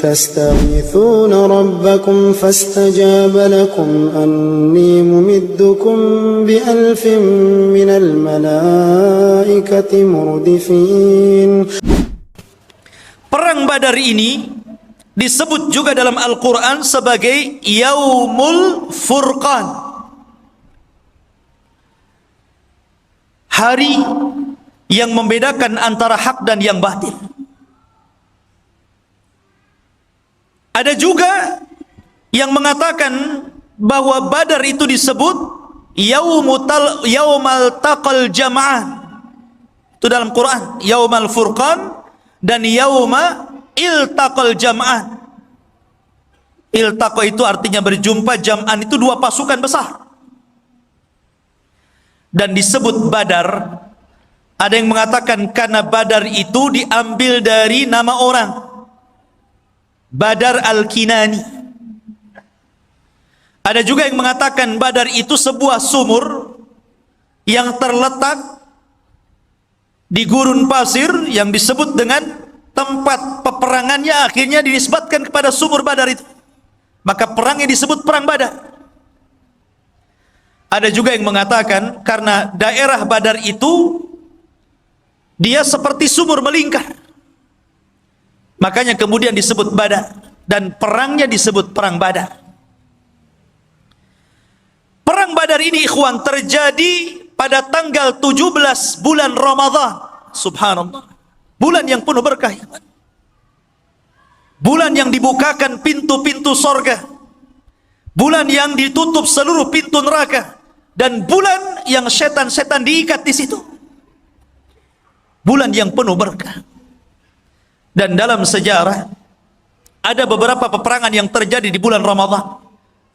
تستغيثون ربكم فاستجاب لكم أني ممدكم بألف من الملائكة مردفين. Perang Badar ini disebut juga dalam Al-Quran sebagai Yaumul Furqan, hari yang membedakan antara hak dan yang batil. Ada juga yang mengatakan bahwa Badar itu disebut Yaumal Taqal Jam'an. Itu dalam Quran, Yaumal Furqan dan Yauma Iltaqal Jam'an. Iltaqa itu artinya berjumpa, Jam'an itu dua pasukan besar. Dan disebut Badar, ada yang mengatakan karena Badar itu diambil dari nama orang, Badar Al-Kinani. Ada juga yang mengatakan Badar itu sebuah sumur yang terletak di gurun pasir yang disebut dengan tempat peperangannya, akhirnya dinisbatkan kepada sumur Badar itu. Maka perangnya disebut Perang Badar. Ada juga yang mengatakan karena daerah Badar itu dia seperti sumur melingkar, makanya kemudian disebut Badar, dan perangnya disebut Perang Badar. Perang Badar ini ikhwan terjadi pada tanggal 17 bulan Ramadan. Subhanallah, bulan yang penuh berkah, bulan yang dibukakan pintu-pintu sorga, bulan yang ditutup seluruh pintu neraka, dan bulan yang setan-setan diikat di situ. Bulan yang penuh berkah. Dan dalam sejarah ada beberapa peperangan yang terjadi di bulan Ramadan.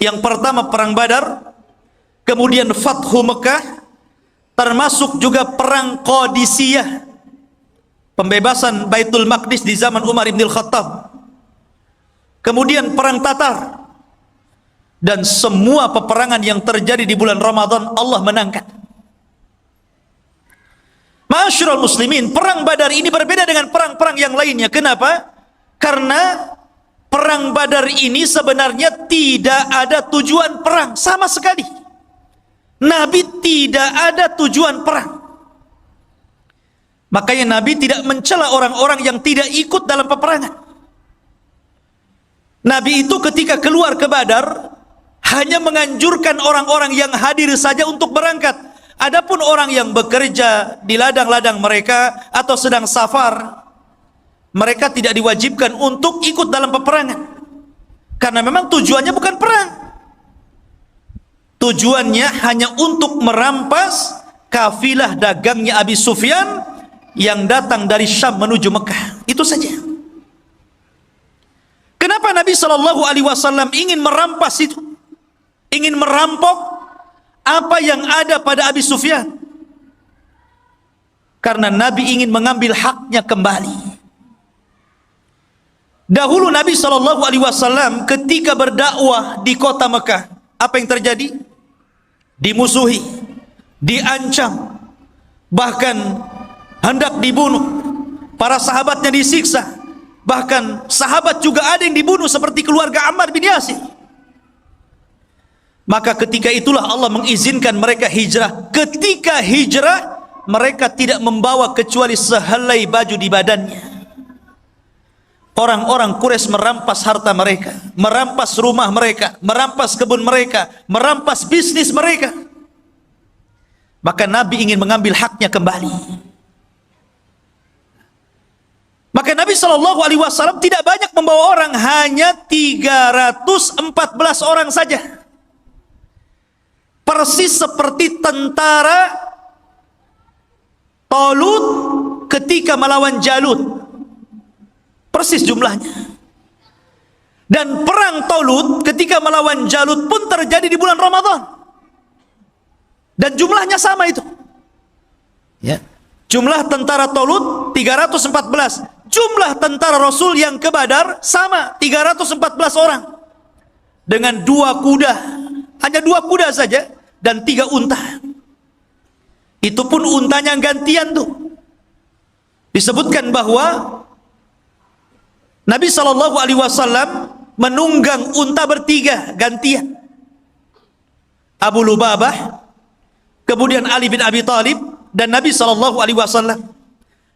Yang pertama Perang Badar, kemudian Fathu Mekah, termasuk juga Perang Qadisiyah, pembebasan Baitul Maqdis di zaman Umar ibn Khattab, kemudian Perang Tatar, dan semua peperangan yang terjadi di bulan Ramadan Allah menangkan. Ma'asyiral muslimin, Perang Badar ini berbeda dengan perang-perang yang lainnya. Kenapa? Karena Perang Badar ini sebenarnya tidak ada tujuan perang sama sekali. Nabi tidak ada tujuan perang. Makanya Nabi tidak mencela orang-orang yang tidak ikut dalam peperangan. Nabi itu ketika keluar ke Badar hanya menganjurkan orang-orang yang hadir saja untuk berangkat. Adapun orang yang bekerja di ladang-ladang mereka atau sedang safar, mereka tidak diwajibkan untuk ikut dalam peperangan. Karena memang tujuannya bukan perang. Tujuannya hanya untuk merampas kafilah dagangnya Abi Sufyan yang datang dari Syam menuju Mekah. Itu saja. Kenapa Nabi SAW ingin merampas itu? Ingin merampok apa yang ada pada Abi Sufyan? Karena Nabi ingin mengambil haknya kembali. Dahulu Nabi SAW ketika berdakwah di kota Mekah, apa yang terjadi? Dimusuhi, diancam, bahkan hendak dibunuh. Para sahabatnya disiksa, bahkan sahabat juga ada yang dibunuh seperti keluarga Ammar bin Yasir. Maka ketika itulah Allah mengizinkan mereka hijrah. Ketika hijrah, mereka tidak membawa kecuali sehelai baju di badannya. Orang-orang Quraisy merampas harta mereka, merampas rumah mereka, merampas kebun mereka, merampas bisnis mereka. Maka Nabi ingin mengambil haknya kembali. Maka Nabi SAW tidak banyak membawa orang, hanya 314 orang saja. Persis seperti tentara Talut ketika melawan Jalut. Persis jumlahnya. Dan perang Talut ketika melawan Jalut pun terjadi di bulan Ramadan. Dan jumlahnya sama itu. Ya. Jumlah tentara Talut 314. Jumlah tentara Rasul yang ke Badar sama 314 orang. Dengan 2 kuda. Hanya 2 kuda saja dan 3 unta. Itu pun untanya gantian tuh. Disebutkan bahwa Nabi SAW menunggang unta bertiga gantian. Abu Lubabah, kemudian Ali bin Abi Thalib, dan Nabi SAW.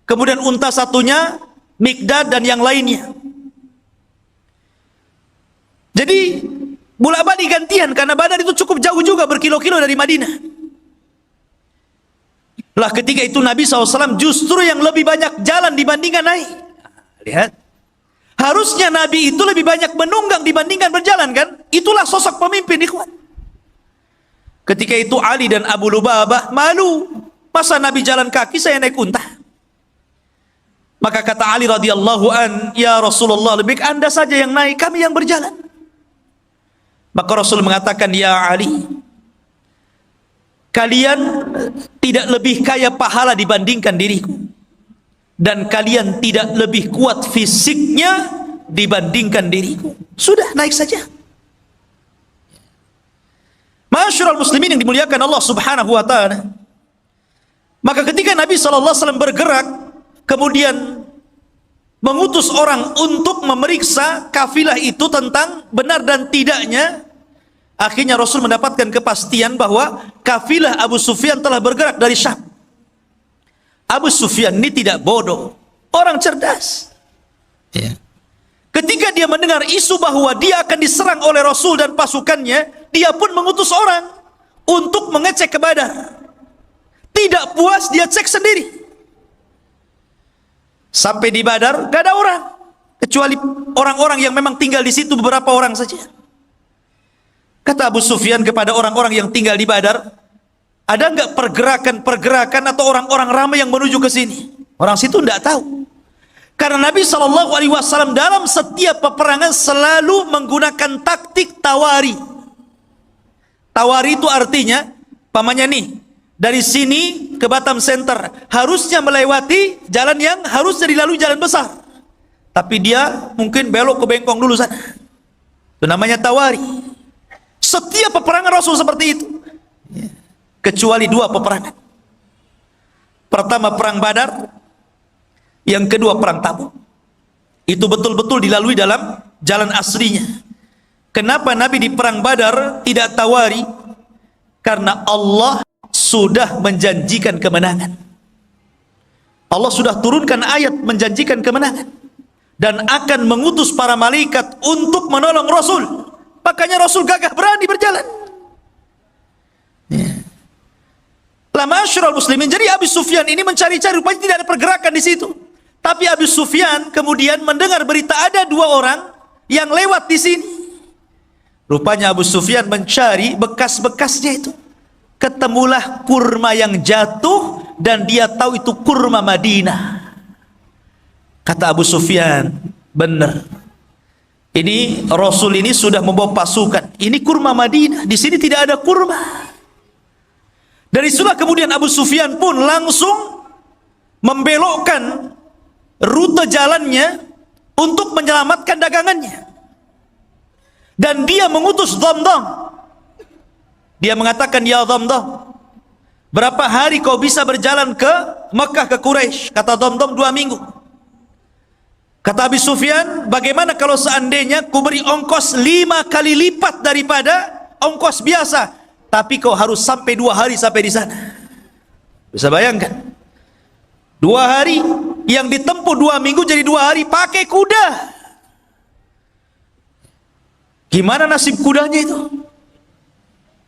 Kemudian unta satunya Mikdad dan yang lainnya. Jadi bolak-balik gantian karena Badar itu cukup jauh juga, berkilo-kilo dari Madinah. Lah ketika itu Nabi SAW justru yang lebih banyak jalan dibandingkan naik. Lihat, harusnya Nabi itu lebih banyak menunggang dibandingkan berjalan kan? Itulah sosok pemimpin, ikhwan. Ketika itu Ali dan Abu Lubabah malu, masa Nabi jalan kaki, saya naik unta. Maka kata Ali radhiyallahu an, ya Rasulullah, lebih baik Anda saja yang naik, kami yang berjalan. Maka Rasul mengatakan, ya Ali, kalian tidak lebih kaya pahala dibandingkan diriku, dan kalian tidak lebih kuat fisiknya dibandingkan diriku. Sudah, naik saja. Ma'asyiral muslimin yang dimuliakan Allah Subhanahu wa taala. Maka ketika Nabi SAW bergerak, kemudian mengutus orang untuk memeriksa kafilah itu tentang benar dan tidaknya, akhirnya Rasul mendapatkan kepastian bahwa kafilah Abu Sufyan telah bergerak dari Syam. Abu Sufyan ini tidak bodoh, orang cerdas. Ya. Ketika dia mendengar isu bahwa dia akan diserang oleh Rasul dan pasukannya, dia pun mengutus orang untuk mengecek ke Badar. Tidak puas, dia cek sendiri. Sampai di Badar, gak ada orang, kecuali orang-orang yang memang tinggal di situ, beberapa orang saja. Kata Abu Sufyan kepada orang-orang yang tinggal di Badar, ada nggak pergerakan-pergerakan atau orang-orang ramai yang menuju ke sini? Orang situ tidak tahu. Karena Nabi SAW dalam setiap peperangan selalu menggunakan taktik tawari. Tawari itu artinya, pamannya nih, dari sini ke Batam Center harusnya melewati jalan yang harusnya dilalui jalan besar, tapi dia mungkin belok ke Bengkong dulu sana. Itu namanya tawari. Setiap peperangan Rasul seperti itu, kecuali dua peperangan. Pertama perang Badar, yang kedua perang Tabuk. Itu betul-betul dilalui dalam jalan aslinya. Kenapa Nabi di perang Badar tidak tawari? Karena Allah sudah menjanjikan kemenangan. Allah sudah turunkan ayat menjanjikan kemenangan dan akan mengutus para malaikat untuk menolong Rasul. Makanya Rasul gagah berani berjalan. La ma'asyiral muslimin. Jadi Abu Sufyan ini mencari-cari, rupanya tidak ada pergerakan di situ. Tapi Abu Sufyan kemudian mendengar berita ada dua orang yang lewat di sini. Rupanya Abu Sufyan mencari bekas-bekasnya itu. Ketemulah kurma yang jatuh dan dia tahu itu kurma Madinah. Kata Abu Sufyan, benar. Ini Rasul ini sudah membawa pasukan. Ini kurma Madinah, di sini tidak ada kurma. Dari situlah kemudian Abu Sufyan pun langsung membelokkan rute jalannya untuk menyelamatkan dagangannya. Dan dia mengutus Dhamdham. Dia mengatakan, ya Dhamdham, berapa hari kau bisa berjalan ke Mekah, ke Quraisy? Kata Dhamdham, 2 minggu. Kata Abu Sufyan, bagaimana kalau seandainya ku beri ongkos 5 kali lipat daripada ongkos biasa, tapi kau harus sampai 2 hari sampai di sana. Bisa bayangkan, 2 hari yang ditempuh 2 minggu jadi 2 hari pakai kuda. Gimana nasib kudanya itu?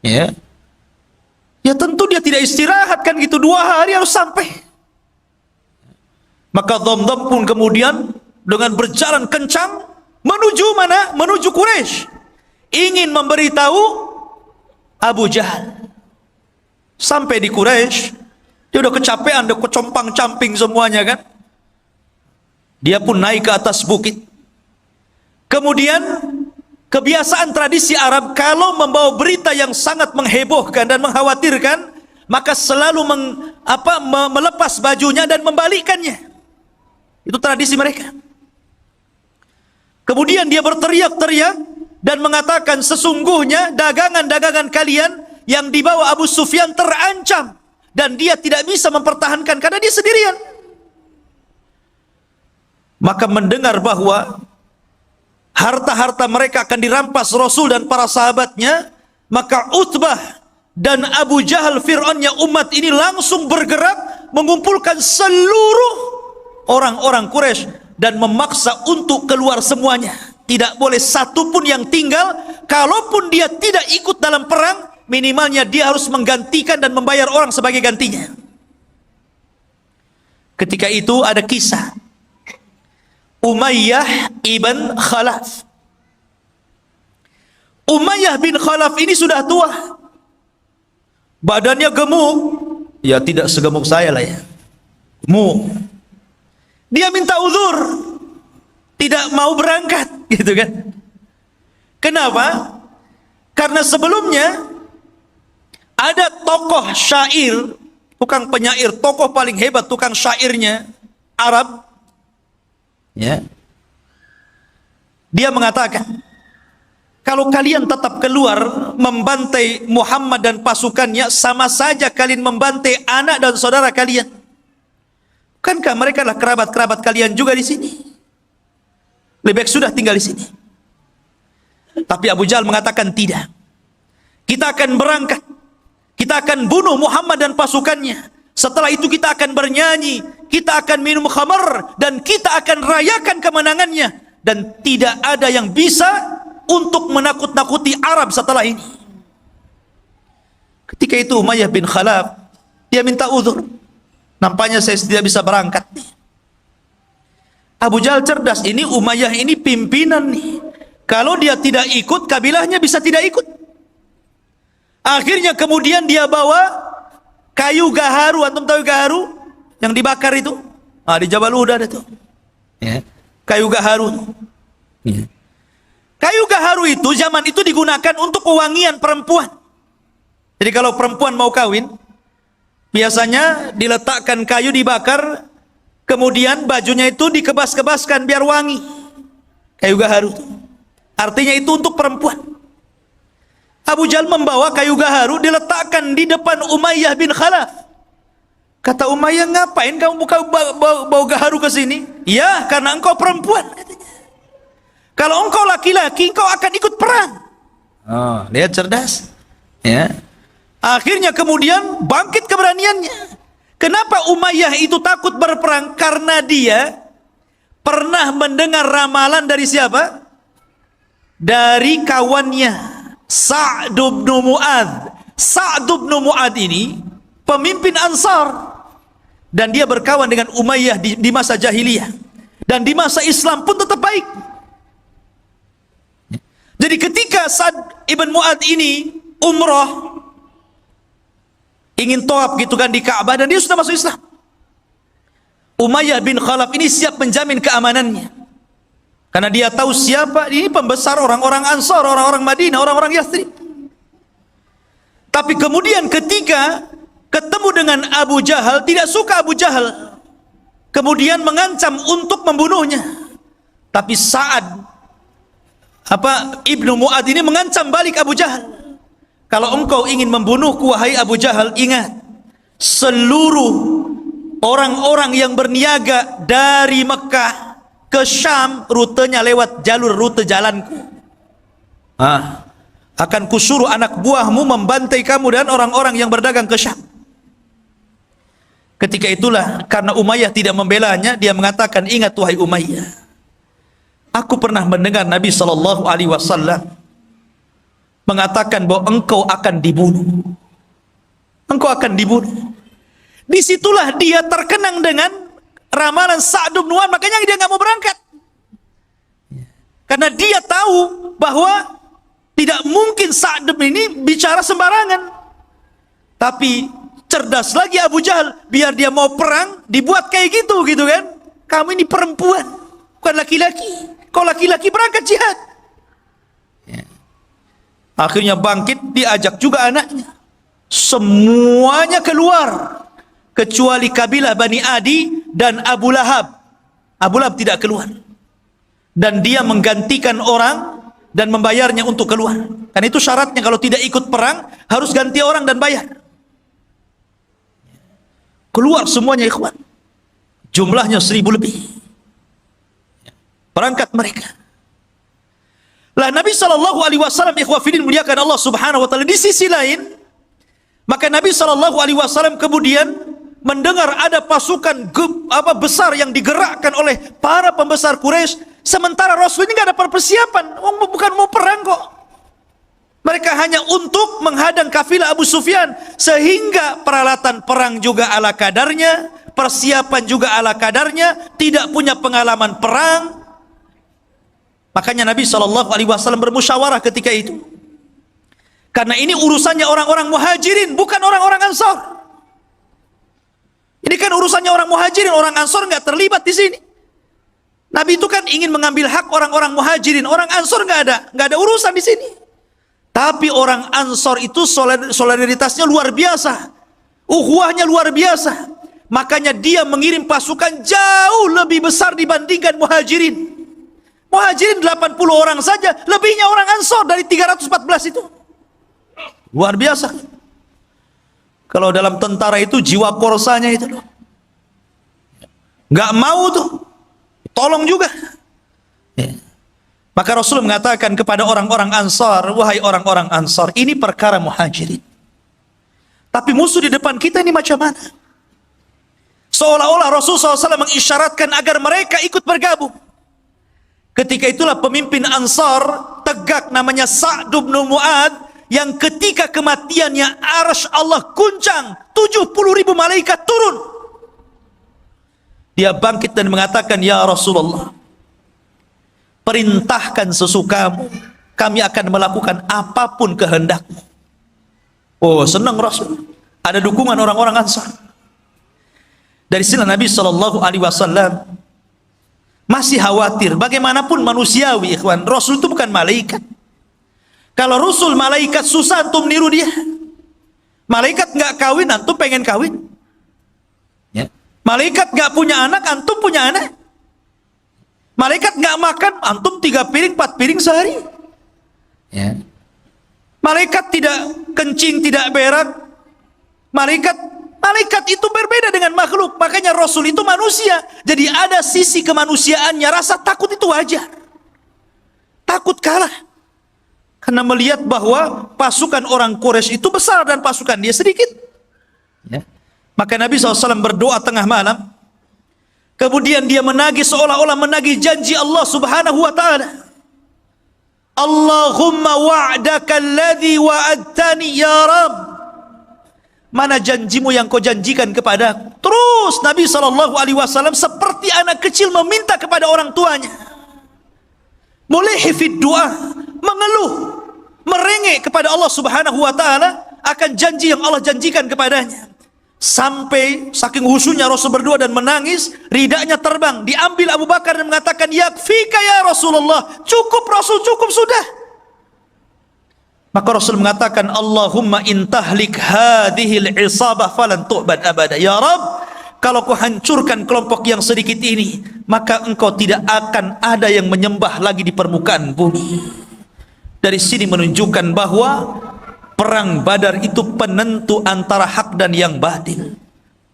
Ya tentu dia tidak istirahat kan gitu, 2 hari harus sampai. Maka Dhamdham pun kemudian dengan berjalan kencang menuju mana? Menuju Quraisy, ingin memberitahu Abu Jahal. Sampai di Quraisy, dia udah kecapean, udah kecompang-camping semuanya kan. Dia pun naik ke atas bukit. Kemudian kebiasaan tradisi Arab, kalau membawa berita yang sangat menghebohkan dan mengkhawatirkan, maka selalu melepas bajunya dan membalikkannya. Itu tradisi mereka. Kemudian dia berteriak-teriak dan mengatakan, sesungguhnya dagangan-dagangan kalian yang dibawa Abu Sufyan terancam dan dia tidak bisa mempertahankan karena dia sendirian. Maka mendengar bahwa harta-harta mereka akan dirampas Rasul dan para sahabatnya, maka Utbah dan Abu Jahal, Fir'aunnya umat ini, langsung bergerak mengumpulkan seluruh orang-orang Quraisy dan memaksa untuk keluar semuanya. Tidak boleh satu pun yang tinggal. Kalaupun dia tidak ikut dalam perang, minimalnya dia harus menggantikan dan membayar orang sebagai gantinya. Ketika itu ada kisah Umayyah ibn Khalaf. Umayyah bin Khalaf ini sudah tua, badannya gemuk, ya tidak segemuk saya lah ya, gemuk. Dia minta uzur, tidak mau berangkat, gitu kan? Kenapa? Karena sebelumnya ada tokoh syair, tukang penyair, tokoh paling hebat, tukang syairnya Arab, ya. Dia mengatakan, kalau kalian tetap keluar membantai Muhammad dan pasukannya, sama saja kalian membantai anak dan saudara kalian. Bukankah mereka adalah kerabat-kerabat kalian juga di sini? Lebih baik sudah tinggal di sini. Tapi Abu Jahal mengatakan tidak. Kita akan berangkat. Kita akan bunuh Muhammad dan pasukannya. Setelah itu kita akan bernyanyi, kita akan minum khamar, dan kita akan rayakan kemenangannya. Dan tidak ada yang bisa untuk menakut-nakuti Arab setelah ini. Ketika itu Umayyah bin Khalaf, dia minta uzur. Nampaknya saya tidak bisa berangkat nih. Abu Jahal cerdas, ini Umayyah ini pimpinan nih. Kalau dia tidak ikut, kabilahnya bisa tidak ikut. Akhirnya kemudian dia bawa kayu gaharu. Antum tahu gaharu? Yang dibakar itu? Di Jabal Uhud ada tuh. Ya. Kayu gaharu. Ya. Kayu gaharu itu zaman itu digunakan untuk pewangian perempuan. Jadi kalau perempuan mau kawin, biasanya diletakkan kayu dibakar, kemudian bajunya itu dikebas-kebaskan biar wangi. Kayu gaharu itu. Artinya itu untuk perempuan. Abu Jahal membawa kayu gaharu, diletakkan di depan Umayyah bin Khalaf. Kata Umayyah, ngapain kamu bawa gaharu ke sini? Ya, karena engkau perempuan, katanya. Kalau engkau laki-laki, engkau akan ikut perang. Oh, lihat cerdas. Ya. Akhirnya kemudian bangkit keberaniannya. Kenapa Umayyah itu takut berperang? Karena dia pernah mendengar ramalan dari siapa? Dari kawannya, Sa'd bin Mu'adz. Sa'd bin Mu'adz ini pemimpin Ansar. Dan dia berkawan dengan Umayyah di masa jahiliyah. Dan di masa Islam pun tetap baik. Jadi ketika Sa'd ibn Mu'adz ini umrah, ingin tawaf gitu kan di Ka'bah, dan dia sudah masuk Islam, Umayyah bin Khalaf ini siap menjamin keamanannya. Karena dia tahu siapa ini pembesar orang-orang Ansar, orang-orang Madinah, orang-orang Yathrib. Tapi kemudian ketika ketemu dengan Abu Jahal, tidak suka Abu Jahal, kemudian mengancam untuk membunuhnya. Tapi Sa'ad Ibnu Mu'adz ini mengancam balik Abu Jahal. Kalau engkau ingin membunuhku wahai Abu Jahal, ingat, seluruh orang-orang yang berniaga dari Mekah ke Syam, rutenya lewat jalur rute jalanku. Akan kusuruh anak buahmu membantai kamu dan orang-orang yang berdagang ke Syam. Ketika itulah, karena Umayyah tidak membelanya, dia mengatakan, ingat wahai Umayyah, aku pernah mendengar Nabi SAW mengatakan bahwa engkau akan dibunuh. Engkau akan dibunuh. Disitulah dia terkenang dengan ramalan Sa'd bin Mu'adz, makanya dia nggak mau berangkat. Karena dia tahu bahwa tidak mungkin Sa'd ini bicara sembarangan. Tapi cerdas lagi Abu Jahal, biar dia mau perang dibuat kayak gitu kan. Kamu ini perempuan, bukan laki-laki. Kau laki-laki berangkat jihad. Akhirnya bangkit, diajak juga anaknya. Semuanya keluar kecuali kabilah Bani Adi dan Abu Lahab. Abu Lahab tidak keluar. Dan dia menggantikan orang dan membayarnya untuk keluar. Karena itu syaratnya kalau tidak ikut perang harus ganti orang dan bayar. Keluar semuanya ikhwan. Jumlahnya 1000 lebih. Berangkat mereka. Lah Nabi sallallahu alaihi wasallam ikhwafidin muliakan Allah Subhanahu wa taala, di sisi lain maka Nabi sallallahu alaihi wasallam kemudian mendengar ada pasukan besar yang digerakkan oleh para pembesar Quraisy, sementara Rasul ini enggak ada persiapan, bukan mau perang kok. Mereka hanya untuk menghadang kafilah Abu Sufyan, sehingga peralatan perang juga ala kadarnya, persiapan juga ala kadarnya, tidak punya pengalaman perang. Makanya Nabi SAW bermusyawarah ketika itu. Karena ini urusannya orang-orang muhajirin, bukan orang-orang ansor. Ini kan urusannya orang muhajirin, orang ansor nggak terlibat di sini. Nabi itu kan ingin mengambil hak orang-orang muhajirin, orang ansor nggak ada urusan di sini. Tapi orang ansor itu solidaritasnya luar biasa, ukhuwahnya luar biasa. Makanya dia mengirim pasukan jauh lebih besar dibandingkan muhajirin. Muhajirin 80 orang saja, lebihnya orang ansor dari 314 itu. Luar biasa. Kalau dalam tentara itu jiwa korsanya itu loh. Nggak mau tuh, tolong juga. Ya. Maka Rasul mengatakan kepada orang-orang ansar, wahai orang-orang ansar, ini perkara muhajirin. Tapi musuh di depan kita ini macam mana? Seolah-olah Rasul SAW mengisyaratkan agar mereka ikut bergabung. Ketika itulah pemimpin ansar tegak, namanya Sa'd bin Mu'ad, yang ketika kematiannya arsy Allah guncang, 70.000 malaikat turun. Dia bangkit dan mengatakan, ya Rasulullah, perintahkan sesukamu, kami akan melakukan apapun kehendakmu. Oh, senang Rasul, ada dukungan orang-orang ansar. Dari sini Nabi SAW masih khawatir. Bagaimanapun manusiawi, ikhwan, Rasul itu bukan malaikat. Kalau Rasul malaikat, susah antum niru dia. Malaikat nggak kawin, antum pengen kawin. Ya. Malaikat nggak punya anak, antum punya anak. Malaikat nggak makan, antum 3 piring 4 piring sehari. Ya. Malaikat tidak kencing, tidak berak. Malaikat itu berbeda dengan makhluk. Makanya Rasul itu manusia. Jadi ada sisi kemanusiaannya. Rasa takut itu wajar. Takut kalah. Karena melihat bahwa pasukan orang Quraisy itu besar dan pasukan dia sedikit. Ya. Maka Nabi SAW berdoa tengah malam. Kemudian dia menagih, seolah-olah menagih janji Allah Subhanahu wa ta'ala. Allahumma wa'daka alladhi wa'adtani ya Rabb. Mana janjimu yang kau janjikan kepadaku? Terus Nabi SAW seperti anak kecil meminta kepada orang tuanya. Mulihi fid du'a, mengeluh, merengek kepada Allah Subhanahu wa ta'ala akan janji yang Allah janjikan kepadanya. Sampai saking khusyuknya Rasul berdoa dan menangis, ridanya terbang, diambil Abu Bakar dan mengatakan, yakfika ya Rasulullah, cukup Rasul, cukup sudah. Maka Rasul mengatakan, Allahumma intahlik hadhil isabah falan tu'bad abada. Ya Rabb, kalau kau hancurkan kelompok yang sedikit ini, maka engkau tidak akan ada yang menyembah lagi di permukaan bumi. Dari sini menunjukkan bahwa perang Badar itu penentu antara hak dan yang batil,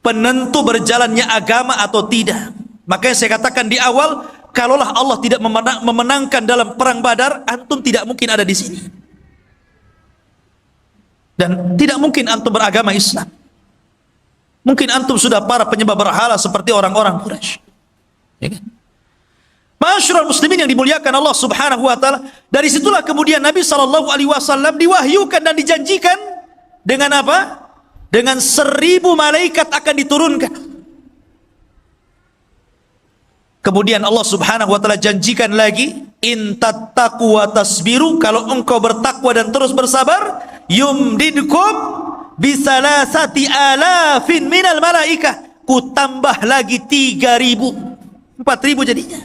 penentu berjalannya agama atau tidak. Makanya saya katakan di awal, kalaulah Allah tidak memenangkan dalam perang Badar, antum tidak mungkin ada di sini. Dan tidak mungkin antum beragama Islam. Mungkin antum sudah para penyembah berhala seperti orang-orang Quraisy. Ya kan? Masyarul muslimin yang dimuliakan Allah Subhanahu wa ta'ala. Dari situlah kemudian Nabi SAW diwahyukan dan dijanjikan dengan apa? Dengan 1.000 malaikat akan diturunkan. Kemudian Allah Subhanahu wa ta'ala janjikan lagi, in tattaqu wa tasbiru, kalau engkau bertakwa dan terus bersabar, yumdidkum bisalasati alafin minal malaikah, ku tambah lagi 3.000, 4.000 jadinya.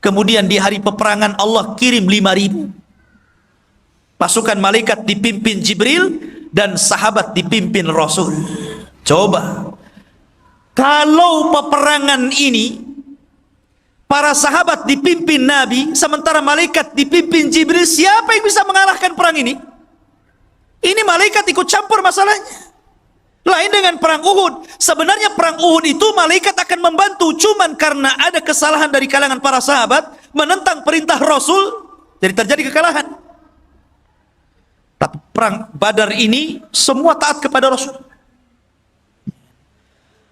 Kemudian di hari peperangan Allah kirim 5.000 pasukan malaikat dipimpin Jibril dan sahabat dipimpin Rasul. Coba kalau peperangan ini para sahabat dipimpin Nabi, sementara malaikat dipimpin Jibril, siapa yang bisa mengalahkan perang ini? Ini malaikat ikut campur masalahnya. Lain dengan perang Uhud. Sebenarnya perang Uhud itu malaikat akan membantu, cuman karena ada kesalahan dari kalangan para sahabat menentang perintah Rasul, Jadi terjadi kekalahan. Tapi perang Badar ini semua taat kepada Rasul.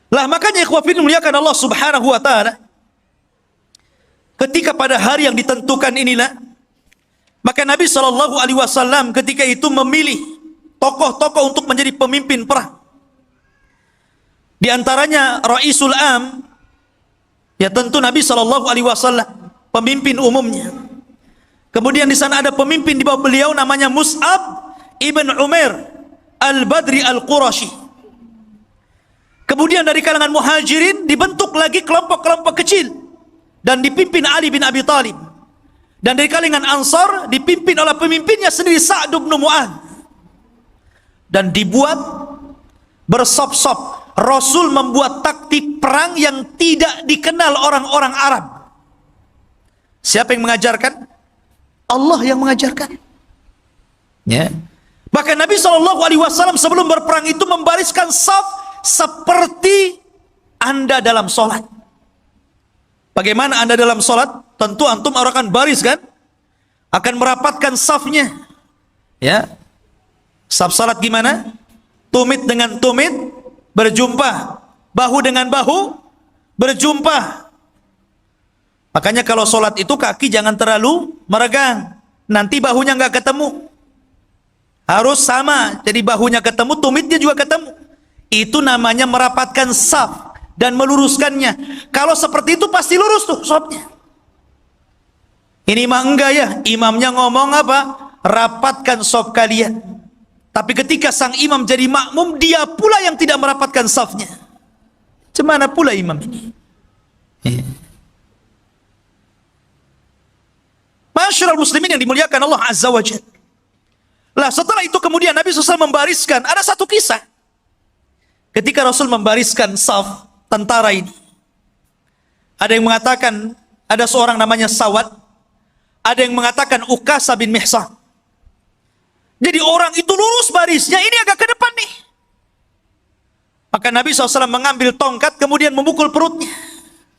Lah makanya ikhwah fillah muliakan Allah Subhanahu wa taala, ketika pada hari yang ditentukan inilah, maka Nabi SAW ketika itu memilih tokoh-tokoh untuk menjadi pemimpin perang. Di antaranya Raisul Am, ya tentu Nabi SAW, pemimpin umumnya. Kemudian di sana ada pemimpin di bawah beliau namanya Mus'ab ibn Umair al-Badri al-Qurashi. Kemudian dari kalangan muhajirin dibentuk lagi kelompok-kelompok kecil dan dipimpin Ali bin Abi Thalib. Dan dari kalangan Ansar dipimpin oleh pemimpinnya sendiri Sa'd bin Mu'adz. Dan dibuat bersop-sop. Rasul membuat taktik perang yang tidak dikenal orang-orang Arab. Siapa yang mengajarkan? Allah yang mengajarkan. Ya. Bahkan Nabi SAW sebelum berperang itu membariskan saf seperti Anda dalam sholat. Bagaimana Anda dalam sholat? Tentu antum akan baris kan? Akan merapatkan safnya. Ya. Saf salat gimana? Tumit dengan tumit berjumpa, bahu dengan bahu berjumpa. Makanya kalau sholat itu kaki jangan terlalu meregang, nanti bahunya nggak ketemu. Harus sama, jadi bahunya ketemu, tumitnya juga ketemu. Itu namanya merapatkan saf dan meluruskannya. Kalau seperti itu pasti lurus tuh safnya. Ini mah enggak ya, imamnya ngomong apa? Rapatkan saf kalian. Tapi ketika sang imam jadi makmum, dia pula yang tidak merapatkan safnya. Cemana pula imam ini? Masyarul muslimin yang dimuliakan Allah Azza wa Jalla. Lah setelah itu kemudian Nabi SAW membariskan, ada satu kisah. Ketika Rasul membariskan saf tentara ini, ada yang mengatakan ada seorang namanya Sawad, ada yang mengatakan Ukasa bin Mihsan. Jadi orang itu lurus barisnya, ini agak ke depan nih. Maka Nabi SAW mengambil tongkat kemudian memukul perutnya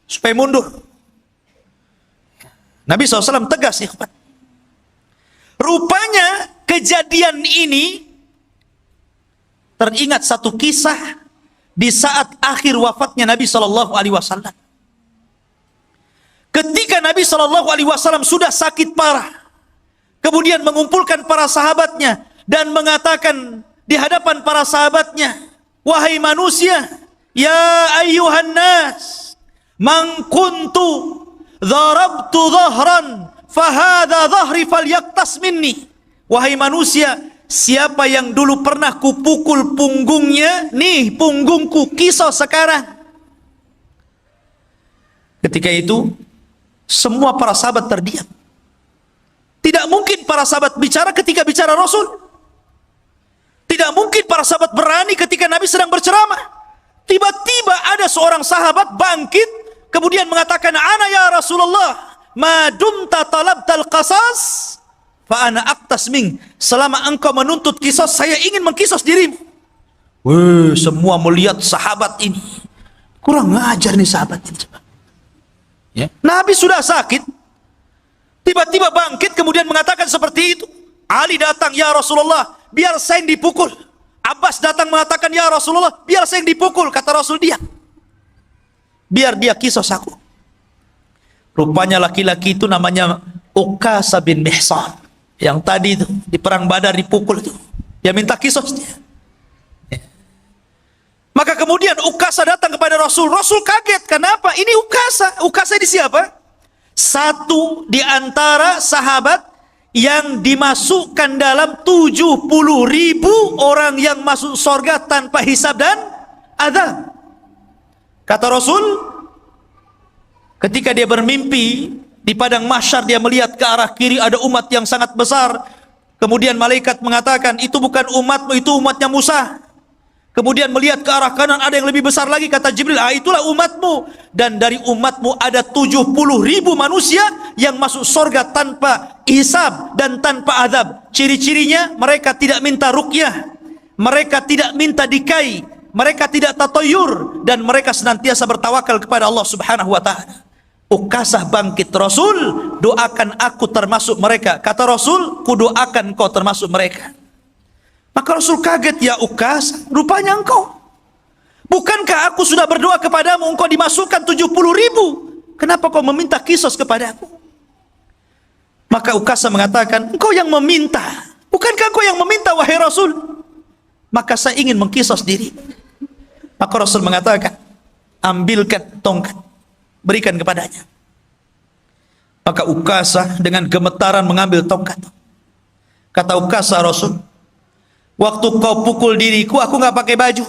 supaya mundur. Nabi SAW tegas ya. Rupanya kejadian ini teringat satu kisah di saat akhir wafatnya Nabi SAW. Ketika Nabi SAW sudah sakit parah, kemudian mengumpulkan para sahabatnya dan mengatakan di hadapan para sahabatnya, wahai manusia, ya ayyuhan nas, man kuntu dharabtu dhahran fahadha dhahri falyaktas minni. Wahai manusia, siapa yang dulu pernah kupukul punggungnya, nih punggungku, kisos sekarang. Ketika itu semua para sahabat terdiam. Tidak mungkin para sahabat bicara ketika bicara Rasul. Tidak mungkin para sahabat berani ketika Nabi sedang berceramah. Tiba-tiba ada seorang sahabat bangkit kemudian mengatakan, ana ya Rasulullah, ma dumta talabtal qasas fa ana aqtas ming. Selama engkau menuntut kisos, saya ingin mengkisos dirimu. Wih, semua melihat sahabat ini. Kurang ngajar nih sahabat ini. Ya. Nabi sudah sakit. Tiba-tiba bangkit kemudian mengatakan seperti itu. Ali datang, ya Rasulullah, biar saya yang dipukul. Abbas datang mengatakan, ya Rasulullah, biar saya yang dipukul. Kata Rasul, dia biar dia kisos aku. Rupanya laki-laki itu namanya Ukasa bin Mihsan, yang tadi itu di perang Badar dipukul itu. Dia minta kisos dia. Maka kemudian Ukasa datang kepada Rasul. Rasul kaget, kenapa? Ini Ukasa. Ukasa ini siapa? Satu di antara sahabat yang dimasukkan dalam 70.000 orang yang masuk surga tanpa hisab dan azab. Kata Rasul, ketika dia bermimpi di padang mahsyar, dia melihat ke arah kiri ada umat yang sangat besar. Kemudian malaikat mengatakan, itu bukan umatmu, itu umatnya Musa. Kemudian melihat ke arah kanan ada yang lebih besar lagi, kata Jibril, itulah umatmu. Dan dari umatmu ada 70.000 manusia yang masuk surga tanpa hisab dan tanpa azab. Ciri-cirinya, mereka tidak minta ruqyah, mereka tidak minta dikai, mereka tidak tatoyur, dan mereka senantiasa bertawakal kepada Allah Subhanahu wa ta'ala. Ukasah bangkit, Rasul, doakan aku termasuk mereka. Kata Rasul, ku doakan kau termasuk mereka. Maka Rasul kaget, ya Ukasah, rupanya engkau. Bukankah aku sudah berdoa kepadamu, engkau dimasukkan 70.000? Kenapa kau meminta kisos kepadaku? Maka Ukasah mengatakan, engkau yang meminta. Bukankah engkau yang meminta, wahai Rasul? Maka saya ingin mengkisos diri. Maka Rasul mengatakan, ambilkan tongkat, berikan kepadanya. Maka Ukasah dengan gemetaran mengambil tongkat. Kata Ukasah, Rasul, waktu kau pukul diriku, aku nggak pakai baju.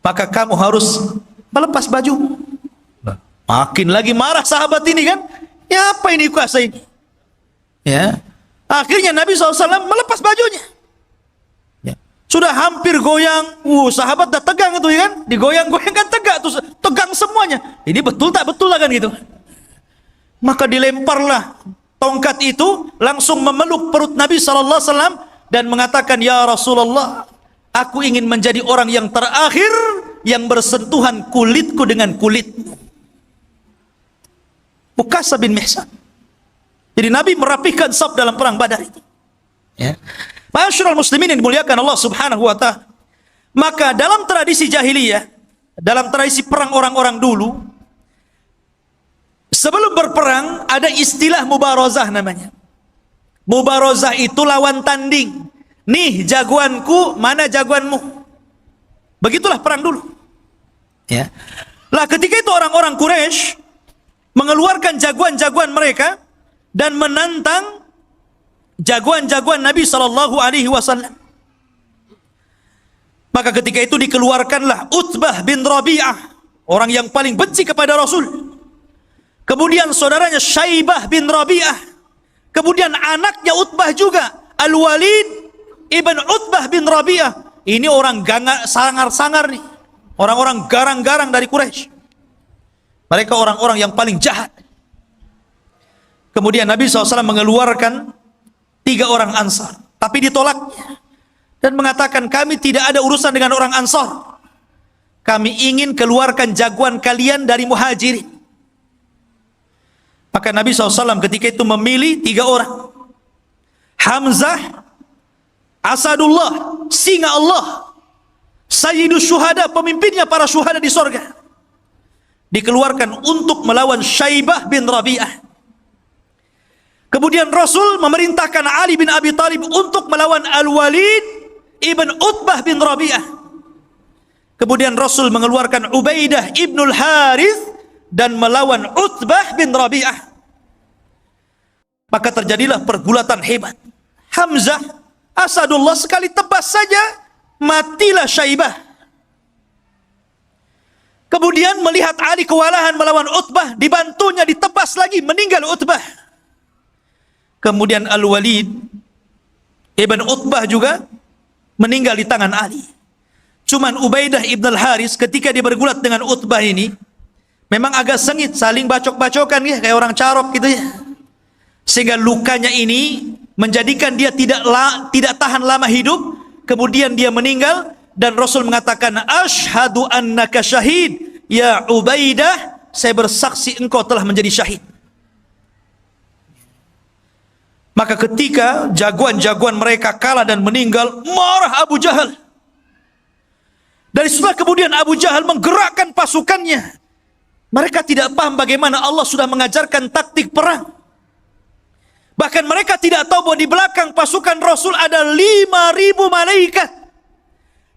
Maka kamu harus melepas baju. Makin lagi marah sahabat ini kan. Ya apa ini Ukasah ini? Ya. Akhirnya Nabi SAW melepas bajunya. Ya. Sudah hampir goyang. Sahabat dah tegang itu ya kan. Digoyang-goyang kan tegak tuh, tegang semuanya. Ini betul tak betul lah kan gitu. Maka dilemparlah tongkat itu, langsung memeluk perut Nabi SAW dan mengatakan, ya Rasulullah, aku ingin menjadi orang yang terakhir yang bersentuhan kulitku dengan kulitmu. Ukasah bin Mihsan. Jadi Nabi merapikan saf dalam perang Badar itu. Ya. Ma'asyiral muslimin yang dimuliakan Allah Subhanahu wa taala. Maka dalam tradisi jahiliyah, dalam tradisi perang orang-orang dulu, sebelum berperang ada istilah mubarazah namanya. Mubarazah itu lawan tanding. Nih jagoanku, mana jagoanmu? Begitulah perang dulu. Ya. Lah ketika itu orang-orang Quraisy mengeluarkan jagoan-jagoan mereka dan menantang jagoan-jagoan Nabi sallallahu alaihi wasallam. Maka ketika itu dikeluarkanlah Utbah bin Rabi'ah, orang yang paling benci kepada Rasul. Kemudian saudaranya Syaibah bin Rabi'ah. Kemudian anaknya Utbah juga, Al-Walid ibn Utbah bin Rabi'ah. Ini orang sangar-sangar nih. Orang-orang garang-garang dari Quraisy. Mereka orang-orang yang paling jahat. Kemudian Nabi SAW mengeluarkan 3 orang Ansar. Tapi ditolaknya. Dan mengatakan, kami tidak ada urusan dengan orang Ansar. Kami ingin keluarkan jagoan kalian dari Muhajirin. Maka Nabi SAW ketika itu memilih 3 orang. Hamzah, Asadullah, singa Allah, Sayyidus Syuhada, pemimpinnya para syuhada di sorga, dikeluarkan untuk melawan Syaibah bin Rabi'ah. Kemudian Rasul memerintahkan Ali bin Abi Thalib untuk melawan Al-Walid ibn Utbah bin Rabi'ah. Kemudian Rasul mengeluarkan Ubaidah ibnul Harith dan melawan Utbah bin Rabi'ah. Maka terjadilah pergulatan hebat. Hamzah, Asadullah sekali tebas saja, matilah Syaibah. Kemudian melihat Ali kewalahan melawan Utbah, dibantunya ditebas lagi, meninggal Utbah. Kemudian Al-Walid ibn Utbah juga meninggal di tangan Ali. Cuman Ubaidah ibn al-Haris ketika dia bergulat dengan Utbah ini, memang agak sengit, saling bacok-bacokan ya, kayak orang carok gitu ya. Sehingga lukanya ini menjadikan dia tidak tahan lama hidup. Kemudian dia meninggal dan Rasul mengatakan, asyhadu annaka syahid ya Ubaidah, saya bersaksi engkau telah menjadi syahid. Maka ketika jagoan-jagoan mereka kalah dan meninggal, marah Abu Jahal. Dari setelah kemudian Abu Jahal menggerakkan pasukannya. Mereka tidak paham bagaimana Allah sudah mengajarkan taktik perang. Bahkan mereka tidak tahu bahwa di belakang pasukan Rasul ada 5.000 malaikat.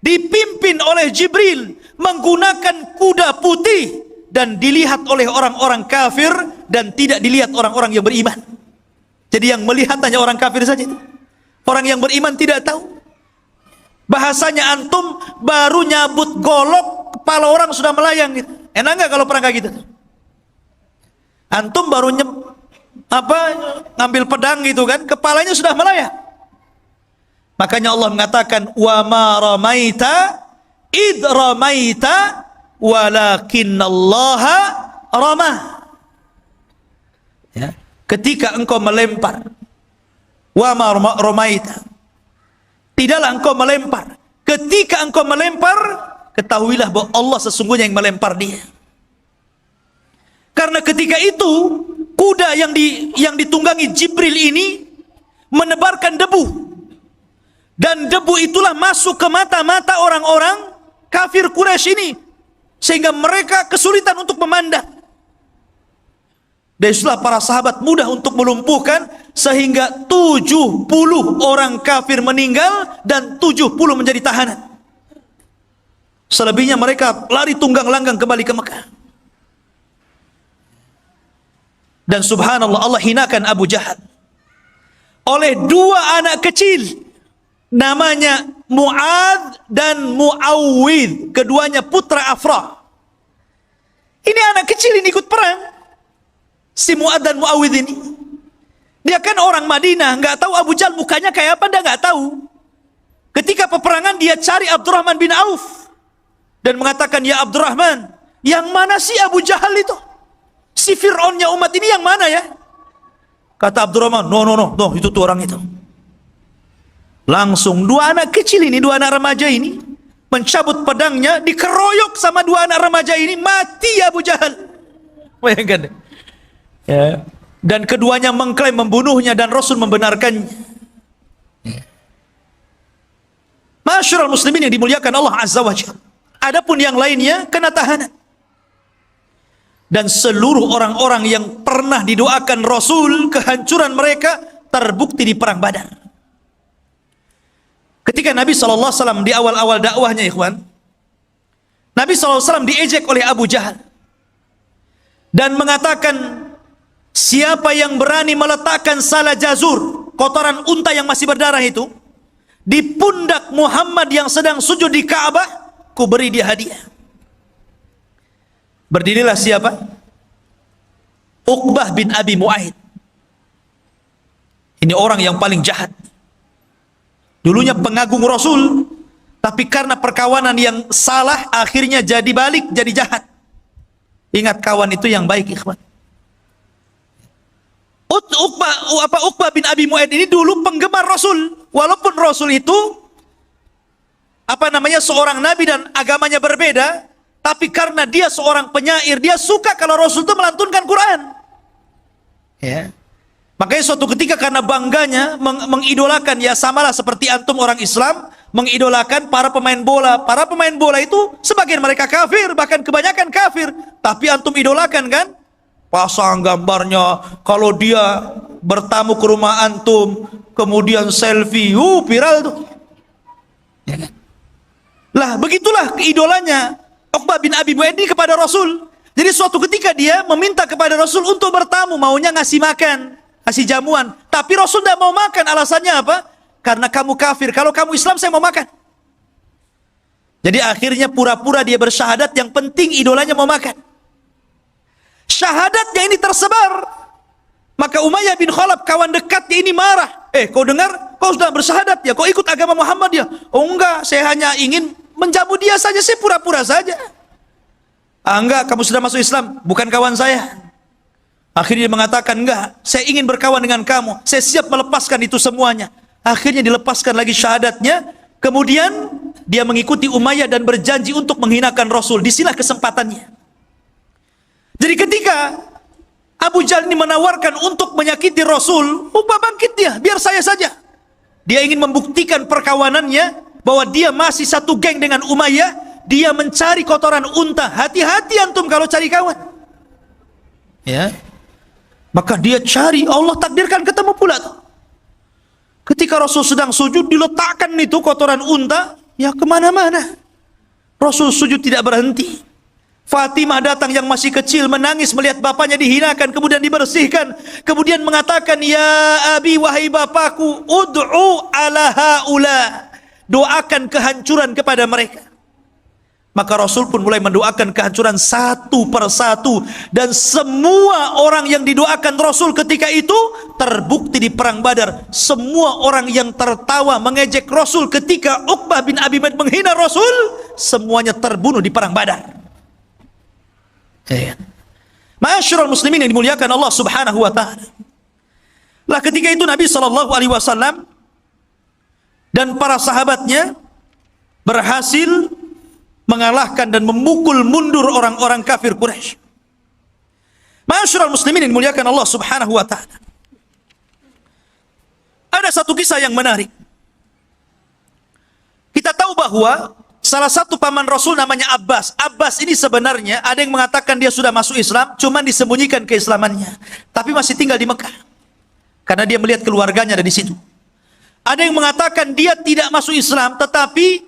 Dipimpin oleh Jibril, menggunakan kuda putih. Dan dilihat oleh orang-orang kafir dan tidak dilihat orang-orang yang beriman. Jadi yang melihat hanya orang kafir saja itu. Orang yang beriman tidak tahu. Bahasanya antum baru nyabut golok, kepala orang sudah melayang gitu. Enak nggak kalau perang kayak gitu? Antum baru ngambil pedang gitu kan, kepalanya sudah melayang. Makanya Allah mengatakan, wa ma ramaita id ramaita walakinnallaha ramah. Ya. Ketika engkau melempar, wa ma ramaita, tidaklah engkau melempar. Ketika engkau melempar, ketahuilah bahwa Allah sesungguhnya yang melempar dia. Karena ketika itu kuda yang ditunggangi Jibril ini menebarkan debu, dan debu itulah masuk ke mata-mata orang-orang kafir Quraisy ini, sehingga mereka kesulitan untuk memandang. Dan itulah para sahabat mudah untuk melumpuhkan, sehingga 70 orang kafir meninggal dan 70 menjadi tahanan. Selebihnya mereka lari tunggang langgang kembali ke Mekah. Dan subhanallah, Allah hinakan Abu Jahal oleh dua anak kecil, namanya Mu'adz dan Mu'awwidh, keduanya putra Afra. Ini anak kecil ini ikut perang, si Mu'adz dan Mu'awwidh ini. Dia kan orang Madinah, nggak tahu Abu Jahal mukanya kayak apa, dia nggak tahu. Ketika peperangan dia cari Abdurrahman bin Auf dan mengatakan, ya Abdurrahman, yang mana sih Abu Jahal itu? Si Fir'aunnya umat ini yang mana ya? Kata Abdurrahman, no, itu tuh orang itu. Langsung dua anak kecil ini, dua anak remaja ini mencabut pedangnya, dikeroyok sama dua anak remaja ini, mati Abu Jahal. Bayangkan. Ya. Dan keduanya mengklaim membunuhnya dan Rasul membenarkannya. Masyarul muslimin yang dimuliakan Allah Azza wa Jalla. Adapun yang lainnya kena tahanan. Dan seluruh orang-orang yang pernah didoakan Rasul kehancuran mereka terbukti di perang Badar. Ketika Nabi SAW di awal-awal dakwahnya, ikhwan, Nabi SAW diejek oleh Abu Jahal dan mengatakan, siapa yang berani meletakkan salah jazur, kotoran unta yang masih berdarah itu, di pundak Muhammad yang sedang sujud di Ka'bah, ku beri dia hadiah. Berdirilah siapa? Uqbah bin Abi Mu'aid. Ini orang yang paling jahat. Dulunya pengagung Rasul, tapi karena perkawanan yang salah, akhirnya jadi balik, jadi jahat. Ingat, kawan itu yang baik, ikhwan. Uqbah bin Abi Mu'aid ini dulu penggemar Rasul. Walaupun Rasul itu seorang nabi dan agamanya berbeda, tapi karena dia seorang penyair, dia suka kalau Rasul itu melantunkan Quran. Ya. Makanya suatu ketika karena bangganya mengidolakan, ya samalah seperti antum orang Islam mengidolakan para pemain bola. Para pemain bola itu sebagian mereka kafir, bahkan kebanyakan kafir, tapi antum idolakan kan? Pasang gambarnya, kalau dia bertamu ke rumah antum, kemudian selfie, viral tuh. Ya kan? Lah, begitulah idolanya Uqbah bin Abi Mu'aid ini kepada Rasul. Jadi suatu ketika dia meminta kepada Rasul untuk bertamu, maunya ngasih makan, ngasih jamuan. Tapi Rasul tidak mau makan, alasannya apa? Karena kamu kafir, kalau kamu Islam saya mau makan. Jadi akhirnya pura-pura dia bersyahadat, yang penting idolanya mau makan. Syahadatnya ini tersebar. Maka Umayyah bin Khalaf, kawan dekatnya ini marah. Kau dengar? Kau sudah bersyahadat ya? Kau ikut agama Muhammad ya? Oh enggak, saya hanya ingin menjamu dia saja, saya pura-pura saja. Enggak, kamu sudah masuk Islam, bukan kawan saya. Akhirnya dia mengatakan, enggak, saya ingin berkawan dengan kamu, saya siap melepaskan itu semuanya. Akhirnya dilepaskan lagi syahadatnya. Kemudian dia mengikuti Umayyah dan berjanji untuk menghinakan Rasul. Disinilah kesempatannya. Jadi ketika Abu Jahal ini menawarkan untuk menyakiti Rasul, bangkit dia, biar saya saja. Dia ingin membuktikan perkawanannya, bahwa dia masih satu geng dengan Umayyah. Dia mencari kotoran unta. Hati-hati antum kalau cari kawan. Ya. Maka dia cari, Allah takdirkan ketemu pula tuh. Ketika Rasul sedang sujud, diletakkan itu kotoran unta, ya kemana-mana. Rasul sujud tidak berhenti. Fatimah datang yang masih kecil, menangis melihat bapaknya dihinakan, kemudian dibersihkan. Kemudian mengatakan, ya abi, wahai bapakku, ud'u ala haula. Doakan kehancuran kepada mereka. Maka Rasul pun mulai mendoakan kehancuran satu persatu. Dan semua orang yang didoakan Rasul ketika itu terbukti di perang Badar. Semua orang yang tertawa mengejek Rasul ketika Uqbah bin Abi Mu'aid menghina Rasul, semuanya terbunuh di perang Badar. Ma'asyiral muslimin yang dimuliakan Allah Subhanahu wa taala. Lah ketika itu Nabi SAW dan para sahabatnya berhasil mengalahkan dan memukul mundur orang-orang kafir Quraisy. Ma'asyiral muslimin yang dimuliakan Allah Subhanahu wa taala. Ada satu kisah yang menarik. Kita tahu bahwa salah satu paman Rasul namanya Abbas. Abbas ini sebenarnya ada yang mengatakan dia sudah masuk Islam, cuman disembunyikan keislamannya. Tapi masih tinggal di Mekah. Karena dia melihat keluarganya ada di situ. Ada yang mengatakan dia tidak masuk Islam, tetapi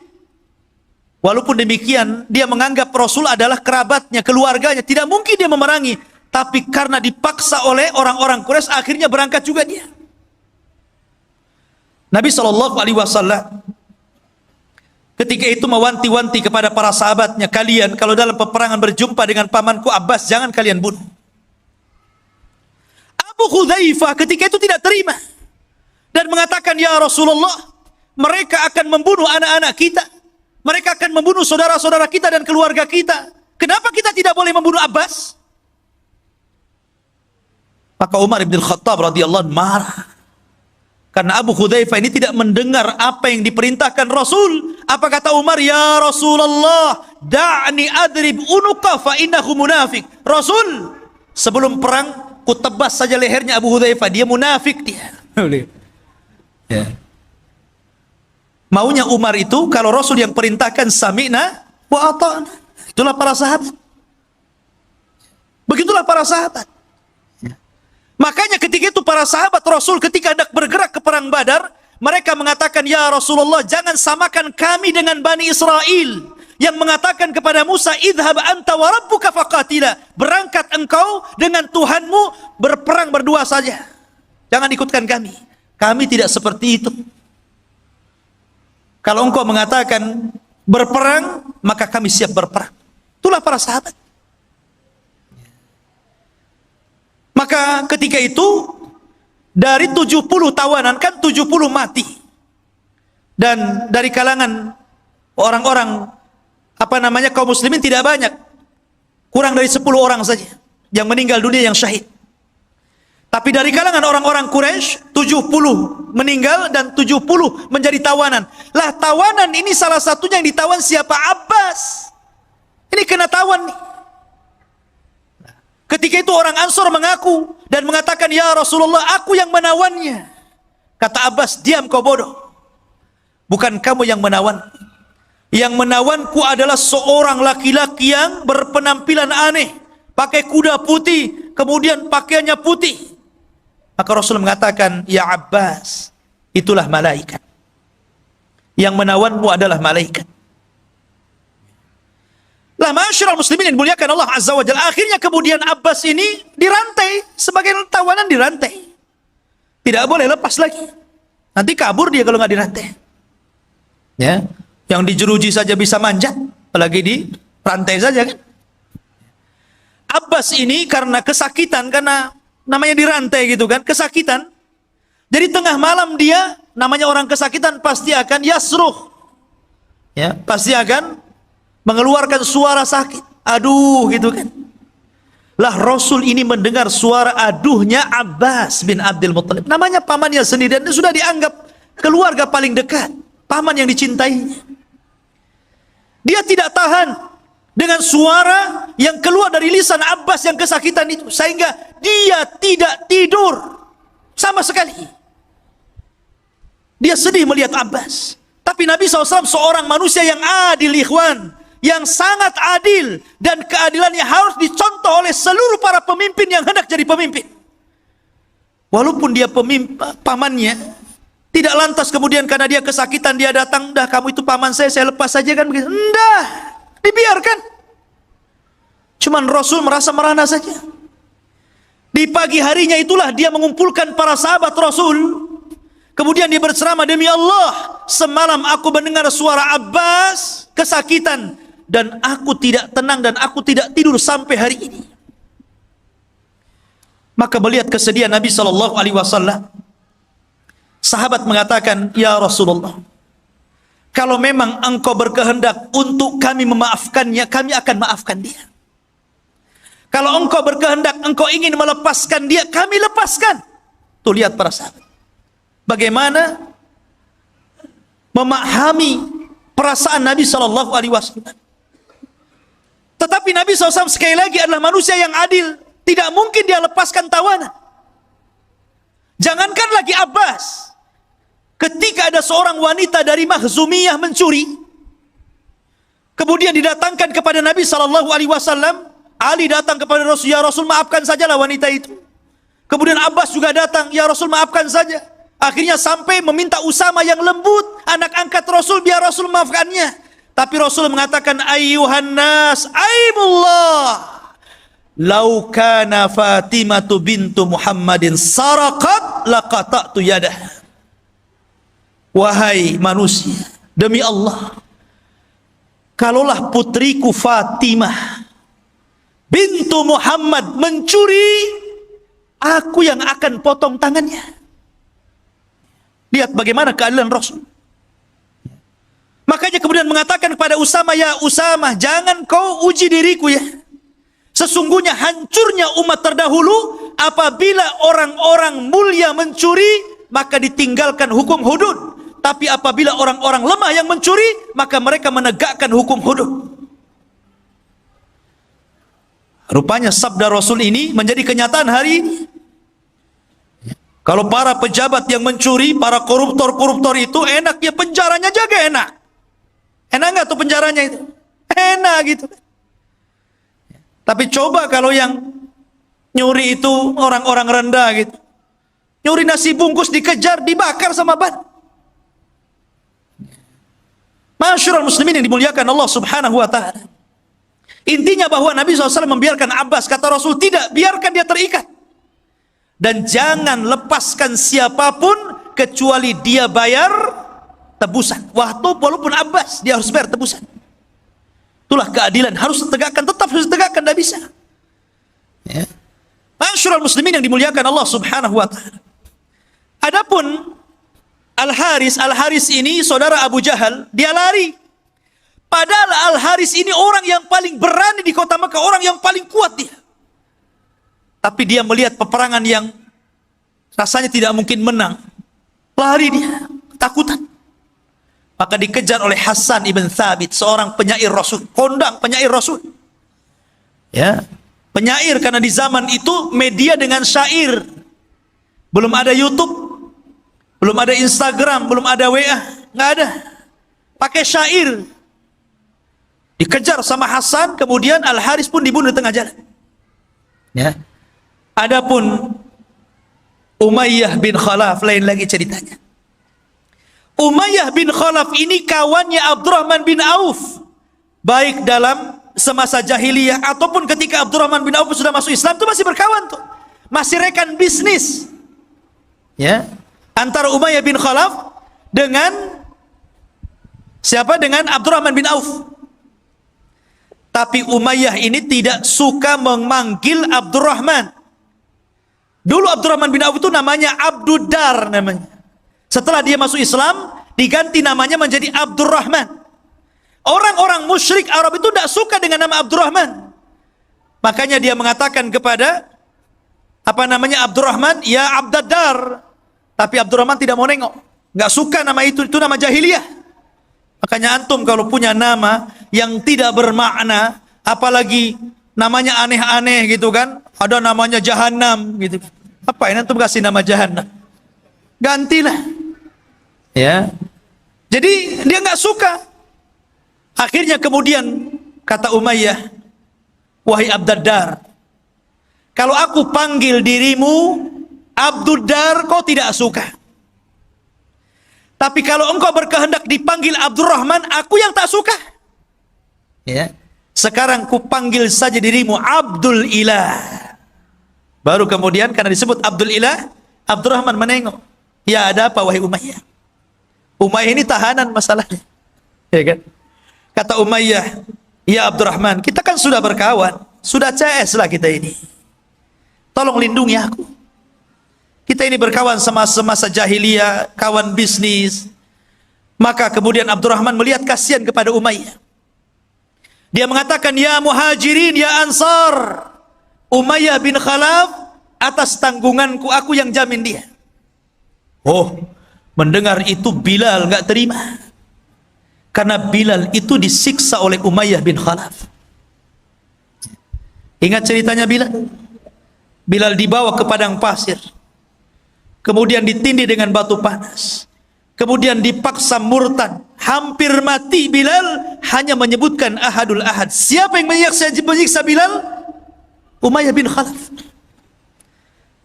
walaupun demikian, dia menganggap Rasul adalah kerabatnya, keluarganya. Tidak mungkin dia memerangi. Tapi karena dipaksa oleh orang-orang Quraisy, akhirnya berangkat juga dia. Nabi SAW ketika itu mewanti-wanti kepada para sahabatnya, kalian kalau dalam peperangan berjumpa dengan pamanku Abbas, jangan kalian bunuh. Abu Hudzaifah ketika itu tidak terima dan mengatakan, ya Rasulullah, mereka akan membunuh anak-anak kita, mereka akan membunuh saudara-saudara kita dan keluarga kita. Kenapa kita tidak boleh membunuh Abbas? Maka Umar bin Khattab radhiyallahu anhu marah. Karena Abu Hudzaifah ini tidak mendengar apa yang diperintahkan Rasul. Apa kata Umar? Ya Rasulullah, da'ni adrib unuqa fa innahu munafik. Rasul, sebelum perang, ku tebas saja lehernya Abu Hudzaifah. Dia munafik dia. Ya. Maunya Umar itu, kalau Rasul yang perintahkan sami'na wa ata'na. Itulah para sahabat. Begitulah para sahabat. Makanya ketika itu para sahabat Rasul ketika hendak bergerak ke perang Badar, mereka mengatakan, ya Rasulullah, jangan samakan kami dengan Bani Israel yang mengatakan kepada Musa, idhab anta wa rabbuka faqatila. Berangkat engkau dengan Tuhanmu, berperang berdua saja. Jangan ikutkan kami. Kami tidak seperti itu. Kalau engkau mengatakan berperang, maka kami siap berperang. Itulah para sahabat. Maka ketika itu dari 70 tawanan, kan 70 mati. Dan dari kalangan orang-orang kaum muslimin tidak banyak. Kurang dari 10 orang saja yang meninggal dunia, yang syahid. Tapi dari kalangan orang-orang Quraisy 70 meninggal dan 70 menjadi tawanan. Lah, tawanan ini salah satunya yang ditawan siapa? Abbas. Ini kena tawan nih. Ketika itu orang Ansor mengaku dan mengatakan, ya Rasulullah, aku yang menawannya. Kata Abbas, diam kau bodoh. Bukan kamu yang menawan. Yang menawanku adalah seorang laki-laki yang berpenampilan aneh, pakai kuda putih, kemudian pakaiannya putih. Maka Rasul mengatakan, ya Abbas, itulah malaikat. Yang menawanmu adalah malaikat. Lah, ma'asyiral muslimin yang dimuliakan Allah Azza wa Jalla, akhirnya kemudian Abbas ini dirantai, sebagai tawanan dirantai. Tidak boleh lepas lagi. Nanti kabur dia kalau nggak dirantai. Ya, yang dijeruji saja bisa manjat, apalagi di rantai saja kan. Abbas ini karena kesakitan, karena namanya dirantai gitu kan, kesakitan. Jadi tengah malam dia, namanya orang kesakitan pasti akan yasruh. Ya, pasti akan mengeluarkan suara sakit, aduh gitu kan. Lah, Rasul ini mendengar suara aduhnya Abbas bin Abdul Muttalib. Namanya pamannya sendiri dan sudah dianggap keluarga paling dekat, paman yang dicintainya. Dia tidak tahan dengan suara yang keluar dari lisan Abbas yang kesakitan itu, sehingga dia tidak tidur sama sekali. Dia sedih melihat Abbas. Tapi Nabi SAW seorang manusia yang adil, ikhwan, yang sangat adil, dan keadilannya harus dicontoh oleh seluruh para pemimpin yang hendak jadi pemimpin. Walaupun dia pamannya, tidak lantas kemudian karena dia kesakitan dia datang, dah kamu itu paman saya lepas saja kan begitu. Enggak, dibiarkan. Cuman Rasul merasa merana saja. Di pagi harinya itulah dia mengumpulkan para sahabat Rasul. Kemudian dia berceramah, demi Allah, semalam aku mendengar suara Abbas kesakitan, dan aku tidak tenang dan aku tidak tidur sampai hari ini. Maka melihat kesedihan Nabi SAW, sahabat mengatakan, ya Rasulullah, kalau memang engkau berkehendak untuk kami memaafkannya, kami akan maafkan dia. Kalau engkau berkehendak, engkau ingin melepaskan dia, kami lepaskan. Tuh, lihat para sahabat, bagaimana memahami perasaan Nabi SAW. Tetapi Nabi SAW sekali lagi adalah manusia yang adil. Tidak mungkin dia lepaskan tawanan. Jangankan lagi Abbas. Ketika ada seorang wanita dari Makhzumiyah mencuri, kemudian didatangkan kepada Nabi SAW, Ali datang kepada Rasul, ya Rasul maafkan sajalah wanita itu. Kemudian Abbas juga datang, ya Rasul maafkan saja. Akhirnya sampai meminta Usama yang lembut, anak angkat Rasul, biar Rasul maafkannya. Tapi Rasul mengatakan, ayyuhan nas, aimullah, lau kana Fatimatu bintu Muhammadin saraqat laqata'tu yadah. Wahai manusia, demi Allah, kalaulah putriku Fatimah bintu Muhammad mencuri, aku yang akan potong tangannya. Lihat bagaimana keadilan Rasul. Makanya kemudian mengatakan kepada Usama, ya Usama, jangan kau uji diriku ya. Sesungguhnya hancurnya umat terdahulu apabila orang-orang mulia mencuri, maka ditinggalkan hukum hudud. Tapi apabila orang-orang lemah yang mencuri, maka mereka menegakkan hukum hudud. Rupanya sabda Rasul ini menjadi kenyataan hari ini. Kalau para pejabat yang mencuri, para koruptor-koruptor itu enaknya penjaranya jaga enak. Enak nggak tuh penjaranya itu? Enak gitu. Tapi coba kalau yang nyuri itu orang-orang rendah gitu. Nyuri nasi bungkus dikejar, dibakar sama ban. Masyarul muslimin yang dimuliakan Allah Subhanahu wa ta'ala. Intinya bahwa Nabi SAW membiarkan Abbas, kata Rasul, tidak, biarkan dia terikat. Dan jangan lepaskan siapapun kecuali dia bayar tebusan. Walaupun Abbas, dia harus bayar tebusan. Itulah keadilan, harus ditegakkan, tetap harus ditegakkan, tidak bisa. Ya. Masyarul muslimin yang dimuliakan Allah Subhanahu wa ta'ala. Adapun Al-Haris ini saudara Abu Jahal, dia lari. Padahal Al-Haris ini orang yang paling berani di kota Mekah, orang yang paling kuat dia. Tapi dia melihat peperangan yang rasanya tidak mungkin menang. Lari dia, ketakutan. Maka dikejar oleh Hasan ibn Thabit, seorang penyair Rasul, kondang penyair Rasul. Ya, penyair karena di zaman itu media dengan syair. Belum ada YouTube, belum ada Instagram, belum ada WA, nggak ada. Pakai syair. Dikejar sama Hasan, kemudian Al-Haris pun dibunuh di tengah jalan. Ya. Adapun Umayyah bin Khalaf, lain lagi ceritanya. Umayyah bin Khalaf ini kawannya Abdurrahman bin Auf, baik dalam semasa jahiliyah ataupun ketika Abdurrahman bin Auf sudah masuk Islam, itu masih berkawan tuh, masih rekan bisnis. Ya, antara Umayyah bin Khalaf dengan siapa? Dengan Abdurrahman bin Auf. Tapi Umayyah ini tidak suka memanggil Abdurrahman. Dulu Abdurrahman bin Auf itu namanya Abduddar namanya. Setelah dia masuk Islam, diganti namanya menjadi Abdurrahman. Orang-orang musyrik Arab itu tidak suka dengan nama Abdurrahman. Makanya dia mengatakan kepada Abdurrahman, ya Abdaddar. Tapi Abdurrahman tidak mau nengok, nggak suka nama itu nama jahiliyah. Makanya antum kalau punya nama yang tidak bermakna, apalagi namanya aneh-aneh gitu kan, ada namanya Jahannam gitu. Apa ini antum kasih nama Jahannam? Gantilah. Ya. Jadi dia nggak suka. Akhirnya kemudian kata Umayyah, wahai Abdaddar, kalau aku panggil dirimu Abduddar, kau tidak suka. Tapi kalau engkau berkehendak dipanggil Abdurrahman, aku yang tak suka. Ya. Sekarang ku panggil saja dirimu Abdul Ilah. Baru kemudian karena disebut Abdul Ilah, Abdurrahman menengok. Ya, ada apa wahai Umayyah? Umayyah ini tahanan masalahnya. Ya kan? Kata Umayyah, ya Abdurrahman, kita kan sudah berkawan, sudah CS lah kita ini. Tolong lindungi aku. Kita ini berkawan sama semasa jahiliyah, kawan bisnis. Maka kemudian Abdurrahman melihat kasihan kepada Umayyah. Dia mengatakan, ya Muhajirin, ya Ansar, Umayyah bin Khalaf atas tanggunganku, aku yang jamin dia. Oh, mendengar itu Bilal gak terima. Karena Bilal itu disiksa oleh Umayyah bin Khalaf. Ingat ceritanya Bilal? Bilal dibawa ke padang pasir, kemudian ditindih dengan batu panas, kemudian dipaksa murtad, hampir mati Bilal hanya menyebutkan ahadul ahad. Siapa yang menyiksa Bilal? Umayyah bin Khalaf.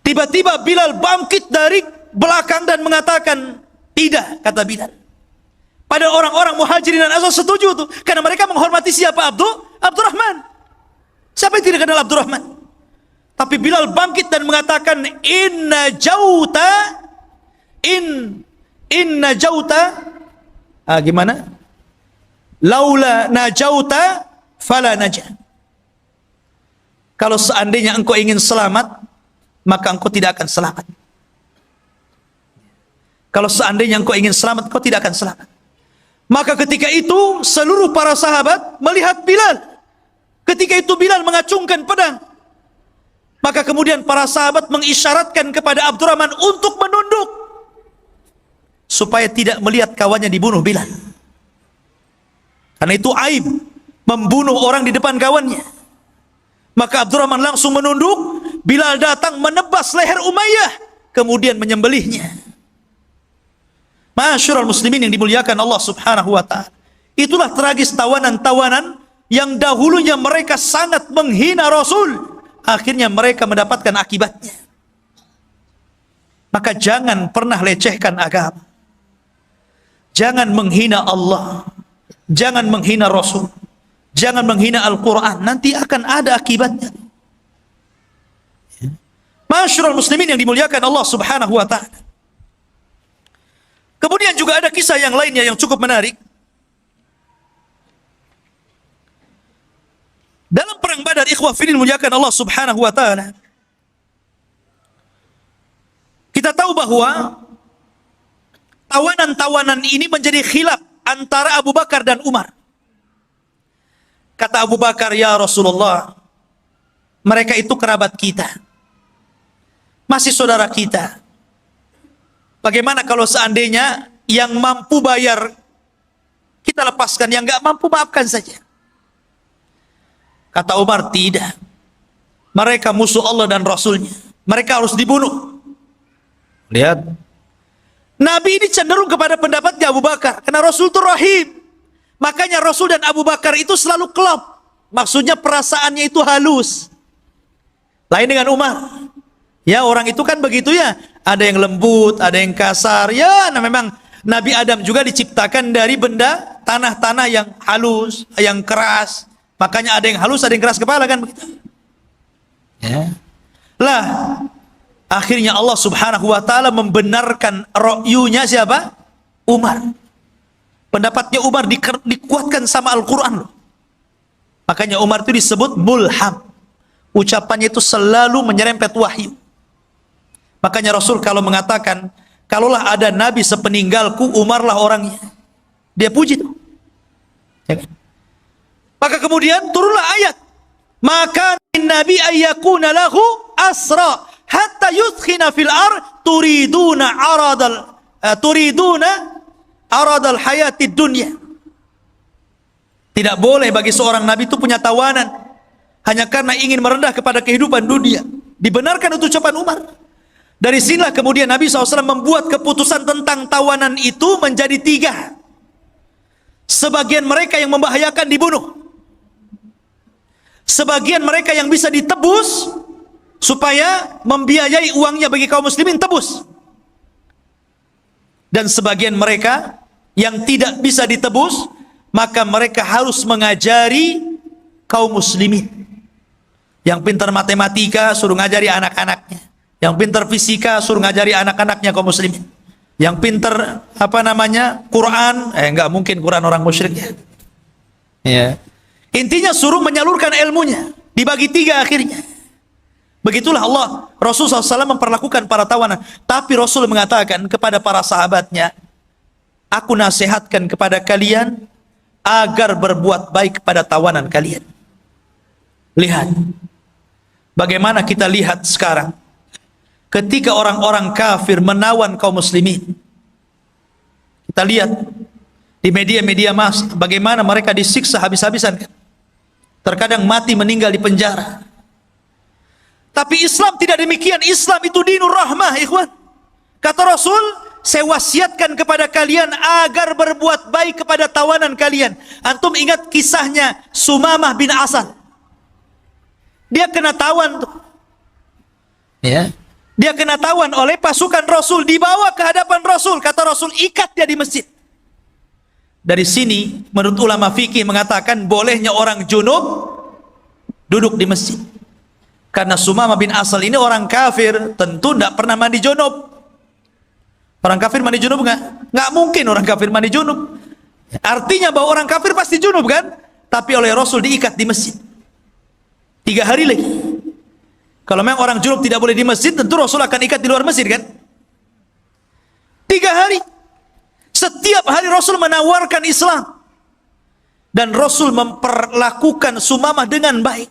Tiba-tiba Bilal bangkit dari belakang dan mengatakan, tidak, kata Bilal. Pada orang-orang Muhajirin dan Ansar setuju tuh, karena mereka menghormati siapa? Abdurrahman. Siapa yang tidak kenal Abdurrahman? Tapi Bilal bangkit dan mengatakan, inna jauta, gimana? Laula najauta fala najah. Kalau seandainya engkau ingin selamat, maka engkau tidak akan selamat. Kalau seandainya engkau ingin selamat, engkau tidak akan selamat. Maka ketika itu seluruh para sahabat melihat Bilal. Ketika itu Bilal mengacungkan pedang. Maka kemudian para sahabat mengisyaratkan kepada Abdurrahman untuk menunduk, supaya tidak melihat kawannya dibunuh Bilal. Karena itu aib membunuh orang di depan kawannya. Maka Abdurrahman langsung menunduk. Bilal datang menebas leher Umayyah, kemudian menyembelihnya. Ma'asyiral muslimin yang dimuliakan Allah subhanahu wa ta'ala. Itulah tragis tawanan-tawanan yang dahulunya mereka sangat menghina Rasul. Akhirnya mereka mendapatkan akibatnya. Maka jangan pernah lecehkan agama. Jangan menghina Allah. Jangan menghina Rasul. Jangan menghina Al-Quran. Nanti akan ada akibatnya. Ma'asyiral muslimin yang dimuliakan Allah subhanahu wa ta'ala. Kemudian juga ada kisah yang lainnya yang cukup menarik. Dalam perang Badar, ikhwah fillah dimuliakan Allah subhanahu wa ta'ala, kita tahu bahwa tawanan-tawanan ini menjadi khilaf antara Abu Bakar dan Umar. Kata Abu Bakar, ya Rasulullah, mereka itu kerabat kita, masih saudara kita. Bagaimana kalau seandainya yang mampu bayar kita lepaskan, yang nggak mampu maafkan saja? Kata Umar, tidak. Mereka musuh Allah dan Rasulnya. Mereka harus dibunuh. Lihat. Nabi ini cenderung kepada pendapatnya Abu Bakar. Karena Rasul itu rahim. Makanya Rasul dan Abu Bakar itu selalu klop. Maksudnya perasaannya itu halus. Lain dengan Umar. Ya, orang itu kan begitu ya. Ada yang lembut, ada yang kasar. Ya, nah memang Nabi Adam juga diciptakan dari benda tanah-tanah yang halus, yang keras. Makanya ada yang halus, ada yang keras kepala, kan begitu. Ya. Lah, akhirnya Allah subhanahu wa ta'ala membenarkan ra'yunya siapa? Umar. Pendapatnya Umar dikuatkan sama Al-Quran loh. Makanya Umar itu disebut mulham. Ucapannya itu selalu menyerempet wahyu. Makanya Rasul kalau mengatakan, kalaulah ada Nabi sepeninggalku, Umarlah orangnya. Dia puji tuh. Ya kan? Maka kemudian turunlah ayat. Maka Nabi ayyakuna lahu asra hatta yudkhina fil ar turiduna aradal hayatid dunya. Tidak boleh bagi seorang Nabi itu punya tawanan hanya karena ingin merendah kepada kehidupan dunia. Dibenarkan itu ucapan Umar. Dari sinilah kemudian Nabi SAW membuat keputusan tentang tawanan itu menjadi 3. Sebagian mereka yang membahayakan dibunuh. Sebagian mereka yang bisa ditebus supaya membiayai uangnya bagi kaum muslimin, tebus. Dan sebagian mereka yang tidak bisa ditebus, maka mereka harus mengajari kaum muslimin. Yang pintar matematika suruh ngajari anak-anaknya. Yang pintar fisika suruh ngajari anak-anaknya kaum muslimin. Yang pintar Quran, enggak mungkin Quran orang musyrik ya. Ya. Intinya suruh menyalurkan ilmunya, dibagi 3 akhirnya. Begitulah Allah, Rasul SAW memperlakukan para tawanan. Tapi Rasul mengatakan kepada para sahabatnya, aku nasihatkan kepada kalian agar berbuat baik kepada tawanan kalian. Lihat, bagaimana kita lihat sekarang. Ketika orang-orang kafir menawan kaum muslimin, kita lihat di media-media massa bagaimana mereka disiksa habis-habisan kan? Terkadang mati meninggal di penjara. Tapi Islam tidak demikian. Islam itu dinur rahmah, ikhwan. Kata Rasul, saya wasiatkan kepada kalian agar berbuat baik kepada tawanan kalian. Antum ingat kisahnya Sumamah bin Asal. Dia kena tawan tuh. Ya. Dia kena tawan oleh pasukan Rasul, dibawa ke hadapan Rasul. Kata Rasul, ikat dia di masjid. Dari sini menurut ulama fikih mengatakan bolehnya orang junub duduk di masjid. Karena Sumamah bin Asal ini orang kafir, tentu tidak pernah mandi junub. Orang kafir mandi junub enggak? Enggak mungkin orang kafir mandi junub. Artinya bahwa orang kafir pasti junub kan? Tapi oleh Rasul diikat di masjid 3 hari lagi. Kalau memang orang junub tidak boleh di masjid, tentu Rasul akan ikat di luar masjid kan? 3 hari. Setiap hari Rasul menawarkan Islam. Dan Rasul memperlakukan Sumamah dengan baik.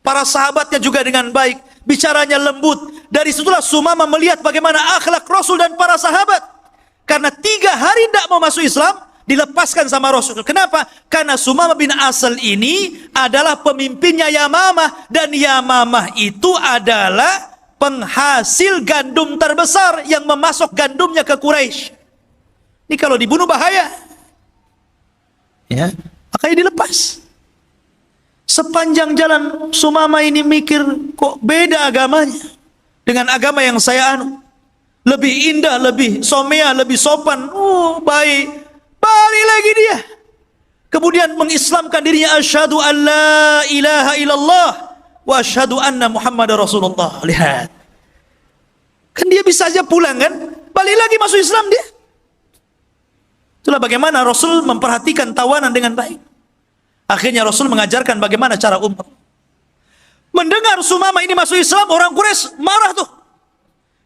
Para sahabatnya juga dengan baik, bicaranya lembut. Dari situlah Sumamah melihat bagaimana akhlak Rasul dan para sahabat. Karena 3 hari tidak mau masuk Islam, dilepaskan sama Rasul. Kenapa? Karena Sumamah bin Asal ini adalah pemimpinnya Yamamah. Dan Yamamah itu adalah penghasil gandum terbesar yang memasok gandumnya ke Quraisy. Ini kalau dibunuh bahaya. Ya, makanya dilepas. Sepanjang jalan Sumamah ini mikir, kok beda agamanya dengan agama yang saya anu. Lebih indah, lebih somea, lebih sopan. Oh, baik. Balik lagi dia. Kemudian mengislamkan dirinya, asyhadu an la ilaha illallah wa asyhadu anna Muhammadar Rasulullah. Lihat. Kan dia bisa aja pulang kan? Balik lagi masuk Islam dia. Itulah bagaimana Rasul memperhatikan tawanan dengan baik. Akhirnya Rasul mengajarkan bagaimana cara umrah. Mendengar Sumamah ini masuk Islam, orang Quraisy marah tuh.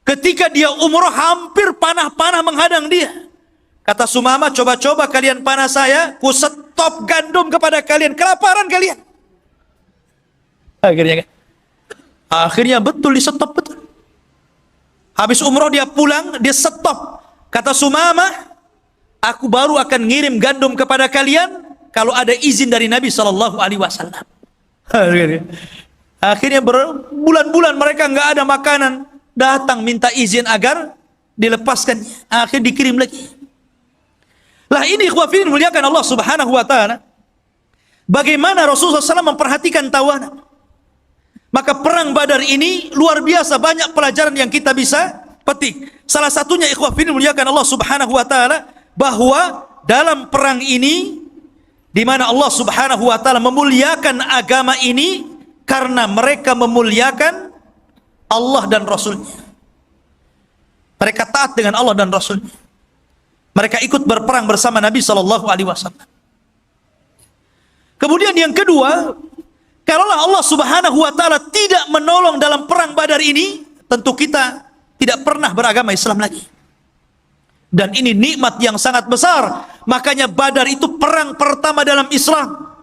Ketika dia umrah hampir panah-panah menghadang dia. Kata Sumamah, coba-coba kalian panah saya, ku stop gandum kepada kalian, kelaparan kalian. Akhirnya betul di stop betul. Habis umrah dia pulang, dia stop. Kata Sumamah, aku baru akan ngirim gandum kepada kalian kalau ada izin dari Nabi SAW. Akhirnya berbulan-bulan mereka nggak ada makanan, datang minta izin agar dilepaskan. Akhirnya dikirim lagi. Lah ini ikhwafin muliakan Allah Subhanahu Wa Taala. Bagaimana Rasulullah SAW memperhatikan tawanan. Maka perang Badar ini luar biasa, banyak pelajaran yang kita bisa petik. Salah satunya ikhwafin muliakan Allah Subhanahu Wa Taala, bahwa dalam perang ini di mana Allah Subhanahu Wa Taala memuliakan agama ini karena mereka memuliakan Allah dan Rasulnya. Mereka taat dengan Allah dan Rasulnya. Mereka ikut berperang bersama Nabi SAW. Kemudian yang kedua, kalaulah Allah Subhanahu Wa Taala tidak menolong dalam perang Badar ini, tentu kita tidak pernah beragama Islam lagi. Dan ini nikmat yang sangat besar. Makanya Badar itu perang pertama dalam Islam.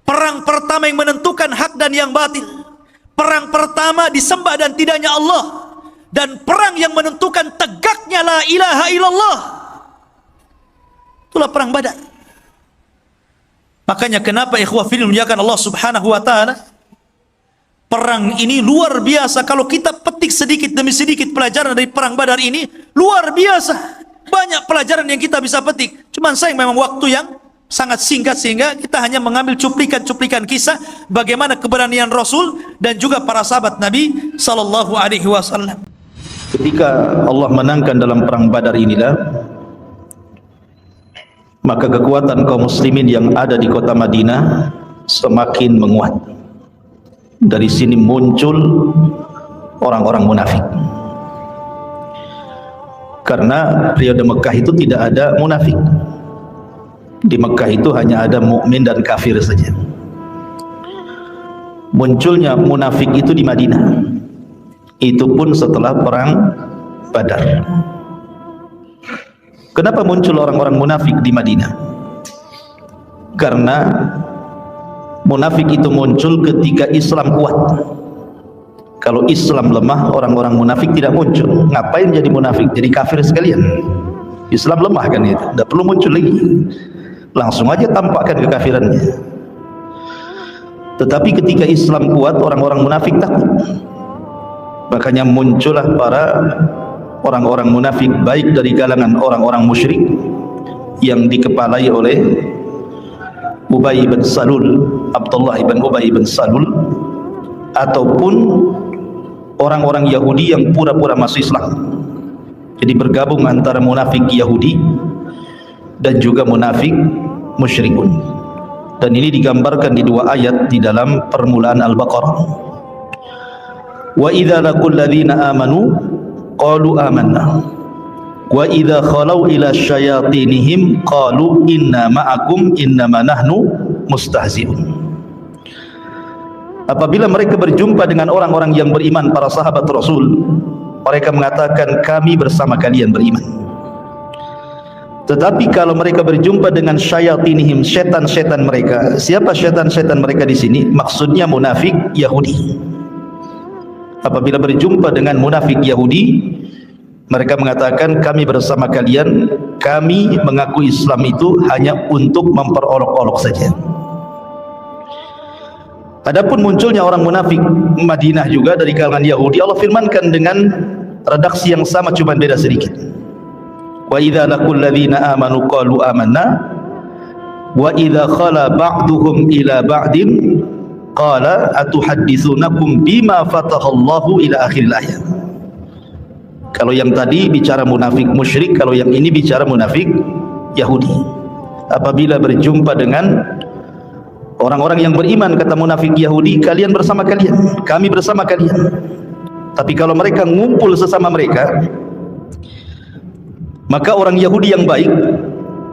Perang pertama yang menentukan hak dan yang batil. Perang pertama disembah dan tidaknya Allah. Dan perang yang menentukan tegaknya la ilaha illallah. Itulah perang Badar. Makanya kenapa ikhwah fillah muliakan Allah Subhanahu Wa Taala, perang ini luar biasa. Kalau kita petik sedikit demi sedikit pelajaran dari perang Badar ini, luar biasa. Banyak pelajaran yang kita bisa petik. Cuman sayang memang waktu yang sangat singkat sehingga kita hanya mengambil cuplikan-cuplikan kisah bagaimana keberanian Rasul dan juga para sahabat Nabi sallallahu alaihi wasallam. Ketika Allah menangkan dalam perang Badar inilah, maka kekuatan kaum muslimin yang ada di kota Madinah semakin menguat. Dari sini muncul orang-orang munafik. Karena periode Mekah itu tidak ada munafik. Di Mekah itu hanya ada mukmin dan kafir saja. Munculnya munafik itu di Madinah. Itu pun setelah perang Badar. Kenapa muncul orang-orang munafik di Madinah? Karena munafik itu muncul ketika Islam kuat. Kalau Islam lemah, orang-orang munafik tidak muncul. Ngapain jadi munafik? Jadi kafir sekalian. Islam lemah kan itu, tidak perlu muncul lagi. Langsung aja tampakkan kekafirannya. Tetapi ketika Islam kuat, orang-orang munafik takut. Makanya muncullah para orang-orang munafik baik dari kalangan orang-orang musyrik yang dikepalai oleh Ubay bin Salul, Abdullah bin Ubay bin Salul, ataupun orang-orang Yahudi yang pura-pura masuk Islam. Jadi bergabung antara munafik Yahudi dan juga munafik musyrikun. Dan ini digambarkan di dua ayat di dalam permulaan Al-Baqarah. Wa idza laqul ladzina amanu qalu amanna wa idza khalau ila syayatinihim qalu inna ma'akum innama nahnu mustahzi'un. Apabila mereka berjumpa dengan orang-orang yang beriman, para sahabat Rasul, mereka mengatakan kami bersama kalian beriman. Tetapi kalau mereka berjumpa dengan syayatinihim, setan-setan mereka. Siapa setan-setan mereka di sini? Maksudnya munafik Yahudi. Apabila berjumpa dengan munafik Yahudi, mereka mengatakan kami bersama kalian, kami mengaku Islam itu hanya untuk memperolok-olok saja. Adapun munculnya orang munafik Madinah juga dari kalangan Yahudi, Allah firmankan dengan redaksi yang sama, cuma beda sedikit. Wa idza laqul ladzina amanu qalu amanna wa idza khala ba'duhum ila ba'din qala atuhadditsunakum bima fatahallahu ila akhiril ayat. Kalau yang tadi bicara munafik musyrik, kalau yang ini bicara munafik Yahudi. Apabila berjumpa dengan orang-orang yang beriman, kata munafik Yahudi, kalian bersama kalian, kami bersama kalian. Tapi kalau mereka ngumpul sesama mereka, maka orang Yahudi yang baik,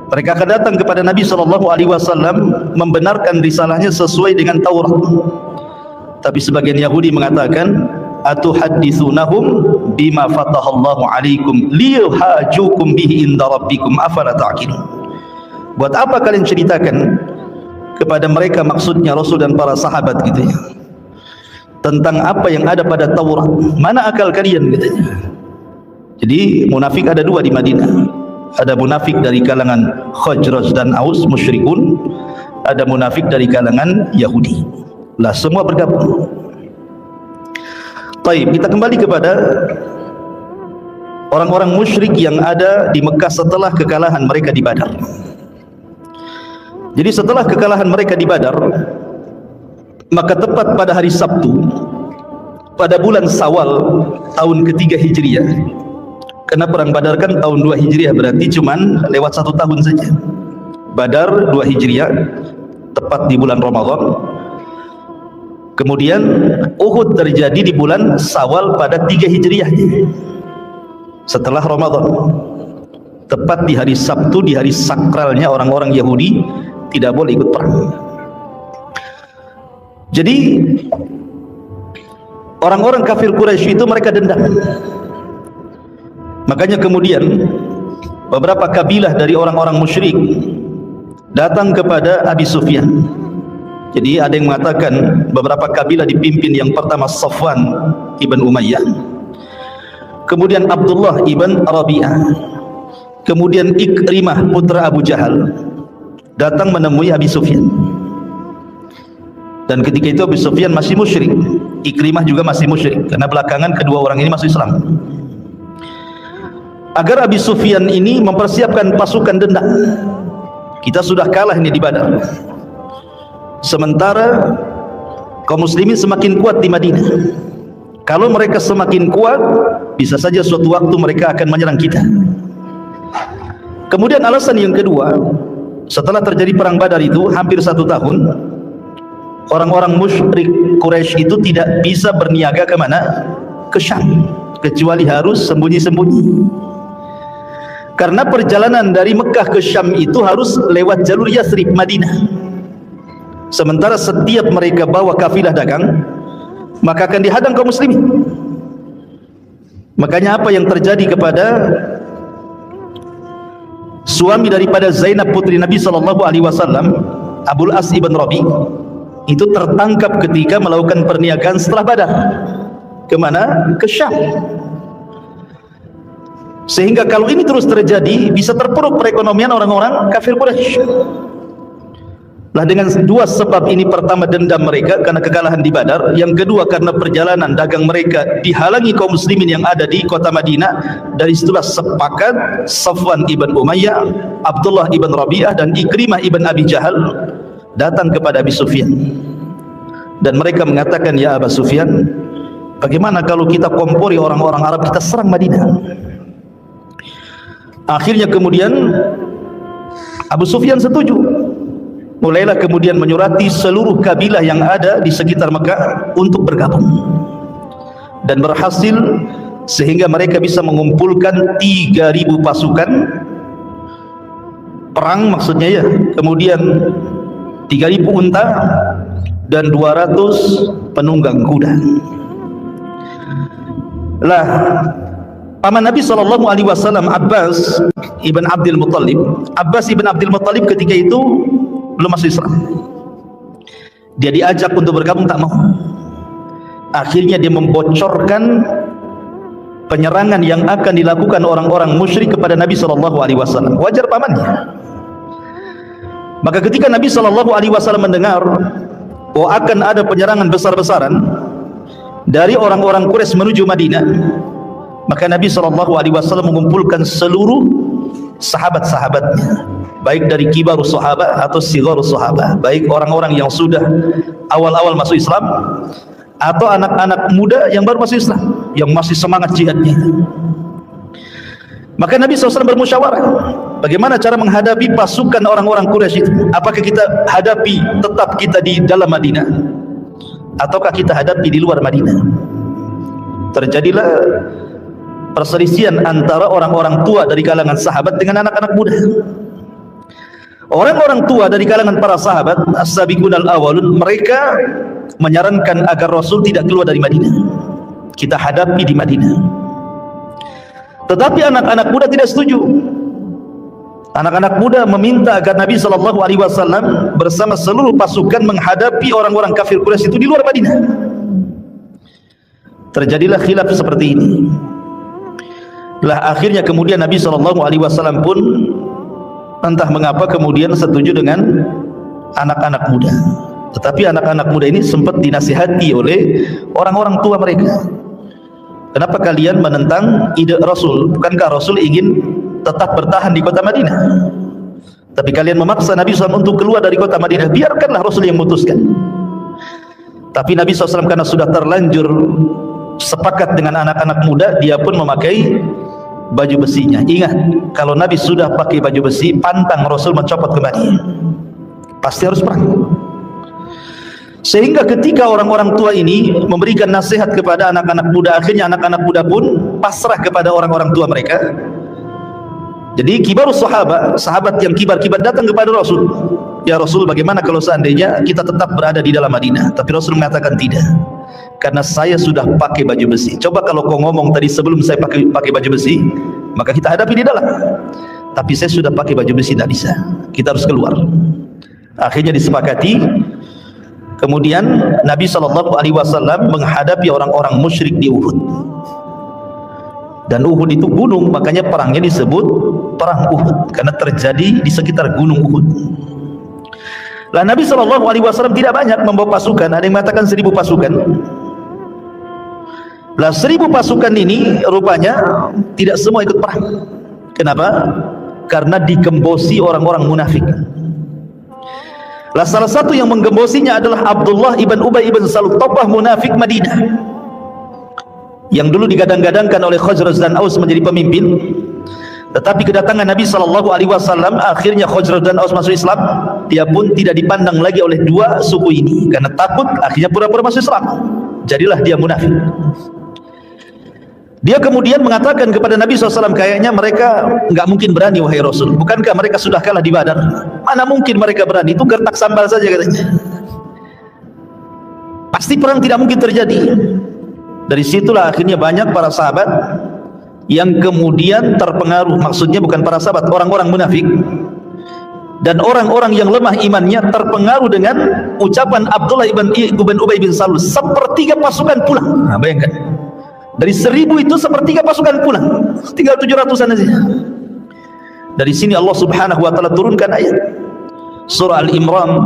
mereka akan datang kepada Nabi SAW membenarkan risalahnya sesuai dengan Taurat. Tapi sebagian Yahudi mengatakan, atuhadditsunahum bima fatahallahu alaikum liyuhajukum bihi inda rabbikum afala ta'qilun. Buat apa kalian ceritakan kepada mereka, maksudnya Rasul dan para sahabat gitu ya, tentang apa yang ada pada Taurat? Mana akal kalian katanya. Jadi munafik ada dua di Madinah. Ada munafik dari kalangan Khazraj dan Aus musyrikun, ada munafik dari kalangan Yahudi. Lah semua bergabung. Baik, kita kembali kepada orang-orang musyrik yang ada di Mekah setelah kekalahan mereka di Badar. Jadi setelah kekalahan mereka di Badar, maka tepat pada hari Sabtu pada bulan Syawal tahun ketiga Hijriah, karena perang Badar kan tahun 2 Hijriah, berarti cuman lewat 1 tahun saja. Badar 2 Hijriah tepat di bulan Ramadan. Kemudian Uhud terjadi di bulan Syawal pada 3 Hijriah setelah Ramadan. Tepat di hari Sabtu, di hari sakralnya orang-orang Yahudi, tidak boleh ikut perang. Jadi orang-orang kafir Quraisy itu mereka dendam. Makanya kemudian beberapa kabilah dari orang-orang musyrik datang kepada Abi Sufyan. Jadi ada yang mengatakan beberapa kabilah dipimpin, yang pertama Safwan ibn Umayyah, kemudian Abdullah ibn Rabi'ah, kemudian Ikrimah putra Abu Jahal datang menemui Abi Sufyan. Dan ketika itu Abi Sufyan masih musyrik, Ikrimah juga masih musyrik, karena belakangan kedua orang ini masuk Islam. Agar Abi Sufyan ini mempersiapkan pasukan dendam. Kita sudah kalah ini di Badar, sementara kaum muslimin semakin kuat di Madinah. Kalau mereka semakin kuat, bisa saja suatu waktu mereka akan menyerang kita. Kemudian alasan yang kedua, setelah terjadi perang Badar itu hampir 1 tahun, orang-orang musyrik Quraisy itu tidak bisa berniaga kemana? Ke Syam, kecuali harus sembunyi-sembunyi. Karena perjalanan dari Mekah ke Syam itu harus lewat jalur Yathrib, Madinah. Sementara setiap mereka bawa kafilah dagang, maka akan dihadang kaum muslimin. Makanya apa yang terjadi kepada suami daripada Zainab putri Nabi SAW, Abul As ibn Rabi, itu tertangkap ketika melakukan perniagaan setelah Badar. Kemana? Ke Syam. Sehingga kalau ini terus terjadi, bisa terpuruk perekonomian orang-orang kafir Quraisy. Lah dengan dua sebab ini, pertama dendam mereka karena kekalahan di Badar, yang kedua karena perjalanan dagang mereka dihalangi kaum muslimin yang ada di kota Madinah. Dari situlah sepakat Safwan ibn Umayyah, Abdullah ibn Rabi'ah dan Ikrimah ibn Abi Jahal datang kepada Abi Sufyan, dan mereka mengatakan, ya Abu Sufyan, bagaimana kalau kita kompori orang-orang Arab, kita serang Madinah? Akhirnya kemudian Abu Sufyan setuju. Mulailah kemudian menyurati seluruh kabilah yang ada di sekitar Mekah untuk bergabung, dan berhasil sehingga mereka bisa mengumpulkan 3.000 pasukan perang, maksudnya ya, kemudian 3.000 unta dan 200 penunggang kuda. Lah paman Nabi SAW, Abbas ibn Abdul Muttalib ketika itu belum masuk Islam. Dia diajak untuk bergabung, tak mau. Akhirnya dia membocorkan penyerangan yang akan dilakukan orang-orang musyrik kepada Nabi SAW. Wajar pamannya. Maka ketika Nabi SAW mendengar bahwa akan ada penyerangan besar-besaran dari orang-orang Quraisy menuju Madinah, maka Nabi SAW mengumpulkan seluruh sahabat-sahabatnya, baik dari kibarus sahabat atau sigharus sahabat, baik orang-orang yang sudah awal-awal masuk Islam atau anak-anak muda yang baru masuk Islam, yang masih semangat jihadnya. Maka Nabi SAW bermusyawarah, bagaimana cara menghadapi pasukan orang-orang Quraisy itu? Apakah kita hadapi tetap kita di dalam Madinah, ataukah kita hadapi di luar Madinah? Terjadilah perselisihan antara orang-orang tua dari kalangan sahabat dengan anak-anak muda. Orang-orang tua dari kalangan para sahabat, as-sabiqun al-awwalun, mereka menyarankan agar Rasul tidak keluar dari Madinah, kita hadapi di Madinah. Tetapi anak-anak muda tidak setuju. Anak-anak muda meminta agar Nabi SAW bersama seluruh pasukan menghadapi orang-orang kafir Quraisy itu di luar Madinah. Terjadilah khilaf seperti ini. Lah akhirnya kemudian Nabi SAW pun entah mengapa kemudian setuju dengan anak-anak muda. Tetapi anak-anak muda ini sempat dinasihati oleh orang-orang tua mereka. Kenapa kalian menentang ide Rasul? Bukankah Rasul ingin tetap bertahan di kota Madinah? Tapi kalian memaksa Nabi SAW untuk keluar dari kota Madinah. Biarkanlah Rasul yang memutuskan. Tapi Nabi SAW karena sudah terlanjur sepakat dengan anak-anak muda, dia pun memakai baju besinya. Ingat, kalau Nabi sudah pakai baju besi, pantang Rasul mencopot kembali, pasti harus perang. Sehingga ketika orang-orang tua ini memberikan nasihat kepada anak-anak muda, akhirnya anak-anak muda pun pasrah kepada orang-orang tua mereka. Jadi kibarus sahabat, sahabat yang kibar-kibar datang kepada Rasul. Ya Rasul, bagaimana kalau seandainya kita tetap berada di dalam Madinah? Tapi Rasul mengatakan tidak, karena saya sudah pakai baju besi. Coba kalau kau ngomong tadi sebelum saya pakai baju besi, maka kita hadapi di dalam. Tapi saya sudah pakai baju besi, tidak bisa. Kita harus keluar. Akhirnya disepakati. Kemudian Nabi SAW menghadapi orang-orang musyrik di Uhud. Dan Uhud itu gunung, makanya perangnya disebut perang Uhud, karena terjadi di sekitar gunung Uhud. Lah Nabi SAW tidak banyak membawa pasukan. Ada yang mengatakan 1.000 pasukan. Lah 1.000 pasukan ini rupanya tidak semua ikut perang. Kenapa? Karena digembosi orang-orang munafik. Lah salah satu yang menggembosinya adalah Abdullah ibn Ubay ibn Salul, tokoh munafik Madinah, yang dulu digadang-gadangkan oleh Khazraj dan Aus menjadi pemimpin. Tetapi kedatangan Nabi SAW, akhirnya Khazraj dan Aus masuk Islam. Dia pun tidak dipandang lagi oleh dua suku ini, karena takut akhirnya pura-pura masuk Islam. Jadilah dia munafik. Dia kemudian mengatakan kepada Nabi SAW, kayaknya mereka nggak mungkin berani, wahai Rasul. Bukankah mereka sudah kalah di Badar? Mana mungkin mereka berani? Itu gertak sambal saja katanya. Pasti perang tidak mungkin terjadi. Dari situlah akhirnya banyak para sahabat yang kemudian terpengaruh. Maksudnya bukan para sahabat, orang-orang munafik dan orang-orang yang lemah imannya terpengaruh dengan ucapan Abdullah ibn Ubay bin Salul. Sepertiga pasukan pulang. Nah, bayangkan. Dari 1.000 itu sepertiga pasukan pulang, tinggal 700-an saja. Dari sini Allah Subhanahu wa taala turunkan ayat surah Al-Imran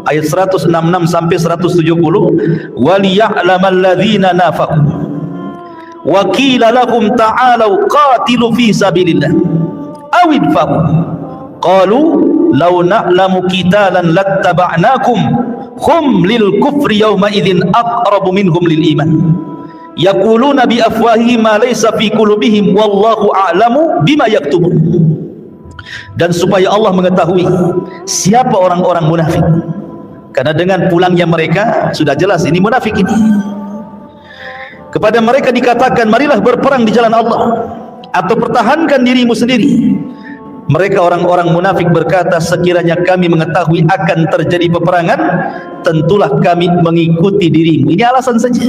ayat 166 sampai 170, waliya'lamal ladzina nafaqu wa qila lahum ta'alu qatilu fi sabilillah aw idfa'u qalu law na'lamu qitalan lattaba'nakum hum lil kufri yawma idzin aqrabu minhum lil iman yaquluna bi afwahihim ma laysa fi qulubihim wallahu a'lamu bima yaktubun. Dan supaya Allah mengetahui siapa orang-orang munafik, karena dengan pulangnya mereka sudah jelas ini munafik ini. Kepada mereka dikatakan, marilah berperang di jalan Allah atau pertahankan dirimu sendiri. Mereka orang-orang munafik berkata, sekiranya kami mengetahui akan terjadi peperangan, tentulah kami mengikuti dirimu. Ini alasan saja.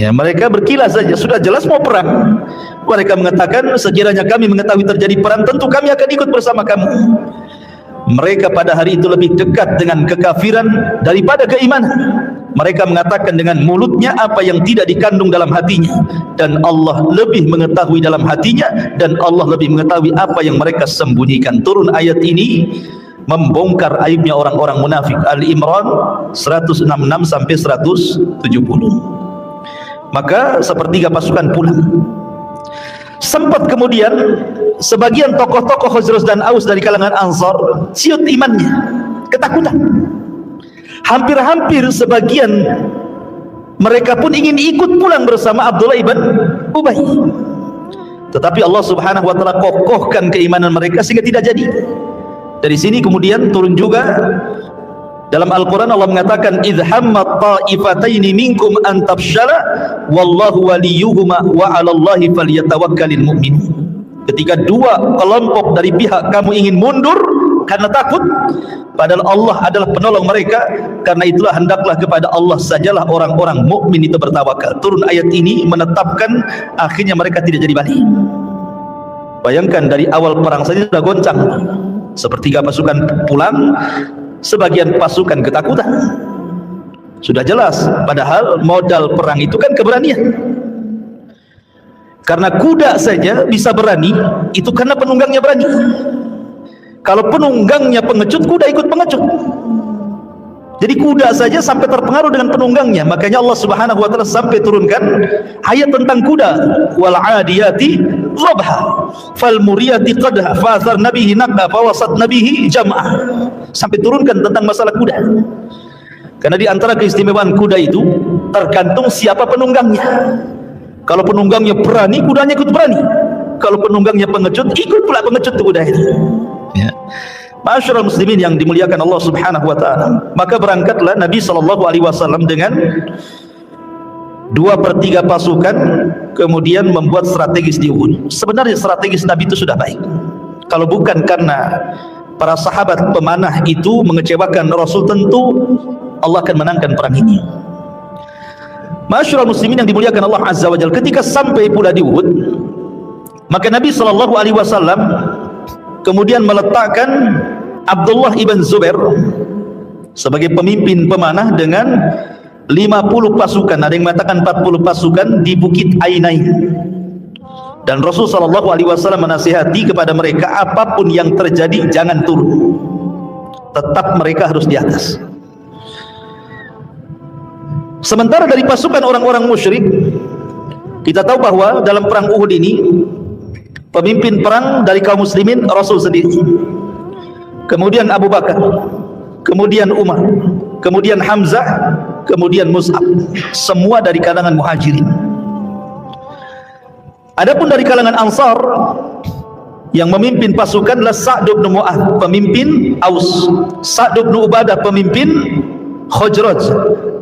Ya, mereka berkilas saja, sudah jelas mau perang. Mereka mengatakan, sekiranya kami mengetahui terjadi perang, tentu kami akan ikut bersama kamu. Mereka pada hari itu lebih dekat dengan kekafiran daripada keimanan. Mereka mengatakan dengan mulutnya apa yang tidak dikandung dalam hatinya, dan Allah lebih mengetahui dalam hatinya, dan Allah lebih mengetahui apa yang mereka sembunyikan. Turun ayat ini membongkar aibnya orang-orang munafik. Al-Imran 166 sampai 170. Maka sepertiga pasukan pulang. Sempat kemudian sebagian tokoh-tokoh Khazraj dan Aus dari kalangan Ansar ciut imannya, ketakutan. Hampir-hampir sebagian mereka pun ingin ikut pulang bersama Abdullah ibn Ubay. Tetapi Allah Subhanahu wa taala kokohkan keimanan mereka sehingga tidak jadi. Dari sini kemudian turun juga dalam Al-Quran Allah mengatakan, idh hammat ta'ifataini minkum an tafshala wallahu waliyuhuma wa 'alallahi falyatawakkalul mu'minun. Ketika dua kelompok dari pihak kamu ingin mundur karena takut, padahal Allah adalah penolong mereka, karena itulah hendaklah kepada Allah sajalah orang-orang mukmin itu bertawakal. Turun ayat ini menetapkan akhirnya mereka tidak jadi balik. Bayangkan dari awal perang saja sudah goncang. Sepertiga pasukan pulang, sebagian pasukan ketakutan. Sudah jelas, padahal modal perang itu kan keberanian. Karena kuda saja bisa berani, itu karena penunggangnya berani. Kalau penunggangnya pengecut, kuda ikut pengecut. Jadi kuda saja sampai terpengaruh dengan penunggangnya. Makanya Allah Subhanahu wa taala sampai turunkan ayat tentang kuda, wal 'adiyati dhabha fal muriyati qadha fa atharna bihi naqda fa wasatna bihi jam'a. Sampai turunkan tentang masalah kuda. Karena di antara keistimewaan kuda itu tergantung siapa penunggangnya. Kalau penunggangnya berani, kudanya ikut berani. Kalau penunggangnya pengecut, ikut pula pengecut kuda itu. Ya. Ma'asyiral muslimin yang dimuliakan Allah Subhanahu wa taala, maka berangkatlah Nabi sallallahu alaihi wasallam dengan 2/3 pasukan, kemudian membuat strategis di Uhud. Sebenarnya strategis Nabi itu sudah baik. Kalau bukan karena para sahabat pemanah itu mengecewakan Rasul, tentu Allah akan menangkan perang ini. Ma'asyiral muslimin yang dimuliakan Allah Azza wa Jalla, ketika sampai pula di Uhud, maka Nabi sallallahu alaihi wasallam kemudian meletakkan Abdullah ibn Zubair sebagai pemimpin pemanah dengan 50 pasukan, ada yang mengatakan 40 pasukan di Bukit Ainain. Dan Rasul sallallahu alaihi wasallam menasihati kepada mereka, apapun yang terjadi jangan turun. Tetap mereka harus di atas. Sementara dari pasukan orang-orang musyrik, kita tahu bahwa dalam perang Uhud ini pemimpin perang dari kaum muslimin Rasul sendiri, kemudian Abu Bakar, kemudian Umar, kemudian Hamzah, kemudian Mus'ab, semua dari kalangan muhajirin. Adapun dari kalangan Ansar, yang memimpin pasukan adalah Sa'd bin Mu'adz, pemimpin Aus, Sa'd bin Ubadah, pemimpin Khazraj,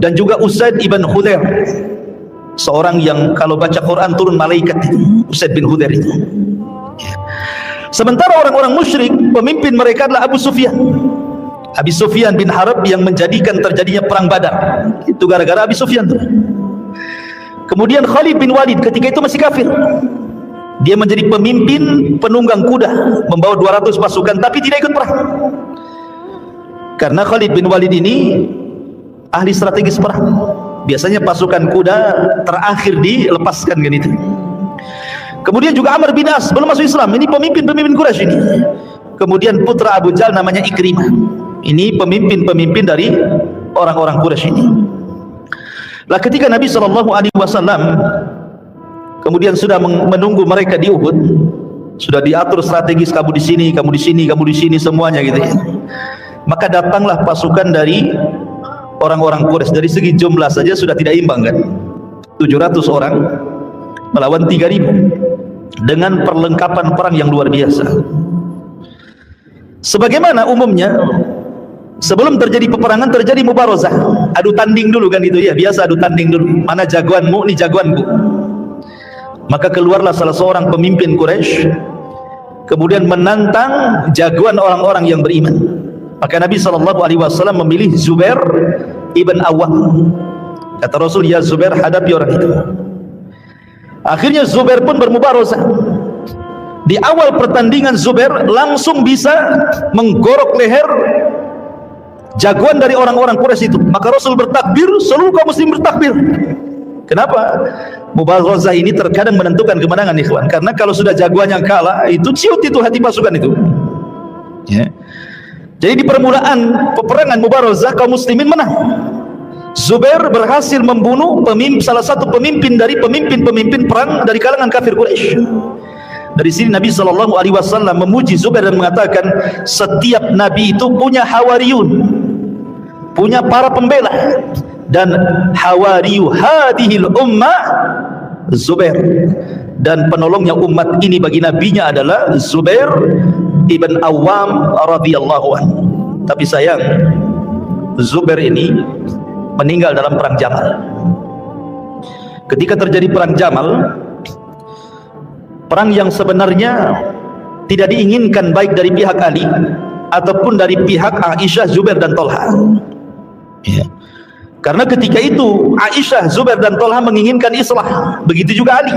dan juga Usaid ibn Hudayr, seorang yang kalau baca Quran turun malaikat itu, Usaid bin Hudayr itu. Sementara orang-orang musyrik, pemimpin mereka adalah Abu Sufyan, Abi Sufyan bin Harb, yang menjadikan terjadinya perang Badar itu gara-gara Abi Sufyan. Kemudian Khalid bin Walid ketika itu masih kafir, dia menjadi pemimpin penunggang kuda, membawa 200 pasukan, tapi tidak ikut perang. Karena Khalid bin Walid ini ahli strategis perang. Biasanya pasukan kuda terakhir dilepaskan kan itu. Kemudian juga Amr bin As belum masuk Islam, ini pemimpin-pemimpin Quraisy ini. Kemudian putra Abu Jahal namanya Ikrimah. Ini pemimpin-pemimpin dari orang-orang Quraisy ini. Lah ketika Nabi SAW kemudian sudah menunggu mereka di Uhud, sudah diatur strategis, kamu di sini, kamu di sini, kamu di sini, semuanya gitu ya. Maka datanglah pasukan dari orang-orang Quraisy. Dari segi jumlah saja sudah tidak imbang kan, 700 orang melawan 3.000 dengan perlengkapan perang yang luar biasa. Sebagaimana umumnya sebelum terjadi peperangan terjadi mubarazah, adu tanding dulu kan gitu ya, biasa adu tanding dulu, mana jagoanmu, ini jagoanku. Maka keluarlah salah seorang pemimpin Quraisy kemudian menantang jagoan orang-orang yang beriman. Maka Nabi SAW memilih Zubair ibn Awwam. Kata Rasul, ya Zubair, hadapi orang itu. Akhirnya Zubair pun bermubarazah. Di awal pertandingan Zubair langsung bisa menggorok leher jagoan dari orang-orang Quraisy itu. Maka Rasul bertakbir, seluruh kaum muslim bertakbir. Kenapa? Mubarazah ini terkadang menentukan kemenangan, ikhwan. Karena kalau sudah jagoannya kalah, itu ciut itu hati pasukan itu. Ya. Jadi di permulaan peperangan mubarazah kaum muslimin menang. Zubair berhasil membunuh salah satu pemimpin dari pemimpin-pemimpin perang dari kalangan kafir Quraisy. Dari sini Nabi SAW memuji Zubair dan mengatakan, setiap Nabi itu punya hawariyun, punya para pembela, dan hawariyu hadhil ummah Zubair, dan penolongnya umat ini bagi nabinya adalah Zubair ibn Awwam radhiyallahu anhu. Tapi sayang, Zubair ini meninggal dalam perang Jamal. Ketika terjadi perang Jamal, perang yang sebenarnya tidak diinginkan baik dari pihak Ali ataupun dari pihak Aisyah, Zubair dan Tolha. Ya. Karena ketika itu Aisyah, Zubair dan Tolha menginginkan islah, begitu juga Ali.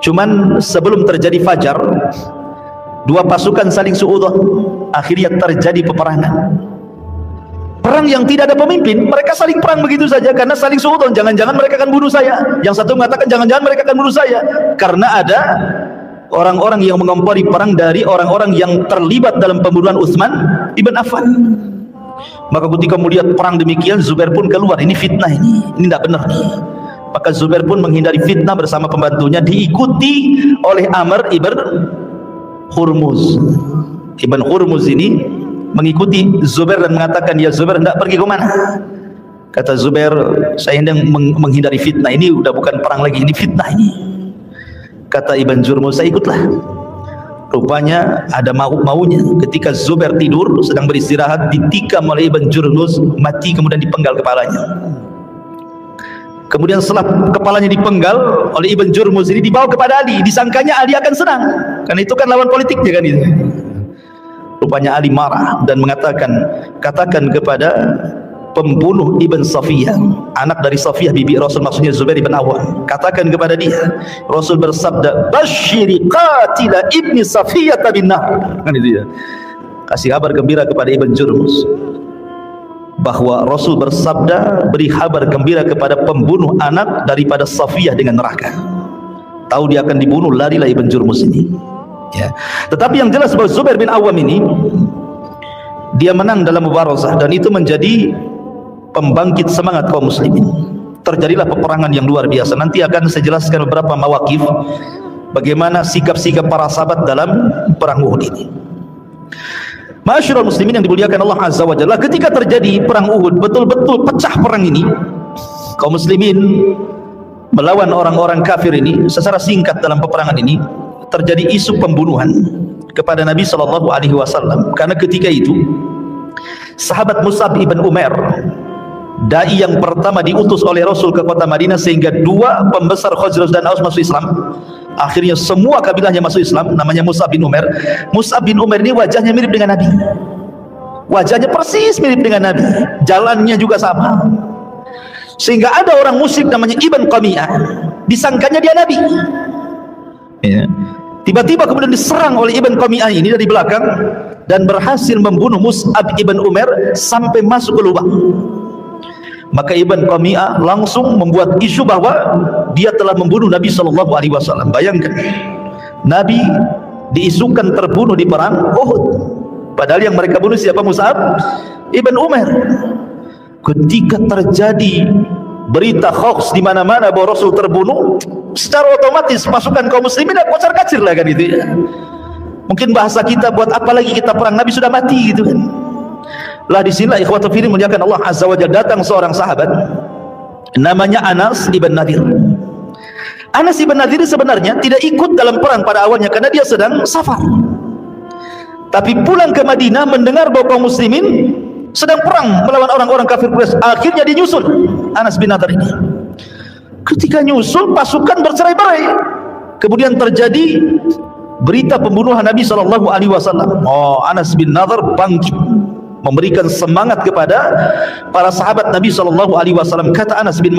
Cuman sebelum terjadi fajar, dua pasukan saling suudzon, akhirnya terjadi peperangan. Perang yang tidak ada pemimpin, mereka saling perang begitu saja karena saling suudzon. Jangan-jangan mereka akan bunuh saya. Yang satu mengatakan jangan-jangan mereka akan bunuh saya, karena ada orang-orang yang mengompori perang dari orang-orang yang terlibat dalam pembunuhan Utsman ibn Affan. Maka ketika melihat perang demikian, Zubair pun keluar, ini fitnah, ini tidak benar nih. Maka Zubair pun menghindari fitnah bersama pembantunya, diikuti oleh Amr ibn Hurmuz. Ibn Hurmuz ini mengikuti Zubair dan mengatakan, ya Zubair, hendak pergi ke mana? Kata Zubair, saya hendak menghindari fitnah, ini udah bukan perang lagi, ini fitnah ini. Kata Ibn Hurmuz, saya ikutlah. Rupanya ada maunya. Ketika Zubair tidur sedang beristirahat, ditikam oleh Ibn Hurmuz, mati, kemudian dipenggal kepalanya. Kemudian setelah kepalanya dipenggal oleh Ibn Hurmuz ini, dibawa kepada Ali, disangkanya Ali akan senang karena itu kan lawan politiknya kan itu. Rupanya Ali marah dan mengatakan, katakan kepada pembunuh Ibn Safiyah, anak dari Safiyah bibi Rasul, maksudnya Zubair ibn Awwam, katakan kepada dia, Rasul bersabda, basyiri qatila ibni Safiyah bin nar. Kan itu ya. Kasih kabar gembira kepada Ibn Hurmuz bahwa Rasul bersabda, beri kabar gembira kepada pembunuh anak daripada Safiyah dengan neraka. Tahu dia akan dibunuh, larilah Ibn Hurmuz ini. Ya. Tetapi yang jelas bahwa Zubair bin Awwam ini dia menang dalam mubarazah, dan itu menjadi pembangkit semangat kaum muslimin. Terjadilah peperangan yang luar biasa. Nanti akan saya jelaskan beberapa mawaqif bagaimana sikap-sikap para sahabat dalam perang Uhud ini. Ma'asyiral muslimin yang dimuliakan Allah Azza wa Jalla, ketika terjadi perang Uhud, betul-betul pecah perang ini, kaum muslimin melawan orang-orang kafir ini. Secara singkat dalam peperangan ini terjadi isu pembunuhan kepada Nabi SAW, karena ketika itu sahabat Mus'ab ibn Umair, dai yang pertama diutus oleh Rasul ke kota Madinah, sehingga dua pembesar Khazraj dan Aus masuk Islam. Akhirnya semua kabilahnya masuk Islam, namanya Mus'ab bin Umair. Mus'ab bin Umair ini wajahnya mirip dengan Nabi, wajahnya persis mirip dengan Nabi, jalannya juga sama, sehingga ada orang musyrik namanya Ibn Qamiyah, disangkanya dia Nabi. Ya. Tiba-tiba kemudian diserang oleh Ibn Qamiyah ini dari belakang dan berhasil membunuh Mus'ab ibn Umair sampai masuk ke lubang. Maka Ibn Qamiyah langsung membuat isu bahwa dia telah membunuh Nabi SAW. Bayangkan, Nabi diisukan terbunuh di perang Uhud, Padahal yang mereka bunuh siapa? Mus'ab ibn Umair. Ketika terjadi berita hoax di mana-mana bahwa Rasul terbunuh, secara otomatis pasukan kaum muslimin kocar-kacir lah kan itu ya. Mungkin bahasa kita, buat apa lagi kita perang, Nabi sudah mati gitu kan. Lah disinilah ikhwatul fillah muliakan Allah azza wa jalla, datang seorang sahabat namanya Anas ibn Nadir. Anas ibn Nadir sebenarnya tidak ikut dalam perang pada awalnya karena dia sedang safar. Tapi pulang ke Madinah mendengar bahwa kaum muslimin sedang perang melawan orang-orang kafir Quraisy. Akhirnya dia nyusul Anas bin Nadir ini. Ketika nyusul, pasukan bercerai-berai. Kemudian terjadi berita pembunuhan Nabi SAW. Oh, Anas bin Nadir bangkit, memberikan semangat kepada para sahabat Nabi SAW. Kata Anas bin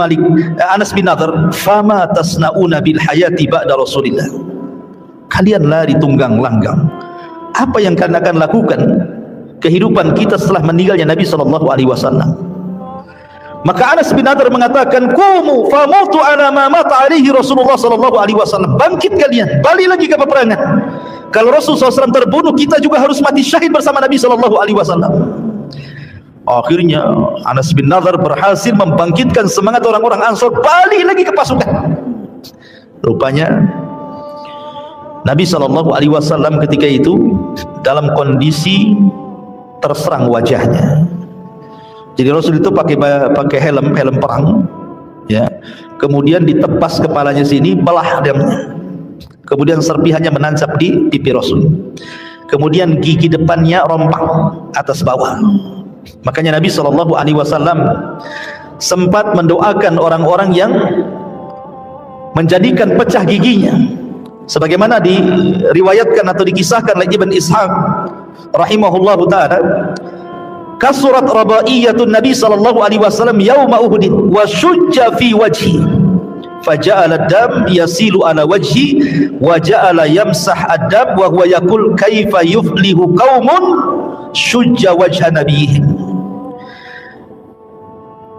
Nadir, fama tasnauna bil hayati ba'da Rasulillah. Kalian lari tunggang langgang, apa yang kalian akan lakukan kehidupan kita setelah meninggalnya Nabi SAW? Maka Anas bin Nadir mengatakan, kumu famutu ala ma mata alaihi Rasulullah SAW. Bangkit kalian, balik lagi ke peperangan. Kalau Rasulullah SAW terbunuh, kita juga harus mati syahid bersama Nabi SAW. Akhirnya Anas bin Nadir berhasil membangkitkan semangat orang-orang Ansar, balik lagi ke pasukan. Rupanya Nabi SAW ketika itu dalam kondisi terserang wajahnya. Jadi Rasul itu pakai helm perang, ya. Kemudian ditepas kepalanya sini, belah damnya. Kemudian serpihannya menancap di pipi Rasul. Kemudian gigi depannya rompak atas bawah. Makanya Nabi SAW sempat mendoakan orang-orang yang menjadikan pecah giginya, sebagaimana diriwayatkan atau dikisahkan oleh Ibn Ishaq rahimahullahu ta'ala. Kasurat rabaiyatun Nabi SAW yawma Uhudin wa syujja fi wajhi faja'ala dam yasilu ala wajhi wa ja'ala yamsah ad-dam wa huwa yaqul kaifa yuflihu qaumun syujja wajha nabiyihim.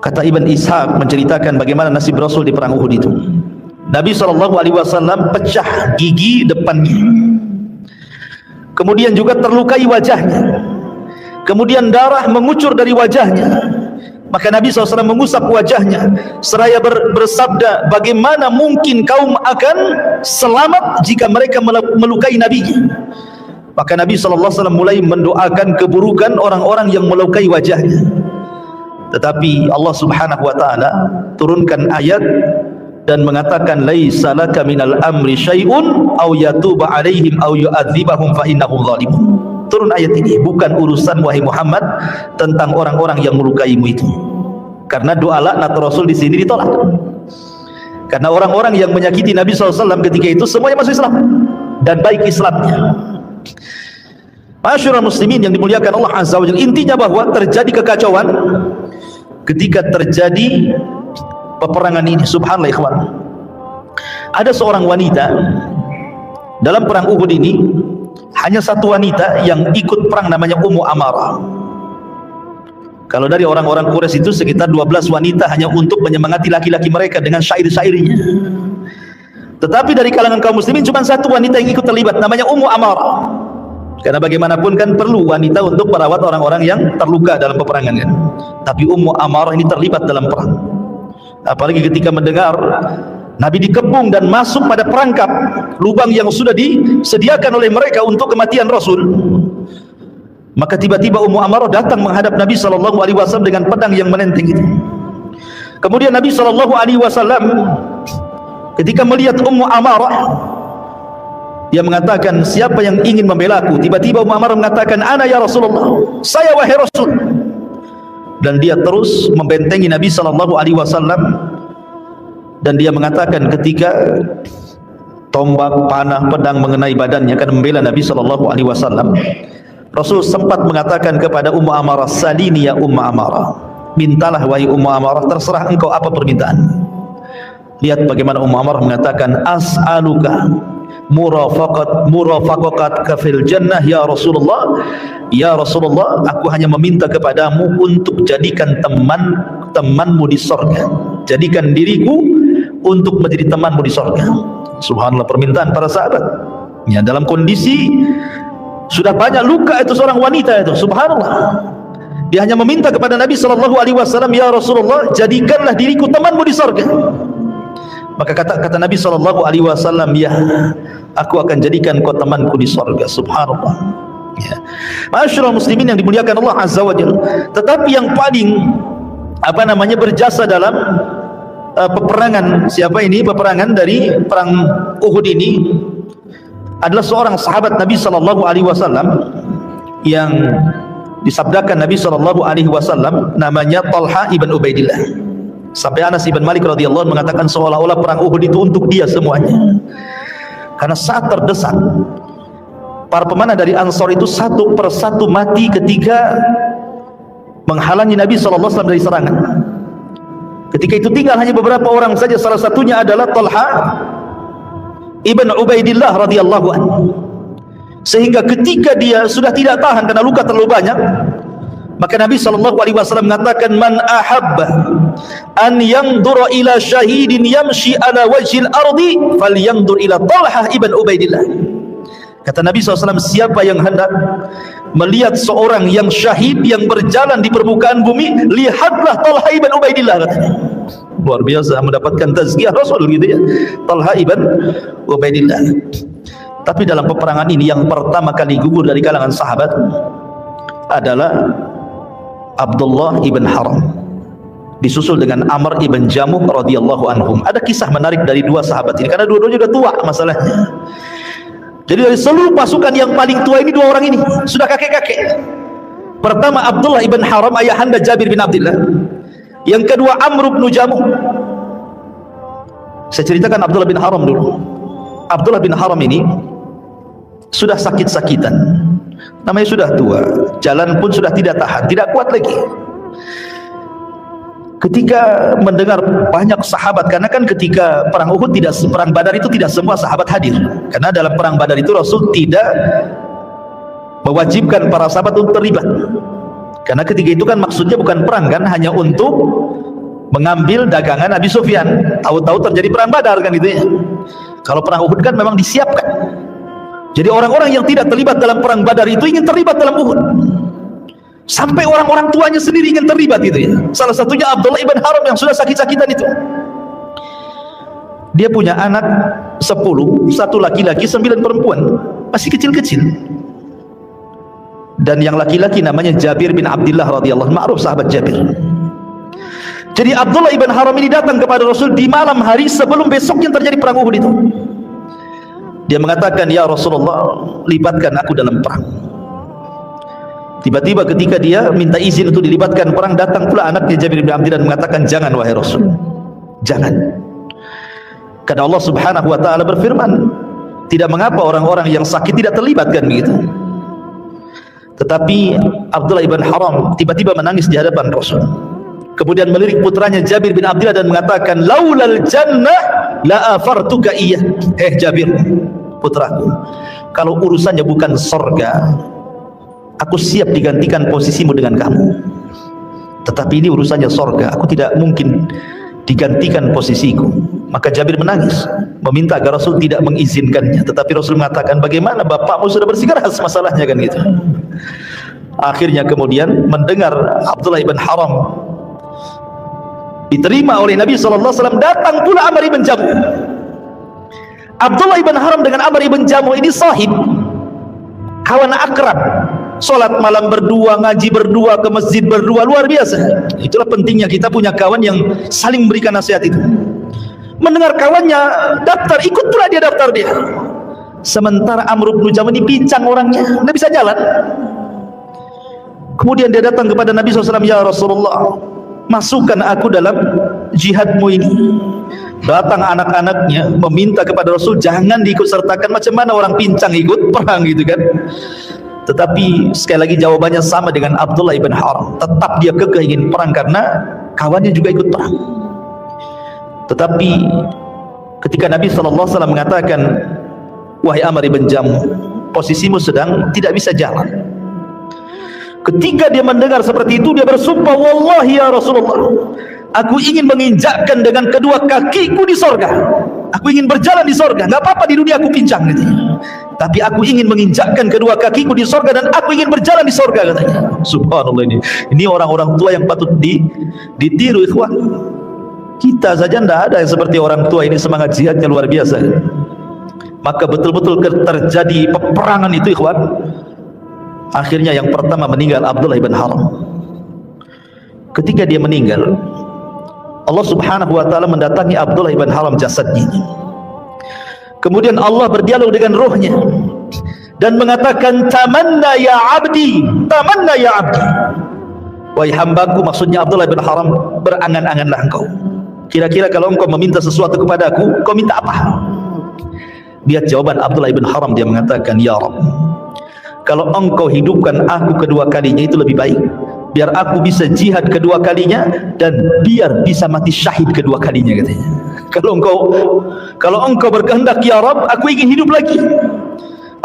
Kata Ibn Ishaq menceritakan bagaimana nasib Rasul di perang Uhud itu. Nabi SAW pecah gigi depannya, kemudian juga terlukai wajahnya, kemudian darah mengucur dari wajahnya. Maka Nabi SAW mengusap wajahnya seraya bersabda, bagaimana mungkin kaum akan selamat jika mereka melukai Nabi-Nya. Maka Nabi SAW mulai mendoakan keburukan orang-orang yang melukai wajahnya. Tetapi Allah Subhanahu wa ta'ala turunkan ayat dan mengatakan, laisa laka minal amri syai'un aw yatuba alaihim aw yu'adzibahum fa innahum zalimun. Turun ayat ini, bukan urusan wahai Muhammad tentang orang-orang yang melukaimu itu. Karena doa laknat Rasul di sini ditolak. Karena orang-orang yang menyakiti Nabi SAW ketika itu semuanya masuk Islam dan baik Islamnya. Masyarul muslimin yang dimuliakan Allah Azza wa Jalla, intinya bahwa terjadi kekacauan ketika terjadi peperangan ini. Subhanallah ikhwan, ada seorang wanita dalam perang Uhud ini. Hanya satu wanita yang ikut perang, namanya Ummu Amarah. Kalau dari orang-orang Quraisy itu sekitar 12 wanita hanya untuk menyemangati laki-laki mereka dengan syair-syairnya. Tetapi dari kalangan kaum muslimin cuma satu wanita yang ikut terlibat, namanya Ummu Amarah. Karena bagaimanapun kan perlu wanita untuk merawat orang-orang yang terluka dalam peperangan kan. Tapi Ummu Amarah ini terlibat dalam perang. Apalagi ketika mendengar Nabi dikepung dan masuk pada perangkap lubang yang sudah disediakan oleh mereka untuk kematian Rasul. Maka tiba-tiba Ummu Amarah datang menghadap Nabi SAW dengan pedang yang menenteng itu. Kemudian Nabi SAW ketika melihat Ummu Amarah, dia mengatakan, siapa yang ingin membela aku? Tiba-tiba Ummu Amarah mengatakan, ana ya Rasulullah, saya wahai Rasul. Dan dia terus membentengi Nabi SAW. Dan dia mengatakan ketika tombak, panah, pedang mengenai badannya akan membela Nabi SAW, Rasul sempat mengatakan kepada Ummu Amarah, salini ya Ummu Amarah, mintalah wahai Ummu Amarah, terserah engkau apa permintaan. Lihat bagaimana Ummu Amarah mengatakan, as'aluka murafaqatka fil jannah ya Rasulullah. Ya Rasulullah, aku hanya meminta kepadamu untuk jadikan temanmu di surga. Jadikan diriku untuk menjadi temanmu di surga. Subhanallah, permintaan para sahabat ya, dalam kondisi Sudah banyak luka itu seorang wanita itu, subhanallah. Dia hanya meminta kepada Nabi SAW, ya Rasulullah, jadikanlah diriku temanmu di surga. Maka kata Nabi SAW, ya, aku akan jadikan kau temanku di surga. Subhanallah. Ya. Ma'asyiral muslimin yang dimuliakan Allah Azza wa Jalla. Tetapi yang paling berjasa dalam peperangan peperangan dari perang Uhud ini adalah seorang sahabat Nabi SAW yang disabdakan Nabi SAW, namanya Talha ibn Ubaidillah. Sampai Anas ibn Malik radhiyallahu anhu mengatakan seolah-olah perang Uhud itu untuk dia semuanya, karena saat terdesak para pemanah dari Ansor itu satu persatu mati ketika menghalangi Nabi SAW dari serangan. Ketika itu tinggal hanya beberapa orang saja, salah satunya adalah Talha ibn Ubaidillah radhiyallahu anhu. Sehingga ketika dia sudah tidak tahan karena luka terlalu banyak, maka Nabi SAW mengatakan, man ahabba an yanzura ila syahidin yamshi ala wajhil ardi falyanzur ila Talha ibn Ubaidillah. Kata Nabi SAW, siapa yang hendak melihat seorang yang syahid yang berjalan di permukaan bumi, lihatlah Talha ibn Ubaidillah, katanya. Luar biasa mendapatkan tazkiyah Rasul gitu ya, Talha ibn Ubaidillah. Tapi dalam peperangan ini yang pertama kali gugur dari kalangan sahabat adalah Abdullah ibn Haram, disusul dengan Amr ibn Jamuh radhiyallahu anhum. Ada kisah menarik dari dua sahabat ini karena dua-duanya sudah tua masalahnya. Jadi dari seluruh pasukan yang paling tua ini dua orang ini sudah kakek-kakek. Pertama Abdullah ibn Haram, ayahanda Jabir bin Abdullah. Yang kedua Amr ibn Jamuh. Saya ceritakan Abdullah bin Haram dulu. Abdullah bin Haram ini sudah sakit-sakitan, namanya sudah tua, jalan pun sudah tidak tahan, tidak kuat lagi. Ketika mendengar banyak sahabat, karena kan ketika perang Uhud perang Badar itu tidak semua sahabat hadir, karena dalam perang Badar itu Rasul tidak mewajibkan para sahabat untuk terlibat, karena ketika itu kan maksudnya bukan perang kan, hanya untuk mengambil dagangan Abi Sufyan. Tahu-tahu terjadi perang Badar kan gitu ya. Kalau perang Uhud kan memang disiapkan. Jadi orang-orang yang tidak terlibat dalam perang Badar itu ingin terlibat dalam Uhud. Sampai orang-orang tuanya sendiri ingin terlibat gitu ya. Salah satunya Abdullah ibn Haram yang sudah sakit-sakitan itu. Dia punya anak 10, satu laki-laki, 9 perempuan, masih kecil-kecil. Dan yang laki-laki namanya Jabir bin Abdullah radhiyallahu anhu, ma'ruf sahabat Jabir. Jadi Abdullah ibn Haram ini datang kepada Rasul di malam hari sebelum besoknya terjadi perang Uhud itu. Dia mengatakan, ya Rasulullah, libatkan aku dalam perang. Tiba-tiba ketika dia minta izin untuk dilibatkan perang, datang pula anaknya Jabir bin Abdullah dan mengatakan, jangan wahai Rasul, jangan. Karena Allah Subhanahu wa ta'ala berfirman, tidak mengapa orang-orang yang sakit tidak terlibat kan begitu. Tetapi Abdullah ibn Haram tiba-tiba menangis di hadapan Rasul. Kemudian melirik putranya Jabir bin Abdullah dan mengatakan, laulal jannah la afartuka iya. Jabir, putraku, kalau urusannya bukan surga, aku siap digantikan posisimu dengan kamu. Tetapi ini urusannya surga, aku tidak mungkin digantikan posisiku. Maka Jabir menangis, meminta agar Rasul tidak mengizinkannya. Tetapi Rasul mengatakan, bagaimana bapakmu sudah bersikeras masalahnya kan gitu. Akhirnya kemudian mendengar Abdullah ibn Haram diterima oleh Nabi SAW, datang pula Amr ibn Jamuh. Abdullah ibn Haram dengan Amr ibn Jamuh ini sahib, kawan akrab, sholat malam berdua, ngaji berdua, ke masjid berdua, luar biasa. Itulah pentingnya kita punya kawan yang saling memberikan nasihat itu. Mendengar kawannya daftar, ikut pula dia daftar dia. Sementara Amr ibn Jamuh ini pincang orangnya, tidak bisa jalan. Kemudian dia datang kepada Nabi SAW, ya Rasulullah, masukkan aku dalam jihadmu ini. Datang anak-anaknya meminta kepada Rasul, jangan diikut sertakan. Macam mana orang pincang ikut perang gitu kan. Tetapi sekali lagi jawabannya sama dengan Abdullah ibn Haram, tetap dia kekeh ingin perang karena kawannya juga ikut perang. Tetapi ketika Nabi SAW mengatakan, wahai Amr ibn Jamuh, posisimu sedang tidak bisa jalan. Ketika dia mendengar seperti itu, dia bersumpah, wallahi ya Rasulullah, Aku ingin menginjakkan dengan kedua kakiku di sorga. Aku ingin berjalan di sorga. Gak apa-apa di dunia aku pincang katanya, tapi aku ingin menginjakkan kedua kakiku di sorga dan aku ingin berjalan di sorga katanya. Subhanallah, ini orang-orang tua yang patut ditiru ikhwan. Kita saja tidak ada yang seperti orang tua ini, semangat jihadnya luar biasa. Maka betul-betul terjadi peperangan itu ikhwan. Akhirnya yang pertama meninggal Abdullah ibn Haram. Ketika dia meninggal, Allah subhanahu wa ta'ala mendatangi Abdullah ibn Haram jasadnya. Kemudian Allah berdialog dengan rohnya dan mengatakan, tamanna ya abdi, tamanna ya abdi. Wahai hambaku, maksudnya Abdullah ibn Haram, berangan-anganlah engkau. Kira-kira kalau engkau meminta sesuatu kepadaku, kau minta apa? Lihat jawaban Abdullah ibn Haram, dia mengatakan, ya Rabb, kalau engkau hidupkan aku kedua kalinya itu lebih baik, biar aku bisa jihad kedua kalinya dan biar bisa mati syahid kedua kalinya katanya. Kalau engkau berkehendak ya Rabb, aku ingin hidup lagi,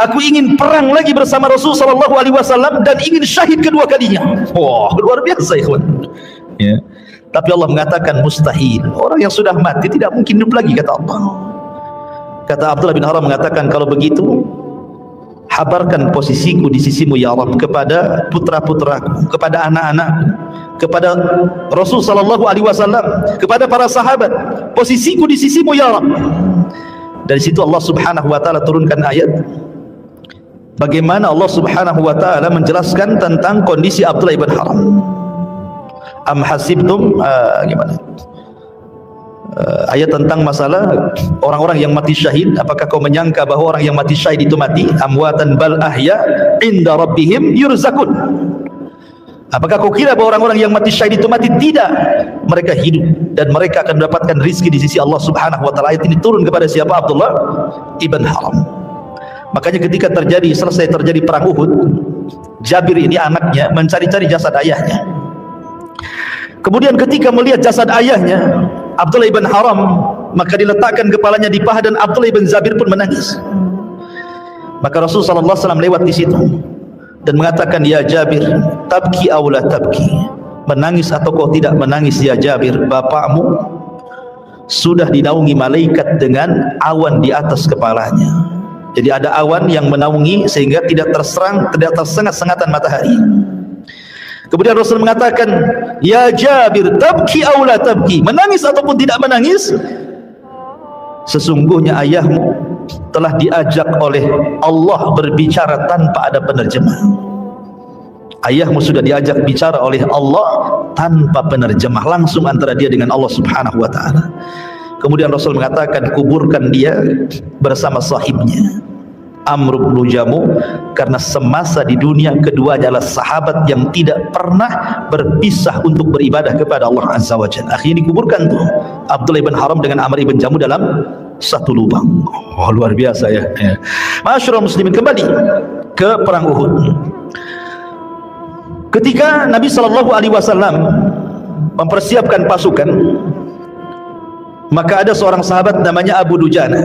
aku ingin perang lagi bersama Rasul sallallahu alaihi wasallam dan ingin syahid kedua kalinya. Wah, luar biasa ikhwan ya. Tapi Allah mengatakan mustahil, orang yang sudah mati tidak mungkin hidup lagi, kata Allah. Kata Abdullah bin Haram mengatakan, kalau begitu habarkan posisiku di sisimu ya Rabb kepada putra-putraku, kepada anak-anakku, kepada Rasul sallallahu alaihi wasallam, kepada para sahabat, posisiku di sisimu ya Rabb. Dari situ Allah subhanahu wa ta'ala turunkan ayat bagaimana Allah subhanahu wa ta'ala menjelaskan tentang kondisi Abdullah ibn Haram. Am hasibtum, gimana ayat tentang masalah orang-orang yang mati syahid. Apakah kau menyangka bahwa orang yang mati syahid itu mati? Amwatan bal ahya inda rabbihim yurzakun. Apakah kau kira bahwa orang-orang yang mati syahid itu mati? Tidak, mereka hidup dan mereka akan mendapatkan rizki di sisi Allah subhanahu wa ta'ala. Ayat ini turun kepada siapa? Abdullah ibn Haram. Makanya ketika selesai terjadi perang Uhud, Jabir ini anaknya mencari-cari jasad ayahnya. Kemudian ketika melihat jasad ayahnya Abdullah ibn Haram, maka diletakkan kepalanya di paha dan Abdullah ibn Zabir pun menangis. Maka Rasulullah sallallahu alaihi wasallam lewat di situ dan mengatakan, ya Jabir, tabki aw la tabki, menangis atau kau tidak menangis ya Jabir, bapakmu sudah dinaungi malaikat dengan awan di atas kepalanya. Jadi ada awan yang menaungi sehingga tidak tersengat-sengatan matahari. Kemudian Rasul mengatakan, ya Jabir, tabki aw la tabki, menangis ataupun tidak menangis, sesungguhnya ayahmu telah diajak oleh Allah berbicara tanpa ada penerjemah. Ayahmu sudah diajak bicara oleh Allah tanpa penerjemah, langsung antara dia dengan Allah subhanahu wa ta'ala. Kemudian Rasul mengatakan, kuburkan dia bersama sahibnya Amr bin Jamuh, karena semasa di dunia keduanya adalah sahabat yang tidak pernah berpisah untuk beribadah kepada Allah Azza wa Jalla. Akhirnya dikuburkan tuh Abdullah ibn Haram dengan Amr ibn Jamuh dalam satu lubang. Oh, luar biasa ya. Ma'asyiral muslimin, kembali ke perang Uhud. Ketika Nabi sallallahu alaihi wasallam mempersiapkan pasukan, maka ada seorang sahabat namanya Abu Dujana.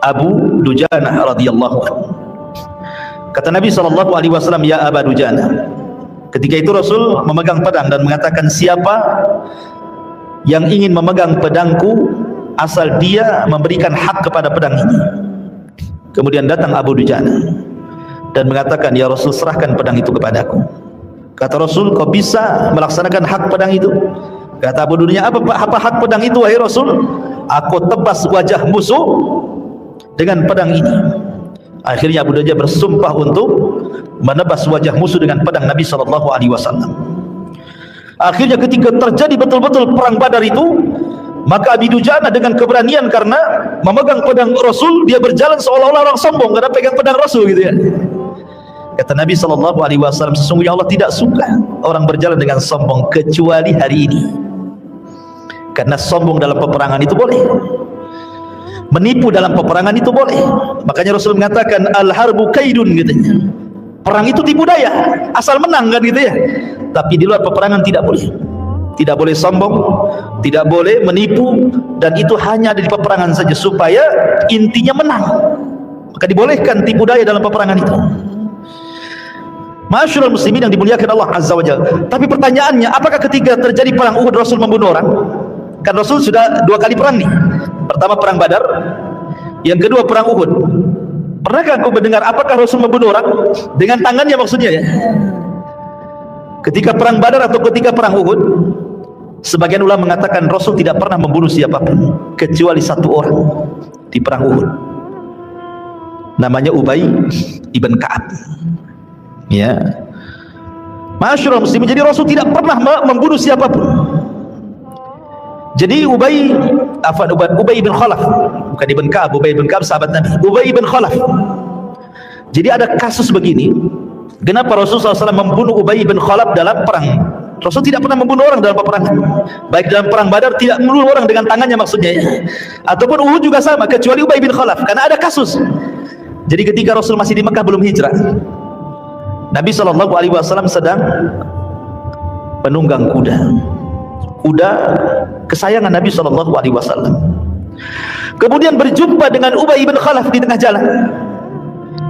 Abu Dujana radhiyallahu anhu. Kata Nabi sallallahu alaihi wasallam, ya Abu Dujana. Ketika itu Rasul memegang pedang dan mengatakan, siapa yang ingin memegang pedangku asal dia memberikan hak kepada pedang ini. Kemudian datang Abu Dujana dan mengatakan, ya Rasul, serahkan pedang itu kepadaku. Kata Rasul, kau bisa melaksanakan hak pedang itu? Kata Abu Dujana, apa hak pedang itu wahai Rasul? Aku tebas wajah musuh dengan pedang ini. Akhirnya Abu Dujana bersumpah untuk menebas wajah musuh dengan pedang Nabi sallallahu alaihi wasallam. Akhirnya ketika terjadi betul-betul perang Badar itu, maka Abu Dujana dengan keberanian karena memegang pedang Rasul, dia berjalan seolah-olah orang sombong karena pegang pedang Rasul gitu ya. Kata Nabi sallallahu alaihi wasallam, sesungguhnya Allah tidak suka orang berjalan dengan sombong kecuali hari ini. Karena sombong dalam peperangan itu boleh, menipu dalam peperangan itu boleh. Makanya Rasul mengatakan, al-harbu kaidun katanya. Perang itu tipu daya, asal menang kan gitu ya. Tapi di luar peperangan tidak boleh. Tidak boleh sombong, tidak boleh menipu, dan itu hanya ada di peperangan saja supaya intinya menang. Maka dibolehkan tipu daya dalam peperangan itu. Ma'asyiral muslimin yang dimuliakan Allah Azza wa Jalla. Tapi pertanyaannya, apakah ketika terjadi perang Uhud Rasul membunuh orang? Kan Rasul sudah 2 kali perang nih. Pertama perang Badar, yang kedua perang Uhud. Pernahkah kau mendengar apakah Rasul membunuh orang dengan tangannya maksudnya ya? Ketika perang Badar atau ketika perang Uhud, sebagian ulama mengatakan Rasul tidak pernah membunuh siapapun kecuali 1 orang di perang Uhud. Namanya Ubay ibn Ka'ab. Ya. Ma'asyiral muslimin, jadi Rasul tidak pernah membunuh siapapun. Jadi Ubay ibn Khalaf, bukan ibn Ka'ab, Ubay ibn Ka'ab sahabat Nabi, Ubay ibn Khalaf. Jadi ada kasus begini, kenapa Rasulullah SAW membunuh Ubay ibn Khalaf dalam perang? Rasul tidak pernah membunuh orang dalam peperangan, baik dalam perang Badar tidak membunuh orang dengan tangannya maksudnya ya. Ataupun Uhud juga sama, kecuali Ubay bin Khalaf, karena ada kasus. Jadi ketika Rasul masih di Mekah belum hijrah, Nabi SAW sedang menunggang kuda kesayangan Nabi SAW. Kemudian berjumpa dengan Ubay bin Khalaf di tengah jalan.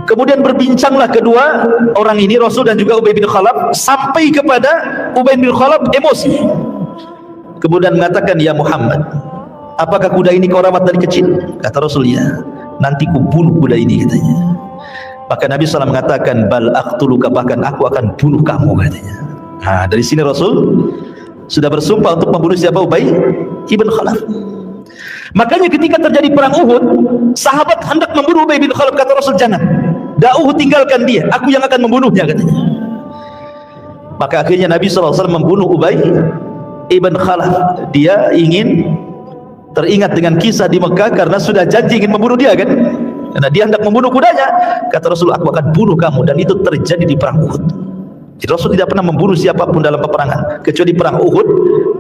Kemudian berbincanglah kedua orang ini, Rasul dan juga Ubay bin Khalaf, sampai kepada Ubay bin Khalaf emosi. Kemudian mengatakan, "Ya Muhammad, apakah kuda ini kau rawat dari kecil?" Kata Rasul, "Ya, nanti ku bunuh kuda ini," katanya. Maka Nabi SAW mengatakan, "Bal aqtuluka, bahkan aku akan bunuh kamu," katanya. Nah, dari sini Rasul sudah bersumpah untuk membunuh siapa? Ubay ibn Khalaf. Makanya ketika terjadi perang Uhud, sahabat hendak membunuh Ubay bin Khalaf, kata Rasul, "Jangan, da'uhu, tinggalkan dia, aku yang akan membunuhnya," katanya. Maka akhirnya Nabi SAW membunuh Ubay ibn Khalaf. Dia ingin teringat dengan kisah di Mekah karena sudah janji ingin membunuh dia kan, karena dia hendak membunuh kudanya. Kata Rasul, "Aku akan bunuh kamu," dan itu terjadi di perang Uhud. Jadi Rasul tidak pernah membunuh siapapun dalam peperangan, kecuali perang Uhud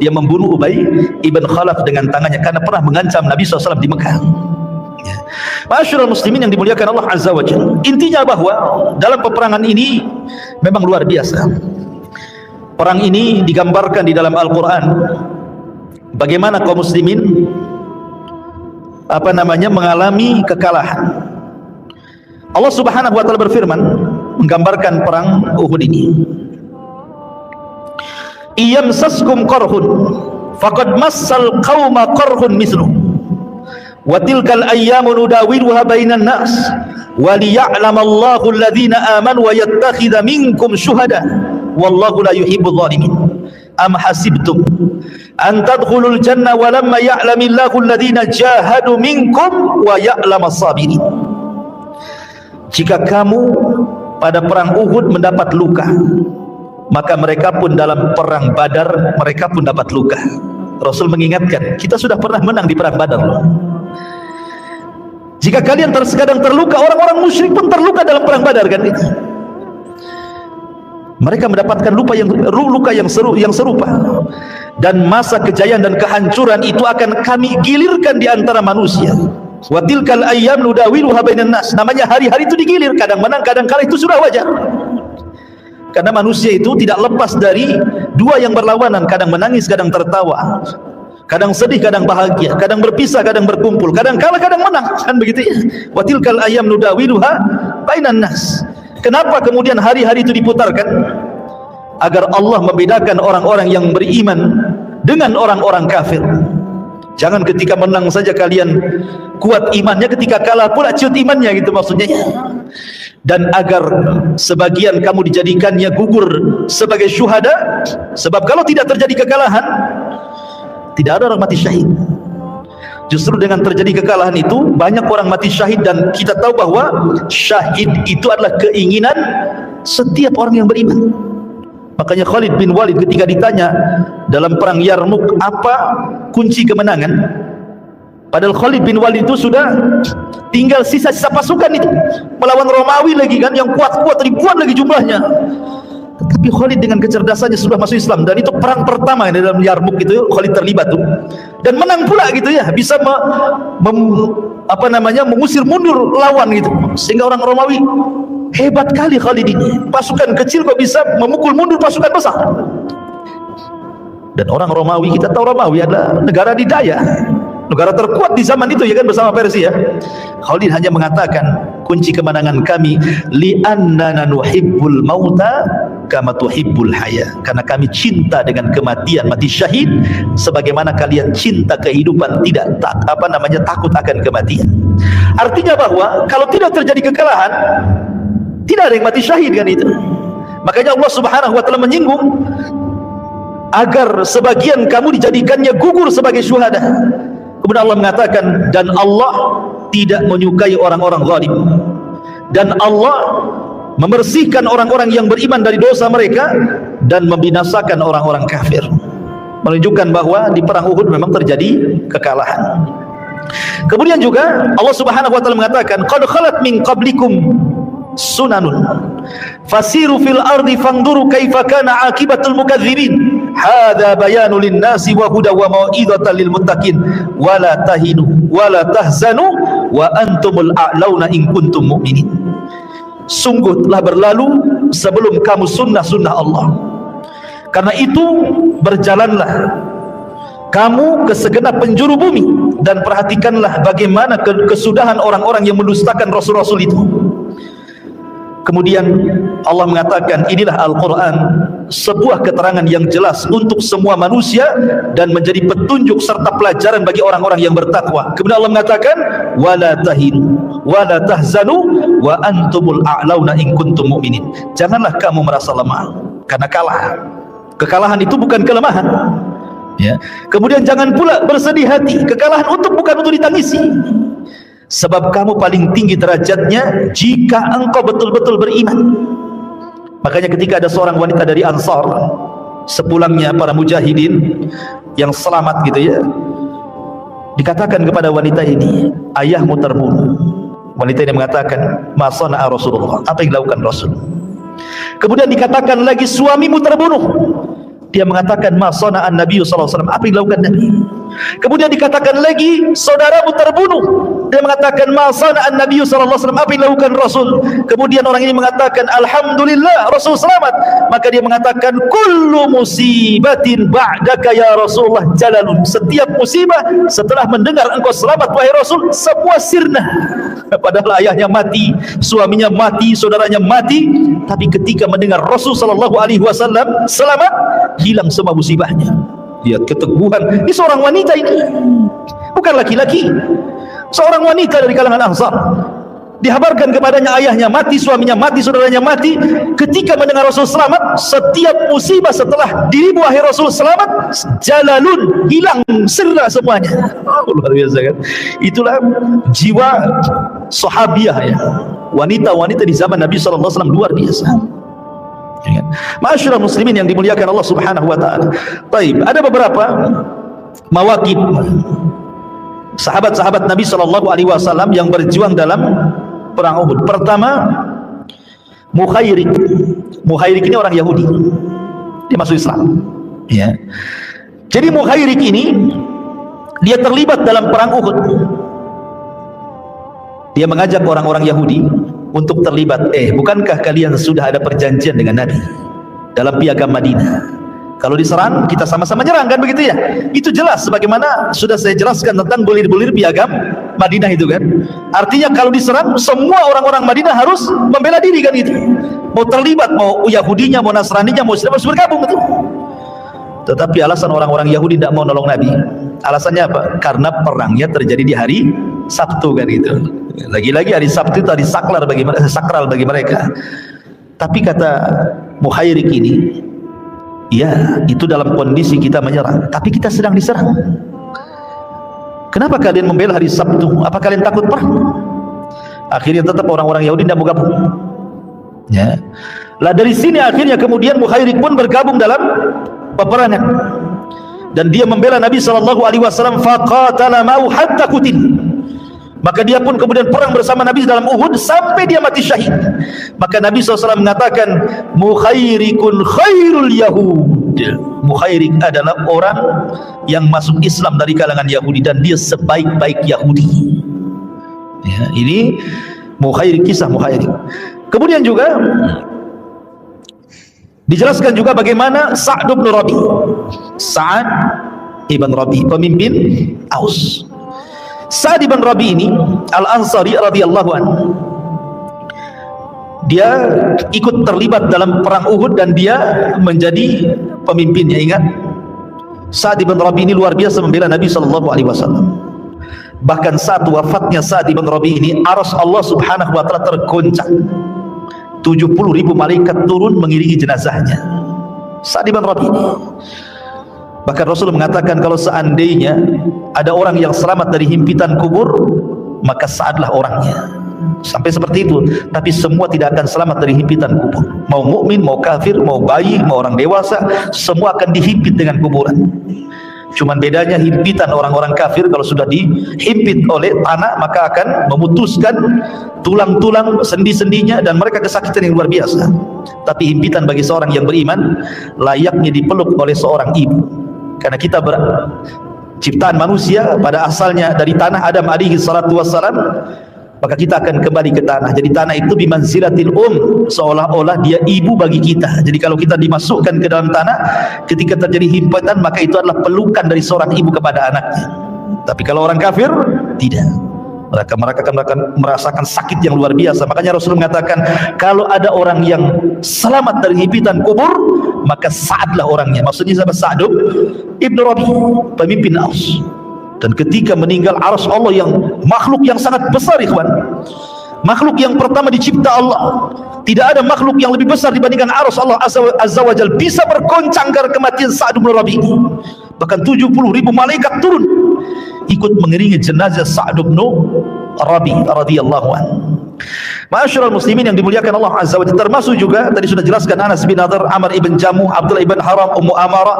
dia membunuh Ubay ibn Khalaf dengan tangannya karena pernah mengancam Nabi SAW di Mekah. Ya. Ma'asyiral muslimin yang dimuliakan Allah Azza wa Jalla, intinya bahwa dalam peperangan ini memang luar biasa. Perang ini digambarkan di dalam Al-Quran bagaimana kaum muslimin mengalami kekalahan. Allah Subhanahu wa taala berfirman menggambarkan perang Uhud ini. "Iyamsaskum qarhun faqad massal qauma qarhun mithlu wa tilkal ayyamu nudawiluha bainan nas wa liya'lamallahu alladhina amanu wa yattakhidha minkum syuhada wallahu la yuhibbudz zalimin. Am hasibtum an tadkhulul jannah wa lamma ya'lamillahu alladhina jahadu minkum wa ya'lamas sabirin." Jika kamu pada perang Uhud mendapat luka, maka mereka pun dalam perang Badar mereka pun dapat luka. Rasul mengingatkan, kita sudah pernah menang di perang Badar loh. Jika kalian terkadang terluka, orang-orang musyrik pun terluka dalam perang Badar kan itu. Mereka mendapatkan luka yang serupa. Dan masa kejayaan dan kehancuran itu akan kami gilirkan di antara manusia. Wa tilkal ayyam nudawiluha bainan nas. Namanya hari-hari itu digilir, kadang menang, kadang kalah, itu sudah wajar. Karena manusia itu tidak lepas dari dua yang berlawanan, kadang menangis, kadang tertawa, kadang sedih, kadang bahagia, kadang berpisah, kadang berkumpul, kadang kalah, kadang menang, kan begitu ya. Wa tilkal ayyam nudawiluha bainan nas. Kenapa kemudian hari-hari itu diputarkan? Agar Allah membedakan orang-orang yang beriman dengan orang-orang kafir. Jangan ketika menang saja kalian kuat imannya, ketika kalah pula ciut imannya, gitu maksudnya. Dan agar sebagian kamu dijadikannya gugur sebagai syuhada, sebab kalau tidak terjadi kekalahan, tidak ada orang mati syahid. Justru dengan terjadi kekalahan itu banyak orang mati syahid, dan kita tahu bahwa syahid itu adalah keinginan setiap orang yang beriman. Makanya Khalid bin Walid ketika ditanya dalam perang Yarmuk apa kunci kemenangan, padahal Khalid bin Walid itu sudah tinggal sisa-sisa pasukan itu melawan Romawi lagi kan, yang kuat-kuat ribuan lagi jumlahnya, tetapi Khalid dengan kecerdasannya sudah masuk Islam, dan itu perang pertama dalam Yarmuk itu Khalid terlibat tuh, dan menang pula gitu ya, bisa mengusir mundur lawan gitu, sehingga orang Romawi, hebat kali Khalid ini, pasukan kecil kok bisa memukul mundur pasukan besar. Dan orang Romawi, kita tahu Romawi adalah negara didaya, negara terkuat di zaman itu ya kan, bersama Persia. Khalid hanya mengatakan, kunci kemenangan kami li'annana nuhibbul mauta kama tuhibbul haya, karena kami cinta dengan kematian, mati syahid sebagaimana kalian cinta kehidupan, takut akan kematian. Artinya bahwa kalau tidak terjadi kekalahan, tidak ada yang mati syahid kan itu. Makanya Allah Subhanahu wa taala menyinggung agar sebagian kamu dijadikannya gugur sebagai syuhada. Kemudian Allah mengatakan, dan Allah tidak menyukai orang-orang zalim, dan Allah membersihkan orang-orang yang beriman dari dosa mereka dan membinasakan orang-orang kafir. Menunjukkan bahwa di perang Uhud memang terjadi kekalahan. Kemudian juga Allah Subhanahu wa taala mengatakan, qad khalat min qablikum sunanun fasiru fil ardi fanduru kaifa kana akibatul mukadzibin hadza bayanu linnasi wa huda wa mau'izatan lil muttaqin wala tahinu wala tahzanu wa antumul a'launa in kuntum mu'minin. Sungguh telah berlalu sebelum kamu sunnah-sunnah Allah, karena itu berjalanlah kamu ke segenap penjuru bumi dan perhatikanlah bagaimana kesudahan orang-orang yang mendustakan rasul-rasul itu. Kemudian Allah mengatakan, inilah Al-Quran, sebuah keterangan yang jelas untuk semua manusia dan menjadi petunjuk serta pelajaran bagi orang-orang yang bertakwa. Kemudian Allah mengatakan, wala tahinu wala tahzanu wa antumul a'launa in kuntum mu'minin. Janganlah kamu merasa lemah karena kalah. Kekalahan itu bukan kelemahan, ya. Kemudian jangan pula bersedih hati. Kekalahan bukan untuk ditangisi, sebab kamu paling tinggi derajatnya jika engkau betul-betul beriman. Makanya ketika ada seorang wanita dari Ansar, sepulangnya para mujahidin yang selamat gitu ya, dikatakan kepada wanita ini, ayahmu terbunuh. Wanita ini mengatakan, ma sana'a Rasulullah, apa yang dilakukan Rasul? Kemudian dikatakan lagi, suamimu terbunuh. Dia mengatakan, ma sana'an Nabi sallallahu alaihi wasallam, apa yang dilakukan Nabi? Kemudian dikatakan lagi, saudaramu terbunuh. Dia mengatakan, ma sana'an Nabi sallallahu alaihi wasallam, apa yang dilakukan Rasul? Kemudian orang ini mengatakan, alhamdulillah Rasul selamat. Maka dia mengatakan, kullu musibatin ba'daka ya Rasulullah jalalun. Setiap musibah setelah mendengar engkau selamat wahai Rasul, semua sirna. Padahal ayahnya mati, suaminya mati, saudaranya mati, tapi ketika mendengar Rasul sallallahu alaihi wasallam selamat, hilang semua musibahnya. Lihat keteguhan. Ini seorang wanita ini, bukan laki-laki, seorang wanita dari kalangan Ansar. Dihabarkan kepadanya ayahnya mati, suaminya mati, saudaranya mati. Ketika mendengar Rasul selamat, setiap musibah setelah dirimu wahai Rasul selamat, jalalun, hilang sirna semuanya. Luar biasa kan? Itulah jiwa sahabiah ya. Wanita-wanita di zaman Nabi sallallahu alaihi wasallam luar biasa. Ma'asyiral muslimin yang dimuliakan Allah Subhanahu wa taala. Baik, ada beberapa mawaqif sahabat-sahabat Nabi sallallahu alaihi wasallam yang berjuang dalam perang Uhud. Pertama, Mukhairik. Mukhairik ini orang Yahudi. Dia masuk Islam. Ya. Jadi Mukhairik ini dia terlibat dalam perang Uhud. Dia mengajak orang-orang Yahudi untuk terlibat. Bukankah kalian sudah ada perjanjian dengan Nabi dalam piagam Madinah? Kalau diserang, kita sama-sama nyerang, kan begitu ya? Itu jelas, sebagaimana sudah saya jelaskan tentang bulir-bulir piagam Madinah itu kan. Artinya kalau diserang, semua orang-orang Madinah harus membela diri kan itu. Mau terlibat, mau Yahudinya, mau Nasraninya, mau siapa harus bergabung itu. Tetapi alasan orang-orang Yahudi tidak mau nolong Nabi, alasannya apa? Karena perangnya terjadi di hari Sabtu kan itu. Lagi-lagi hari Sabtu itu hari sakral bagi mereka. Tapi kata Mukhairik ini, ya, itu dalam kondisi kita menyerang, tapi kita sedang diserang. Kenapa kalian membela hari Sabtu? Apa kalian takut perang? Akhirnya tetap orang-orang Yahudi tidak mau gabung. Ya. Lah dari sini akhirnya kemudian Mukhairik pun bergabung dalam peperangan. Dan dia membela Nabi sallallahu alaihi wasallam, faqatala ma'u hatta qutil. Maka dia pun kemudian perang bersama Nabi dalam Uhud sampai dia mati syahid. Maka Nabi SAW mengatakan, Mukhairikun khairul Yahud. Mukhairik adalah orang yang masuk Islam dari kalangan Yahudi dan dia sebaik-baik Yahudi. Ya, ini Mukhairik, kisah Mukhairik. Kemudian juga dijelaskan juga bagaimana Sa'd bin Rabi. Sa'd ibn Rabi, pemimpin Aus. Sa'd bin Rabi ini Al-Ansari radhiyallahu anhu. Dia ikut terlibat dalam perang Uhud dan dia menjadi pemimpinnya. Ingat, Sa'd bin Rabi ini luar biasa membela Nabi SAW. Bahkan saat wafatnya Sa'd bin Rabi ini, arsy Allah Subhanahu wa taala tergoncang. 70.000 malaikat turun mengiringi jenazahnya Sa'd bin Rabi ini. Bahkan Rasul mengatakan kalau seandainya ada orang yang selamat dari himpitan kubur, maka Sa'dlah orangnya. Sampai seperti itu. Tapi semua tidak akan selamat dari himpitan kubur. Mau mukmin, mau kafir, mau bayi, mau orang dewasa, semua akan dihimpit dengan kuburan. Cuman bedanya himpitan orang-orang kafir, kalau sudah dihimpit oleh tanah maka akan memutuskan tulang-tulang sendi-sendinya dan mereka kesakitan yang luar biasa. Tapi himpitan bagi seorang yang beriman layaknya dipeluk oleh seorang ibu. Karena kita ciptaan manusia pada asalnya dari tanah, Adam alaihi salatu wassalam, maka kita akan kembali ke tanah. Jadi tanah itu bimanzilatil seolah-olah dia ibu bagi kita. Jadi kalau kita dimasukkan ke dalam tanah, ketika terjadi himpitan, maka itu adalah pelukan dari seorang ibu kepada anaknya. Tapi kalau orang kafir, tidak. Mereka akan merasakan sakit yang luar biasa. Makanya Rasulullah mengatakan, kalau ada orang yang selamat dari himpitan kubur, maka Sa'dlah orangnya. Maksudnya siapa? Sa'd ibn Rabi, pemimpin Aus. Dan ketika meninggal, arsy Allah yang makhluk yang sangat besar, ikhwan, makhluk yang pertama dicipta Allah, tidak ada makhluk yang lebih besar dibandingkan arsy Allah azza wa jalla, bisa bergoncang karena kematian Sa'd bin Rabi. Bahkan 70.000 malaikat turun ikut mengiringi jenazah Sa'd bin Rabi radhiyallahu anhu. Ma'asyiral muslimin yang dimuliakan Allah azza wa jalla, termasuk juga tadi sudah jelaskan Anas bin Nadhr, Amr ibn Jamuh, Abdullah ibn Haram, Ummu Amarah,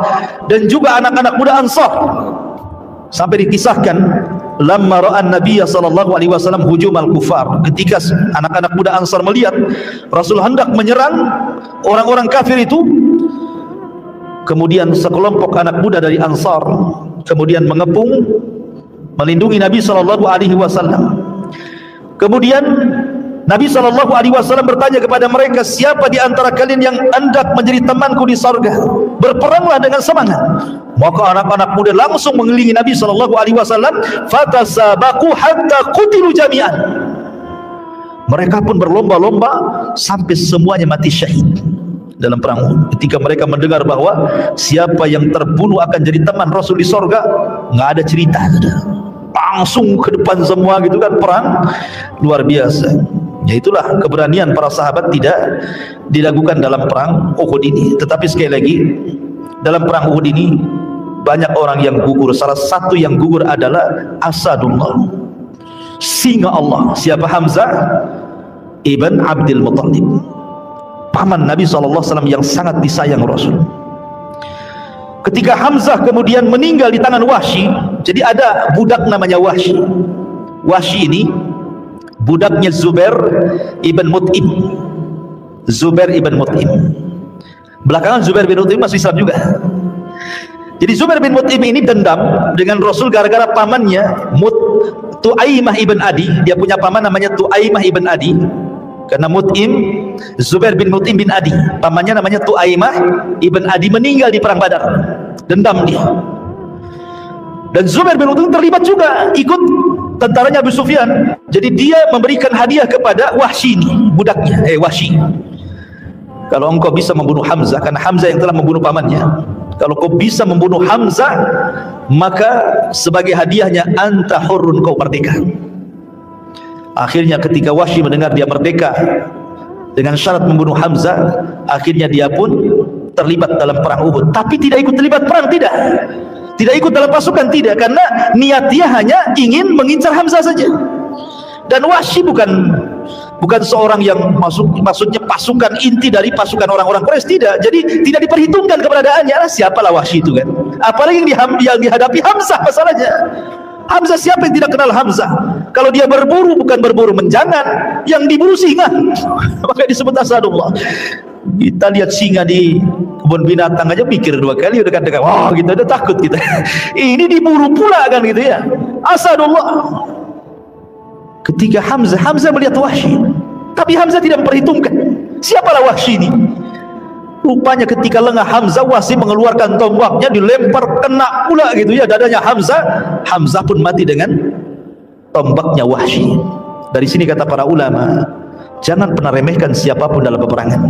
dan juga anak-anak muda Ansar. Sampai dikisahkan, lamma ra'an Nabiy sallallahu alaihi wasallam hujum al-kufar, ketika anak-anak muda Ansar melihat Rasul hendak menyerang orang-orang kafir itu, kemudian sekelompok anak muda dari Ansar kemudian mengepung melindungi Nabi sallallahu alaihi wasallam. Kemudian Nabi SAW bertanya kepada mereka, siapa di antara kalian yang hendak menjadi temanku di surga? Berperanglah dengan semangat. Maka anak-anak muda langsung mengelilingi Nabi SAW. Fatasabaku hatta qutilu jami'an. Mereka pun berlomba-lomba sampai semuanya mati syahid dalam perang Uhud. Ketika mereka mendengar bahwa siapa yang terbunuh akan jadi teman Rasul di surga, nggak ada cerita, langsung ke depan semua gitu kan, perang luar biasa. Ya, itulah keberanian para sahabat tidak dilakukan dalam perang Uhud ini. Tetapi sekali lagi, dalam perang Uhud ini banyak orang yang gugur. Salah satu yang gugur adalah Asadullah, singa Allah. Siapa? Hamzah ibn Abdul Muttalib, paman Nabi SAW yang sangat disayang Rasul. Ketika Hamzah kemudian meninggal di tangan Wahsy, jadi ada budak namanya Wahsy. Wahsy ini budaknya Zubair ibn Mut'im. Zubair ibn Mut'im. Belakangan Zubair bin Mut'im masih Islam juga. Jadi Zubair bin Mut'im ini dendam dengan Rasul gara-gara pamannya Tu'aimah ibn Adi. Dia punya paman namanya Tu'aimah ibn Adi. Karena Mut'im, Zubair bin Mut'im bin Adi, pamannya namanya Tu'aimah ibn Adi, meninggal di perang Badar. Dendam dia. Dan Zubair bin Mut'im terlibat juga, ikut tentaranya Abu Sufyan. Jadi dia memberikan hadiah kepada Wahsy ini, budaknya, Wahsy. Kalau engkau bisa membunuh Hamzah, karena Hamzah yang telah membunuh pamannya, kalau kau bisa membunuh Hamzah, maka sebagai hadiahnya anta hurrun, kau merdeka. Akhirnya ketika Wahsy mendengar dia merdeka dengan syarat membunuh Hamzah, akhirnya dia pun terlibat dalam perang Uhud. Tapi tidak ikut terlibat perang, tidak ikut dalam pasukan, tidak, karena niat dia hanya ingin mengincar Hamzah saja. Dan Wahsy bukan seorang yang maksudnya pasukan inti dari pasukan orang-orang Quraisy, tidak. Jadi tidak diperhitungkan keberadaannya. Siapalah Wahsy itu kan, apalagi yang dihadapi Hamzah masalahnya. Hamzah, siapa yang tidak kenal Hamzah? Kalau dia berburu, bukan berburu menjangan, yang diburu singa. Maka disebut Asadullah. Kita lihat singa di kebun binatang aja pikir dua kali, udah katakan, wah kita udah takut kita. Ini diburu pula kan gitu ya. Asadullah. Ketika Hamzah melihat Wahsy, tapi Hamzah tidak memperhitungkan siapalah Wahsy ini. Rupanya ketika lengah Hamzah, Wahsy mengeluarkan tombaknya, dilempar kena pula gitu ya dadanya Hamzah. Hamzah pun mati dengan tombaknya Wahsy. Dari sini kata para ulama, Jangan pernah remehkan siapapun dalam peperangan.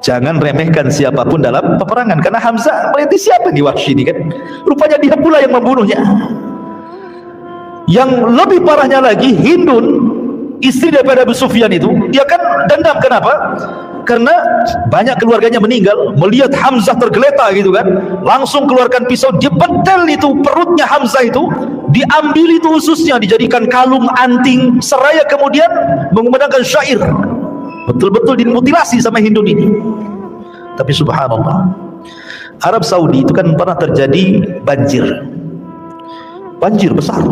Jangan remehkan siapapun dalam peperangan. Karena Hamzah berarti siapa nih Wahsy ini kan? Rupanya dia pula yang membunuhnya. Yang lebih parahnya lagi, Hindun, istri daripada Abu Sufyan itu, dia kan dendam. Kenapa? Karena banyak keluarganya meninggal. Melihat Hamzah tergeletak gitu kan, langsung keluarkan pisau, dibetel itu perutnya Hamzah itu, diambil itu ususnya, dijadikan kalung, anting, seraya kemudian mengumandangkan syair. Betul-betul dimutilasi sama Hindun ini. Tapi subhanallah, Arab Saudi itu kan pernah terjadi banjir besar.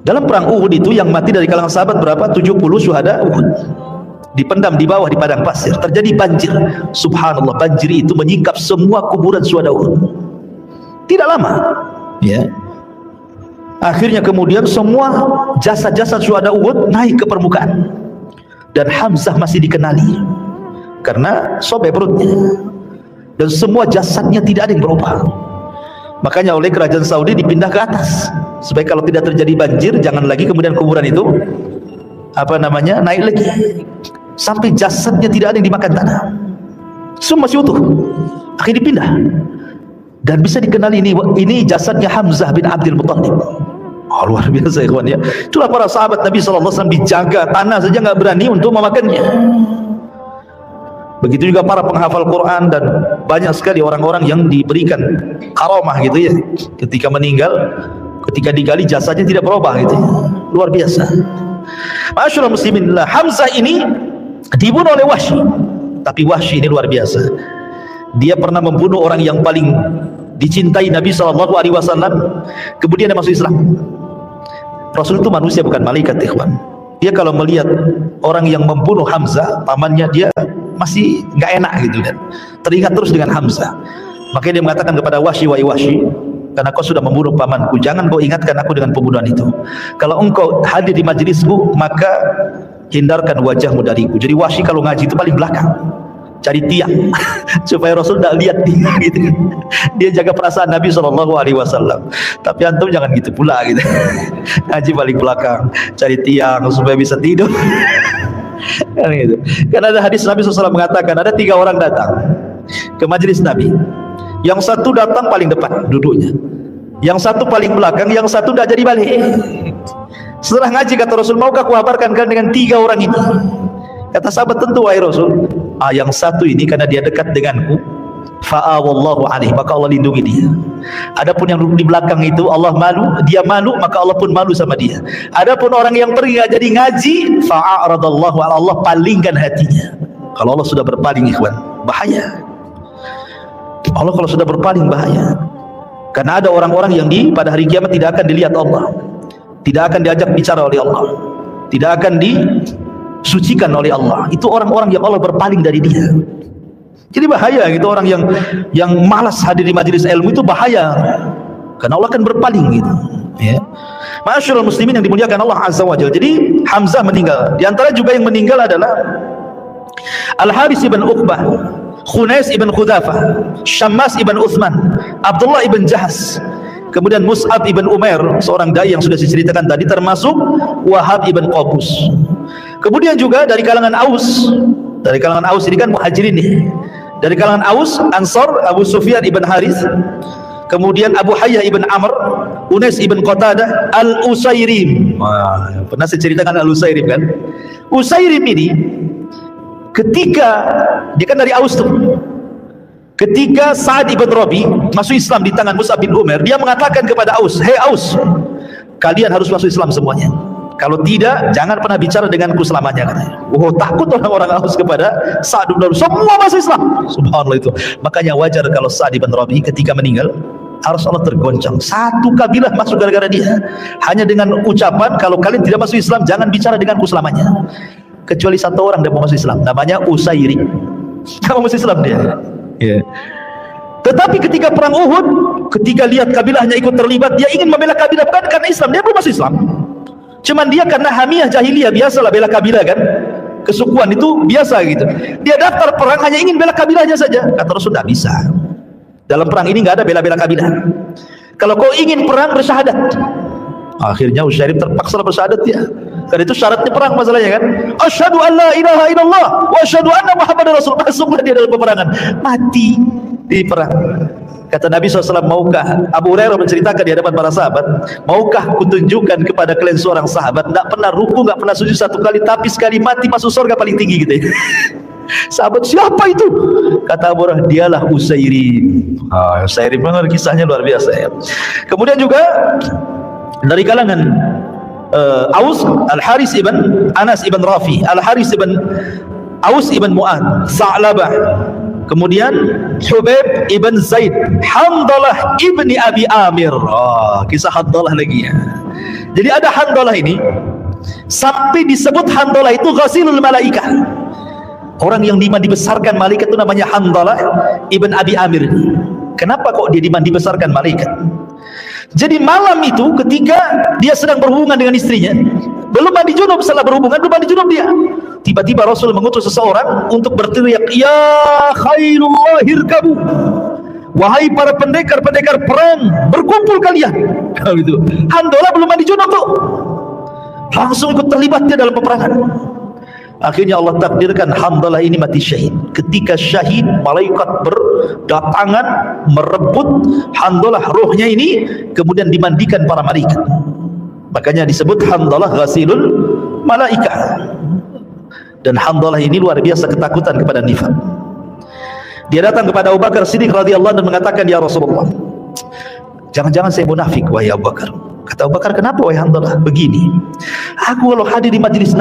Dalam perang Uhud itu yang mati dari kalangan sahabat berapa? 70 syuhada Uhud. Dipendam di bawah di padang pasir, terjadi banjir. Subhanallah, banjir itu menyingkap semua kuburan syuhada Uhud. Tidak lama, ya. Akhirnya kemudian semua jasad-jasad syuhada Uhud naik ke permukaan. Dan Hamzah masih dikenali karena sobek perutnya. Dan semua jasadnya tidak ada yang berubah. Makanya oleh kerajaan Saudi dipindah ke atas, supaya kalau tidak terjadi banjir, jangan lagi kemudian kuburan itu naik lagi, sampai jasadnya tidak ada yang dimakan tanah, semua masih utuh. Akhirnya dipindah dan bisa dikenali ini jasadnya Hamzah bin Abdul Muttalib. Oh, luar biasa ikhwan ya. Itulah para sahabat Nabi SAW dijaga, tanah saja nggak berani untuk memakannya. Begitu juga para penghafal Quran dan banyak sekali orang-orang yang diberikan karamah gitu ya. Ketika meninggal, ketika digali jasadnya tidak berubah gitu ya. Luar biasa. Masyaallah muslimin, Hamzah ini dibunuh oleh Wahsy. Tapi Wahsy ini luar biasa. Dia pernah membunuh orang yang paling dicintai Nabi SAW. Kemudian dia masuk Islam. Rasul itu manusia bukan malaikat ikhwan. Dia kalau melihat orang yang membunuh Hamzah, pamannya, dia masih nggak enak gitu kan, teringat terus dengan Hamzah. Makanya dia mengatakan kepada Wahsy, wahai Wahsy, karena kau sudah membunuh pamanku, jangan kau ingatkan aku dengan pembunuhan itu. Kalau engkau hadir di majlisku, maka hindarkan wajahmu dariku. Jadi Wahsy kalau ngaji itu paling belakang, cari tiang supaya Rasul tidak lihat dia gitu. Dia jaga perasaan Nabi SAW. Tapi antum jangan gitu pula gitu. Ngaji paling belakang, cari tiang supaya bisa tidur. Kan gitu. Karena ada hadis Nabi SAW mengatakan ada 3 orang datang ke majelis Nabi. Yang satu datang paling depan duduknya, yang satu paling belakang, yang satu tidak jadi balik. Setelah ngaji kata Rasul, maukah aku kabarkan dengan 3 orang ini? Kata sahabat, tentu wahai Rasul. Yang satu ini karena dia dekat denganku, fa'awallahu alaihi, maka Allah lindungi dia. Adapun yang di belakang itu Allah malu, dia malu, maka Allah pun malu sama dia. Adapun orang yang pergi nggak jadi ngaji, fa'aradallahu, Allah palingkan hatinya. Kalau Allah sudah berpaling ikhwan, bahaya. Allah kalau sudah berpaling bahaya. Karena ada orang-orang yang pada hari kiamat tidak akan dilihat Allah, tidak akan diajak bicara oleh Allah, tidak akan disucikan oleh Allah. Itu orang-orang yang Allah berpaling dari dia. Jadi bahaya gitu, orang yang malas hadir di majelis ilmu itu bahaya, karena Allah akan berpaling gitu ya. Masyaallah muslimin yang dimuliakan Allah Azza wa Jalla. Jadi Hamzah meninggal. Di antara juga yang meninggal adalah Al-Haris ibn Uqbah, Khunais ibn Khudafah, Syammas ibn Uthman, Abdullah ibn Jahas, kemudian Mus'ab ibn Umair, seorang dai yang sudah diceritakan tadi, termasuk Wahab ibn Qabus. Kemudian juga dari kalangan Aus. Dari kalangan Aus ini kan muhajirin nih. Dari kalangan Aus, Ansar, Abu Sufyan ibn Harith, kemudian Abu Hayyah ibn Amr, Unais ibn Qatadah, Al-Usairim. Pernah saya ceritakan Al-Usairim kan? Usairim ini ketika dia kan dari Aus tuh. Ketika Sa'ad ibn Rabi masuk Islam di tangan Mus'ab bin Umair, dia mengatakan kepada Aus, "Hei Aus, kalian harus masuk Islam semuanya. Kalau tidak, jangan pernah bicara denganku selamanya." Oh, takut orang-orang Aus kepada Sa'ad bin Rabi. Semua masuk Islam. Subhanallah itu. Makanya wajar kalau Sa'ad bin Rabi ketika meninggal, harus Allah tergoncang. Satu kabilah masuk gara-gara dia. Hanya dengan ucapan, kalau kalian tidak masuk Islam, jangan bicara denganku selamanya. Kecuali satu orang dia mau masuk Islam, namanya Usairi. Kamu masuk Islam dia. Yeah. Tetapi ketika perang Uhud, ketika lihat kabilahnya ikut terlibat, dia ingin membela kabilah, bukan karena Islam, dia belum masuk Islam. Cuman dia karena hamiah jahiliyah, biasalah bela kabilah kan, kesukuan itu biasa gitu. Dia daftar perang hanya ingin bela kabilahnya saja. Kata Rasul, tidak bisa. Dalam perang ini nggak ada bela-bela kabilah. Kalau kau ingin perang, bersyahadat. Akhirnya Usairi terpaksa bersyahadat ya. Karena itu syaratnya perang masalahnya kan. Asyhadu an la ilaha illallah wa asyhadu anna Muhammadar Rasul. Masuklah dia dalam peperangan. Mati di perang. Kata Nabi SAW, maukah, Abu Hurairah menceritakan di hadapan para sahabat, maukah kutunjukkan kepada kalian seorang sahabat tidak pernah ruku, tidak pernah sujud satu kali, tapi sekali mati masuk surga paling tinggi gitu ya. Sahabat, siapa itu? Kata Abu Hurairah, dialah Usairim. Usairim memang kisahnya luar biasa ya. Kemudian juga dari kalangan Aus, Al-Haris ibn Anas ibn Rafi, Al-Haris ibn Aus ibn Mu'ad, Sa'labah, kemudian Hubaib ibn Zaid, Handalah ibni Abi Amir. Kisah Handalah lagi ya. Jadi ada Handalah ini sampai disebut Handalah itu ghasilul malaikah. Orang yang dibesarkan malaikat itu namanya Handalah ibn Abi Amir. Kenapa kok dia dibesarkan malaikat? Jadi malam itu ketika dia sedang berhubungan dengan istrinya, belum mandi junub, setelah berhubungan belum mandi junub dia, tiba-tiba Rasul mengutus seseorang untuk berteriak, ya khairullah hirkabu, wahai para pendekar-pendekar perang, berkumpul kalian. Kalau itu Handalah belum mandi junub tuh, langsung ikut terlibat dia dalam peperangan. Akhirnya Allah takdirkan Handalah ini mati syahid. Ketika syahid, malaikat berdatangan merebut Handalah rohnya ini, kemudian dimandikan para malaikat. Makanya disebut Handalah ghasilul malaikah. Dan Handalah ini luar biasa ketakutan kepada nifaq. Dia datang kepada Abu Bakar Siddiq radhiyallahu anhu dan mengatakan, ya Rasulullah, jangan-jangan saya munafik wahai Abu Bakar. Kata Abu Bakar, kenapa wahai Handalah? Begini, aku kalau hadir di majelis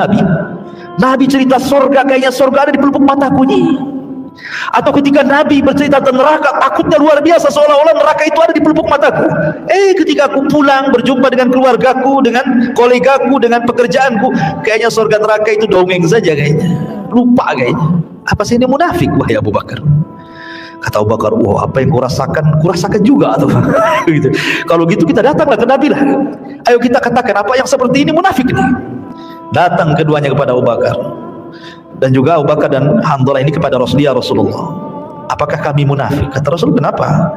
Nabi cerita surga, kayaknya surga ada di pelupuk mataku nih. Atau ketika Nabi bercerita tentang neraka, takutnya luar biasa, seolah-olah neraka itu ada di pelupuk mataku. Ketika aku pulang berjumpa dengan keluargaku, dengan kolegaku, dengan pekerjaanku, kayaknya surga neraka itu dongeng saja kayaknya. Lupa kayaknya. Apa sih ini munafik wahai Abu Bakar? Kata Abu Bakar, wah, apa yang kurasakan juga tuh. Gitu. Kalau gitu kita datanglah ke Nabi lah. Ayo kita katakan apa yang seperti ini munafik nih. Datang keduanya kepada Abu Bakar, dan juga Abu Bakar dan Handalah ini kepada Rasulullah. Apakah kami munafik? Kata Rasul, kenapa?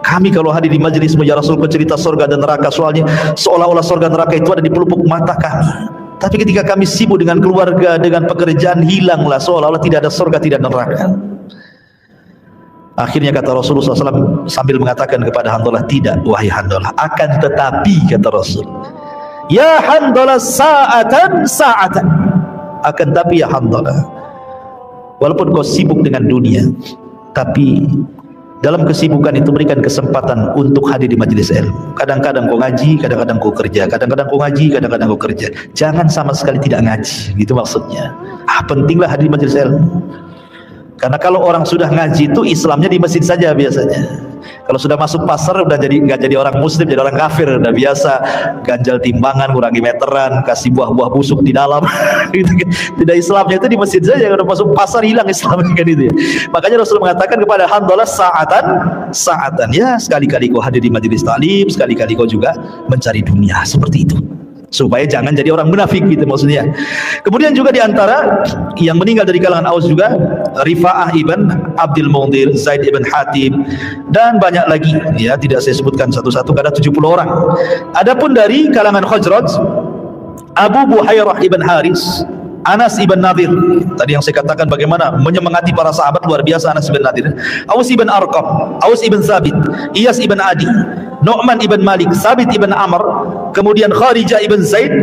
Kami kalau hadir di majelis ya Rasul cerita surga dan neraka, soalnya seolah-olah surga neraka itu ada di pelupuk mata kami. Tapi ketika kami sibuk dengan keluarga, dengan pekerjaan, hilanglah seolah-olah tidak ada surga, tidak ada neraka. Akhirnya kata Rasulullah SAW sambil mengatakan kepada Handalah, tidak wahai Handalah, akan tetapi kata Rasul, ya Handalah sa'atan, akan tapi ya Handalah, walaupun kau sibuk dengan dunia, tapi dalam kesibukan itu berikan kesempatan untuk hadir di majelis ilmu. Kadang-kadang kau ngaji, kadang-kadang kau kerja, kadang-kadang kau ngaji, kadang-kadang kau kerja. Jangan sama sekali tidak ngaji, gitu maksudnya. Pentinglah hadir di majelis ilmu. Karena kalau orang sudah ngaji itu Islamnya di masjid saja biasanya. Kalau sudah masuk pasar udah nggak jadi orang muslim, jadi orang kafir. Udah biasa ganjal timbangan, kurangi meteran, kasih buah-buah busuk di dalam. Tidak, Islamnya itu di masjid saja. Kalau masuk pasar hilang Islamnya kan itu ya. Makanya Rasul mengatakan kepada Handalah sa'atan. Ya, sekali-kali kau hadir di majelis taklim, sekali-kali kau juga mencari dunia, seperti itu. Supaya jangan jadi orang munafik gitu maksudnya. Kemudian juga diantara yang meninggal dari kalangan Aus juga Rifa'ah ibn Abdul Mundir, Zaid ibn Hatim, dan banyak lagi ya, tidak saya sebutkan satu-satu, ada 70 orang. Adapun dari kalangan Khazraj, Abu Buhairah ibn Haris, Anas ibn Nadir, tadi yang saya katakan bagaimana menyemangati para sahabat, luar biasa Anas ibn Nadir, Aus ibn Arqam, Aus ibn Zabit, Iyas ibn Adi, Nu'man ibn Malik, Sabit ibn Amr, kemudian Kharijah ibn Zaid,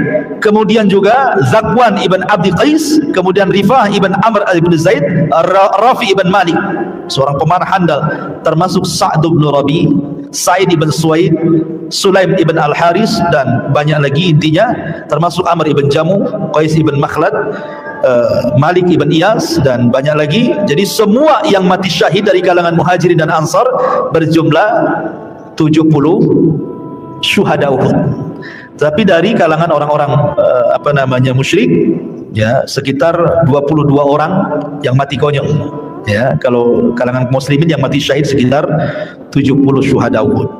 kemudian juga Zakwan ibn Abdi Qais, kemudian Rifah ibn Amr ibn Zaid, Rafi ibn Malik, seorang pemanah handal, termasuk Sa'd ibn Rabi, Sa'id ibn Suwaid, Sulaim ibn Al-Haris, dan banyak lagi intinya, termasuk Amr ibn Jamu, Qais ibn Makhlad, Malik ibn Iyas, dan banyak lagi. Jadi semua yang mati syahid dari kalangan Muhajirin dan Ansar berjumlah 70 syuhada Uhud. Tapi dari kalangan orang-orang musyrik ya sekitar 22 orang yang mati konyol. Ya, kalau kalangan muslimin yang mati syahid sekitar 70 syuhada Uhud.